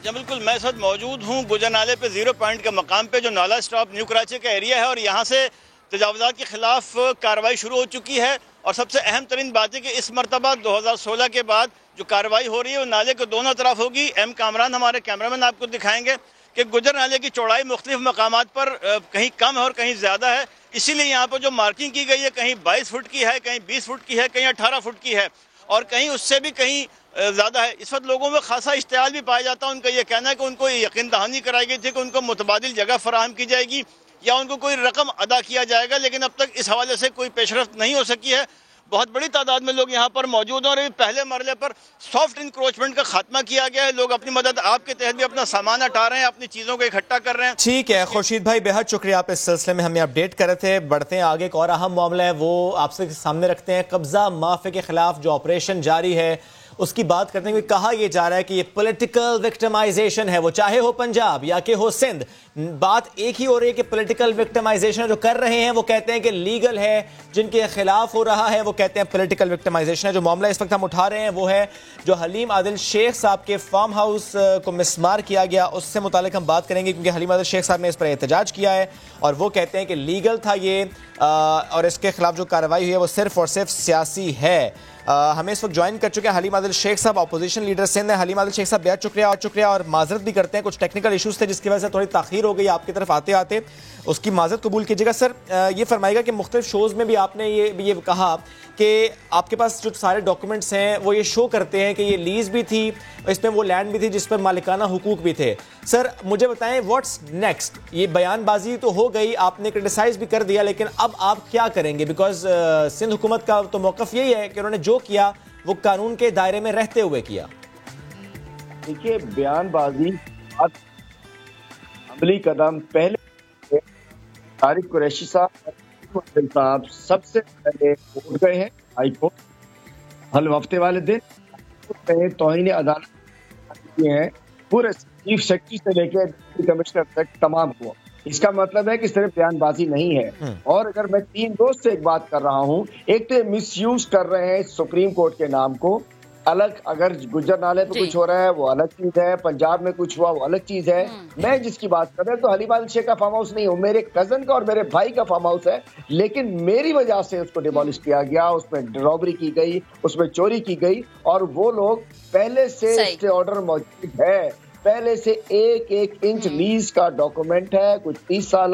जी बिल्कुल, मैं इस वक्त मौजूद हूँ गुजर नाले पे 0 पॉइंट के मकाम पे जो नाला स्टॉप न्यू कराची का एरिया है और यहाँ से तजावुजात के खिलाफ कार्रवाई शुरू हो चुकी है। और सबसे अहम तरीन बात है कि इस मरतबा 2016 के बाद जो कार्रवाई हो रही है वो नाले के दोनों तरफ होगी। एम कामरान हमारे कैमरामैन आपको दिखाएंगे कि गुजर नाले की चौड़ाई मुख्तलिफ मकामात पर कहीं कम है और कहीं ज़्यादा है, इसीलिए यहाँ पर जो मार्किंग की गई है कहीं 22 फुट की है, कहीं 20 फुट की है, कहीं 18 फुट की है और कहीं उससे भी कहीं ज़्यादा है। इस वक्त लोगों में खासा इश्तियाल भी पाया जाता है। उनका यह कहना है कि उनको यकीन दहानी कराई गई थी कि उनको मुतबादिल जगह फराहम की जाएगी या उनको कोई रकम अदा किया जाएगा, लेकिन अब तक इस हवाले से कोई पेशरफ्त नहीं हो सकी है। बहुत बड़ी तादाद में लोग यहाँ पर मौजूद हैं और पहले मरले पर सॉफ्ट इंक्रोचमेंट का खात्मा किया गया है। लोग अपनी मदद आपके तहत भी अपना सामान हटा रहे हैं, अपनी चीज़ों को इकट्ठा कर रहे हैं। ठीक है खुर्शीद भाई, बेहद शुक्रिया, आप इस सिलसिले में हमें अपडेट कर रहे थे। बढ़ते हैं आगे, एक और अहम मामला है वो आपसे सामने रखते हैं। कब्जा माफिया के खिलाफ जो ऑपरेशन जारी है उसकी बात करते हुए कहा यह जा रहा है कि ये पॉलिटिकल विक्टिमाइजेशन है, वो चाहे हो पंजाब या कि हो सिंध, बात एक ही हो रही है कि पॉलिटिकल विक्टिमाइजेशन जो कर रहे हैं वो कहते हैं कि लीगल है, जिनके खिलाफ हो रहा है वो कहते हैं पॉलिटिकल विक्टिमाइजेशन है। जो मामला इस वक्त हम उठा रहे हैं वो है जो हलीम आदिल शेख साहब के फार्म हाउस को मिसमार किया गया, उससे मुतालिक हम बात करेंगे क्योंकि हलीम आदिल शेख साहब ने इस पर एहतजाज किया है और वो कहते हैं कि लीगल था ये और इसके खिलाफ जो कार्रवाई हुई है वो सिर्फ और सिर्फ सियासी है। हमें इस वक्त ज्वाइन कर चुके हैं हलीम आदिल शेख साहब, अपोजिशन लीडर सिंध है। हलीम आदिल शेख साहब बेहद शुक्रिया और माजरत भी करते हैं, कुछ टेक्निकल इश्यूज थे जिसकी वजह से थोड़ी ताखीर हो गई आपकी तरफ आते आते, उसकी माजरत कबूल कीजिएगा। सर ये फरमाएगा कि मुख्तलिफ शोज़ में भी आपने ये कहा कि आपके पास जो सारे डॉक्यूमेंट्स हैं वो ये शो करते हैं कि ये लीज भी थी, इसमें वो लैंड भी थी जिस पर मालिकाना हुकूक भी थे। सर मुझे बताएं व्हाट्स नेक्स्ट, ये बयानबाजी तो हो गई, आपने क्रिटिसाइज भी कर दिया, लेकिन अब आप क्या करेंगे? बिकॉज सिंध हुकूमत का तो मौक़िफ़ यही है कि उन्होंने जो किया वो कानून के दायरे में रहते हुए किया। देखिए बयानबाजी अमली कदम पहले तारिक कुरैशी साहब सबसे पहले उठ गए हैं हाई कोर्ट हल हफ्ते वाले दिन, तौहीन अदालत किए हैं, पूरे चीफ सेक्रेटरी से लेकर डिप्टी कमिश्नर तक तमाम हुआ। इसका मतलब है कि सिर्फ बयानबाजी नहीं है। और अगर मैं 3 दोस्त से एक बात कर रहा हूँ, एक तो मिसयूज कर रहे हैं सुप्रीम कोर्ट के नाम को, अलग अगर गुजर नाले पे कुछ हो रहा है वो अलग चीज है, पंजाब में कुछ हुआ वो अलग चीज है। मैं जिसकी बात कर रहा हूँ तो हलीम आदिल शेख का फार्म हाउस नहीं हो, मेरे कजन का और मेरे भाई का फार्म हाउस है, लेकिन मेरी वजह से उसको डिमोलिश किया गया, उसमें रॉबरी की गई, उसमें चोरी की गई और वो लोग पहले से स्टे ऑर्डर मौजूद है, पहले से एक इंच लीज का डॉक्यूमेंट है, कुछ 30 साल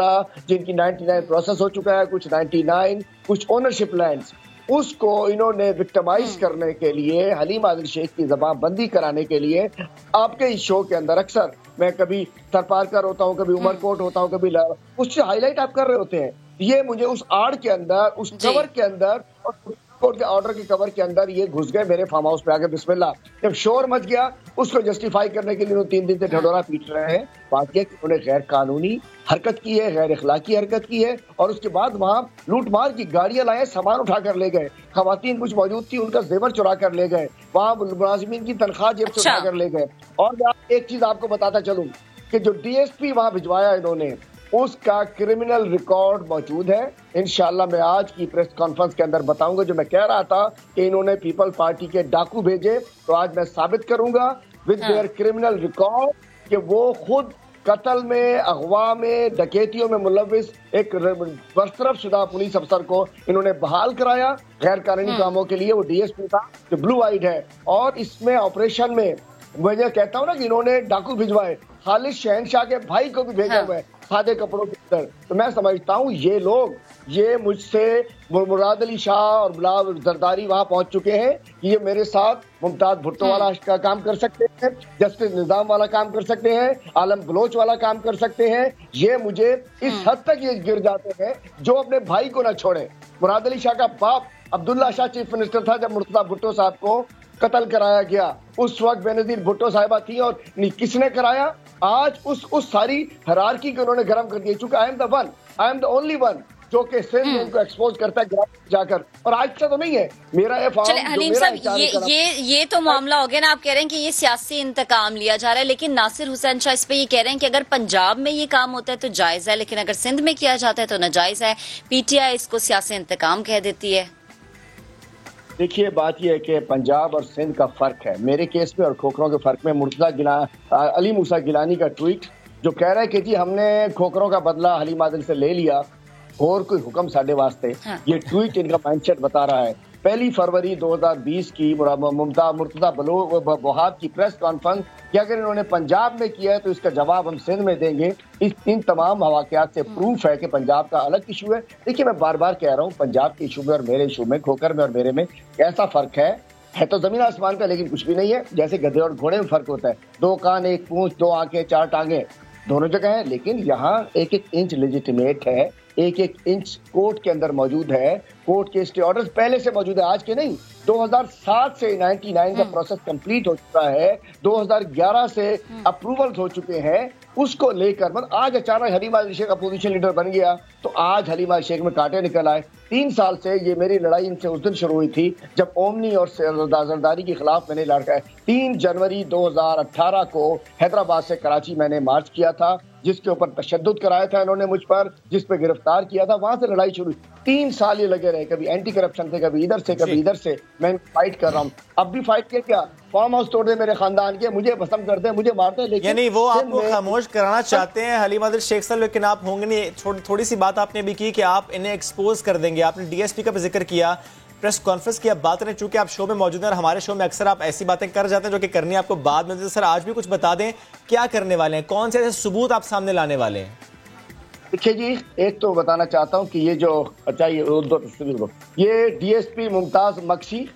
जिनकी 99 प्रोसेस हो चुका है, कुछ 99, कुछ ओनरशिप लैंड्स, उसको इन्होंने विक्टिमाइज करने के लिए, हलीम आदिल शेख की जबानबंदी कराने के लिए आपके इस शो के अंदर अक्सर मैं कभी थरपारकर होता हूँ, कभी उमरकोट होता हूँ, कभी उससे हाईलाइट आप कर रहे होते हैं। ये मुझे उस आड़ के अंदर, उस कवर के अंदर और कोर्ट के ऑर्डर के कवर के अंदर ये घुस गए मेरे फार्म हाउस पे आके, बिस्मिल्लाह। जब शोर मच गया उसको जस्टिफाई करने के लिए उन्होंने 3 दिन से ढढोरा पीट रहे हैं। बात यह कि उन्होंने गैर कानूनी हरकत की है, गैर इखलाकी हरकत की है, और उसके बाद वहाँ लूट मार की गाड़ियां लाए, सामान उठा कर ले गए, खवातीन कुछ मौजूद थी उनका जेवर चुरा कर ले गए, वहाँ मुलाजिमीन की तनख्वाह जेब से उठा कर ले गए। और मैं एक चीज आपको बताता चलूं कि जो DSP वहाँ भिजवाया इन्होंने, उसका क्रिमिनल रिकॉर्ड मौजूद है। इंशाल्लाह मैं आज की प्रेस कॉन्फ्रेंस के अंदर बताऊंगा। जो मैं कह रहा था कि इन्होंने पीपल पार्टी के डाकू भेजे, तो आज मैं साबित करूंगा विद देयर क्रिमिनल रिकॉर्ड कि वो खुद कत्ल में, अगवा में, डकैतियों में मुलविस एक बरतरफ शुदा पुलिस अफसर को इन्होंने बहाल कराया गैर कानूनी कामों के लिए। वो DSP था जो ब्लू आइड है, और इसमें ऑपरेशन में मैं कहता हूँ ना कि इन्होंने डाकू भिजवाए, खालिद शहनशाह के भाई को भी भेजा हुआ है सादे कपड़ों के अंदर। तो मैं समझता हूँ ये लोग, ये मुझसे मुराद अली शाह और बिलाल जरदारी वहां पहुंच चुके हैं कि ये मेरे साथ मुमताज भुट्टो वाला का काम कर सकते हैं, जस्टिस निजाम वाला काम कर सकते हैं, आलम बलोच वाला काम कर सकते हैं। ये मुझे इस हद तक ये गिर जाते हैं जो अपने भाई को ना छोड़े। मुराद अली शाह का बाप अब्दुल्ला शाह चीफ मिनिस्टर था जब मुर्तजा भुट्टो साहब को कत्ल कराया गया, उस वक्त बेनजीर भुट्टो साहिबा थी, और किसने कराया? आज उस सारी हरारकी को उन्होंने गर्म कर दिया। चूंकि I am the only one जो कि सिर्फ उनको एक्सपोज करता है जाकर, और आज से तो नहीं है मेरा ये चले हलीम साहब, ये तो मामला हो गया ना। आप कह रहे हैं कि ये सियासी इंतकाम लिया जा रहा है, लेकिन नासिर हुसैन शाह इस पे ये कह रहे हैं कि अगर पंजाब में ये काम होता है तो जायज है, लेकिन अगर सिंध में किया जाता है तो नाजायज है। PTI इसको सियासी इंतकाम कह देती है। देखिए बात यह है कि पंजाब और सिंध का फर्क है मेरे केस में और खोखरों के फर्क में। अली मूसा गिलानी का ट्वीट जो कह रहा है कि जी हमने खोखरों का बदला हलीम आदिल से ले लिया और कोई हुक्म साढ़े वास्ते, ये ट्वीट इनका माइंडसेट बता रहा है। 1 फरवरी 2020 की मुर्तजा बहाब की प्रेस कॉन्फ्रेंस कि अगर इन्होंने पंजाब में किया है तो इसका जवाब हम सिंध में देंगे। इन तमाम वाक़यात से प्रूफ है कि पंजाब का अलग इशू है। देखिए मैं बार बार कह रहा हूँ, पंजाब के इशू में और मेरे इशू में, खोखर में और मेरे में ऐसा फर्क है तो जमीन आसमान का, लेकिन कुछ भी नहीं है। जैसे गधे और घोड़े में फर्क होता है, 2 कान 1 पूंछ 2 आंखें 4 टांगे दोनों जगह है, लेकिन यहाँ 1-1 इंच लेजिटिमेट है, 1-1 इंच कोर्ट के अंदर मौजूद है। कोर्ट के स्टे ऑर्डर्स पहले से मौजूद है, आज के नहीं। 2007 से 99 का प्रोसेस कंप्लीट हो चुका है, 2011 से अप्रूवल हो चुके हैं। उसको लेकर मतलब आज अचानक हलीम आदिल शेख अपोजिशन लीडर बन गया तो आज हलीम आदिल शेख में कांटे निकल आए। 3 साल से ये मेरी लड़ाई इनसे उस दिन शुरू हुई थी जब ओमनी और जरदारी के खिलाफ मैंने लड़का है। 3 जनवरी 2018 को हैदराबाद से कराची मैंने मार्च किया था, जिसके ऊपर तशद्दुद कराया था इन्होंने मुझ पर, जिस पे गिरफ्तार किया था, वहां से लड़ाई शुरू। 3 साल ये लगे रहे, कभी एंटी करप्शन से, कभी इधर से, कभी इधर से। मैं फाइट कर रहा हूँ, अब भी फाइट किया। क्या फार्म हाउस तोड़ दे मेरे खानदान के, मुझे पसंद करते हैं, मुझे मारते हैं, लेकिन यानी वो आपको खामोश कराना चाहते हैं हलीम आदिल शेख साहब, लेकिन आप होंगे नहीं। थोड़ी सी बात आपने भी की कि आप इन्हें एक्सपोज कर देंगे। आपने DSP का भी जिक्र किया, प्रेस कॉन्फ्रेंस की आप बात करें, चूंकि आप शो में मौजूद हैं और हमारे शो में अक्सर आप ऐसी बातें कर जाते हैं जो कि करनी आपको बाद में। सर आज भी कुछ बता दें, क्या करने वाले हैं, कौन से ऐसे सबूत आप सामने लाने वाले हैं? देखिए जी, एक तो बताना चाहता हूँ कि ये जो ये DSP मुमताज मक्सी,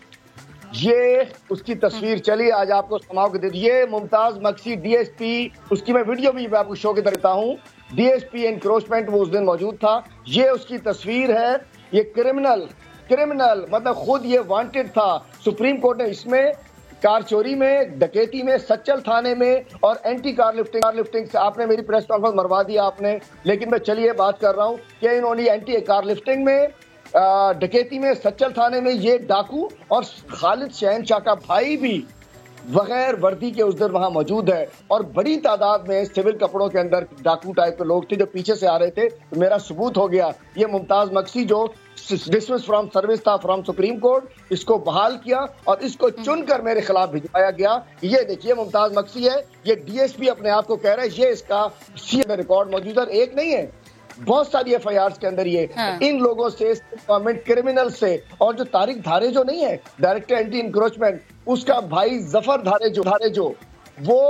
ये उसकी तस्वीर चली आज आपको समाओ के दे। ये मुमताज मक्सी DSP, उसकी मैं वीडियो भी आपको शो के देता हूँ। DSP एनक्रोचमेंट वो उस दिन मौजूद था, ये उसकी तस्वीर है। ये क्रिमिनल मतलब खुद ये वांटेड था। सुप्रीम कोर्ट ने इसमें कार चोरी में, डकैती में, सच्चल थाने में और एंटी कार लिफ्टिंग से आपने मेरी प्रेस कॉन्फ्रेंस मरवा दिया आपने। लेकिन मैं चलिए बात कर रहा हूँ कि इन्होंने एंटी कार लिफ्टिंग में, डकैती में, सच्चल थाने में ये डाकू और खालिद शहनशाह का भाई भी बगैर वर्दी के उस दिन वहां मौजूद है। और बड़ी तादाद में सिविल कपड़ों के अंदर डाकू टाइप के लोग थे जो पीछे से आ रहे थे। तो मेरा सबूत हो गया, ये मुमताज मक्सी जो डिसमिस फ्रॉम सर्विस था फ्रॉम सुप्रीम कोर्ट, इसको बहाल किया और इसको चुनकर मेरे खिलाफ भिजवाया गया। ये देखिए मुमताज मक्सी है, ये DSP अपने आप को कह रहा है, ये इसका सीए रिकॉर्ड मौजूद है, एक नहीं है, बहुत सारी FIRs के अंदर ये इन लोगों से, गवर्नमेंट क्रिमिनल से। और जो तारिक धारे जो नहीं है, डायरेक्टर एंटी इंक्रोचमेंट, उसका भाई जफर धारे जो वो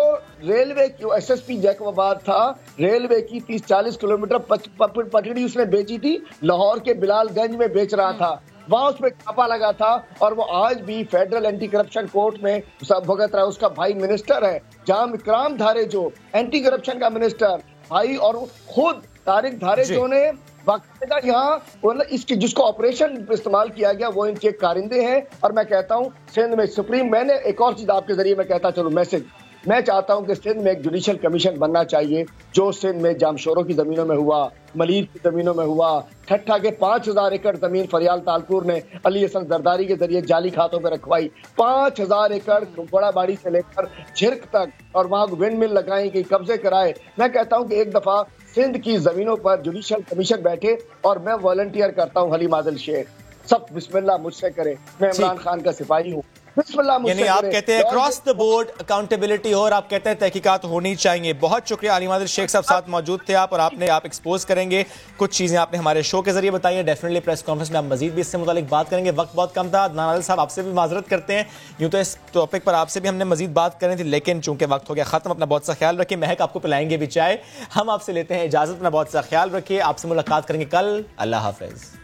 रेलवे की SSP जैकबाबाद था, रेलवे की 30-40 किलोमीटर पटड़ी उसने बेची थी, लाहौर के बिलालगंज में बेच रहा था, वहां उसमें छापा लगा था। और वो आज भी फेडरल एंटी करप्शन कोर्ट में भुगत रहा है। उसका भाई मिनिस्टर है, जाम इकराम धारे जो एंटी करप्शन का मिनिस्टर भाई, और खुद तारिक धारे जो ने बाकायदा यहाँ मतलब इसके जिसको ऑपरेशन इस्तेमाल किया गया वो इनके कारिंदे हैं। और मैं कहता हूँ सिंध में सुप्रीम, मैंने एक और चीज आपके जरिए मैं कहता चलो मैसेज, मैं चाहता हूं कि सिंध में एक जुडिशल कमीशन बनना चाहिए जो सिंध में जामशोरों की जमीनों में हुआ, मलीर की जमीनों में हुआ, ठट्ठा के 5000 एकड़ जमीन फरियाल तालपुर ने अली हसन जरदारी के जरिए जाली खातों पर रखवाई, 5000 एकड़ बड़ा बाड़ी से लेकर झिरक तक, और वहां विंड मिल लगाई गई, कब्जे कराए। मैं कहता हूं कि एक दफा सिंध की जमीनों पर जुडिशल कमीशन बैठे और मैं वॉलंटियर करता हूं हलीम आदिल शेख, सब बिस्मिल्लाह मुझसे करे, मैं इमरान खान का सिपाही हूँ। यानी आप कहते हैं क्रॉस द बोर्ड अकाउंटेबिलिटी हो और आप कहते हैं तहकीकात होनी चाहिए। बहुत शुक्रिया हलीम आदिल शेख साहब, साथ मौजूद थे आप और आप एक्सपोज करेंगे कुछ चीजें आपने हमारे शो के जरिए बताई हैं। डेफिनेटली प्रेस कॉन्फ्रेंस में आप मजीद भी इससे मुतालिक बात करेंगे। वक्त बहुत कम था। अदनान आदिल साहब आपसे भी माजरत करते हैं, यूं तो इस टॉपिक पर आपसे भी हमने मजीद बात करनी थी लेकिन चूंकि वक्त हो गया खत्म। अपना बहुत सा ख्याल रखिए। महक आपको पिलाएंगे भी चाय। हम आपसे लेते हैं इजाजत। अपना बहुत सा ख्याल रखिए। आपसे मुलाकात करेंगे कल। अल्लाह हाफिज।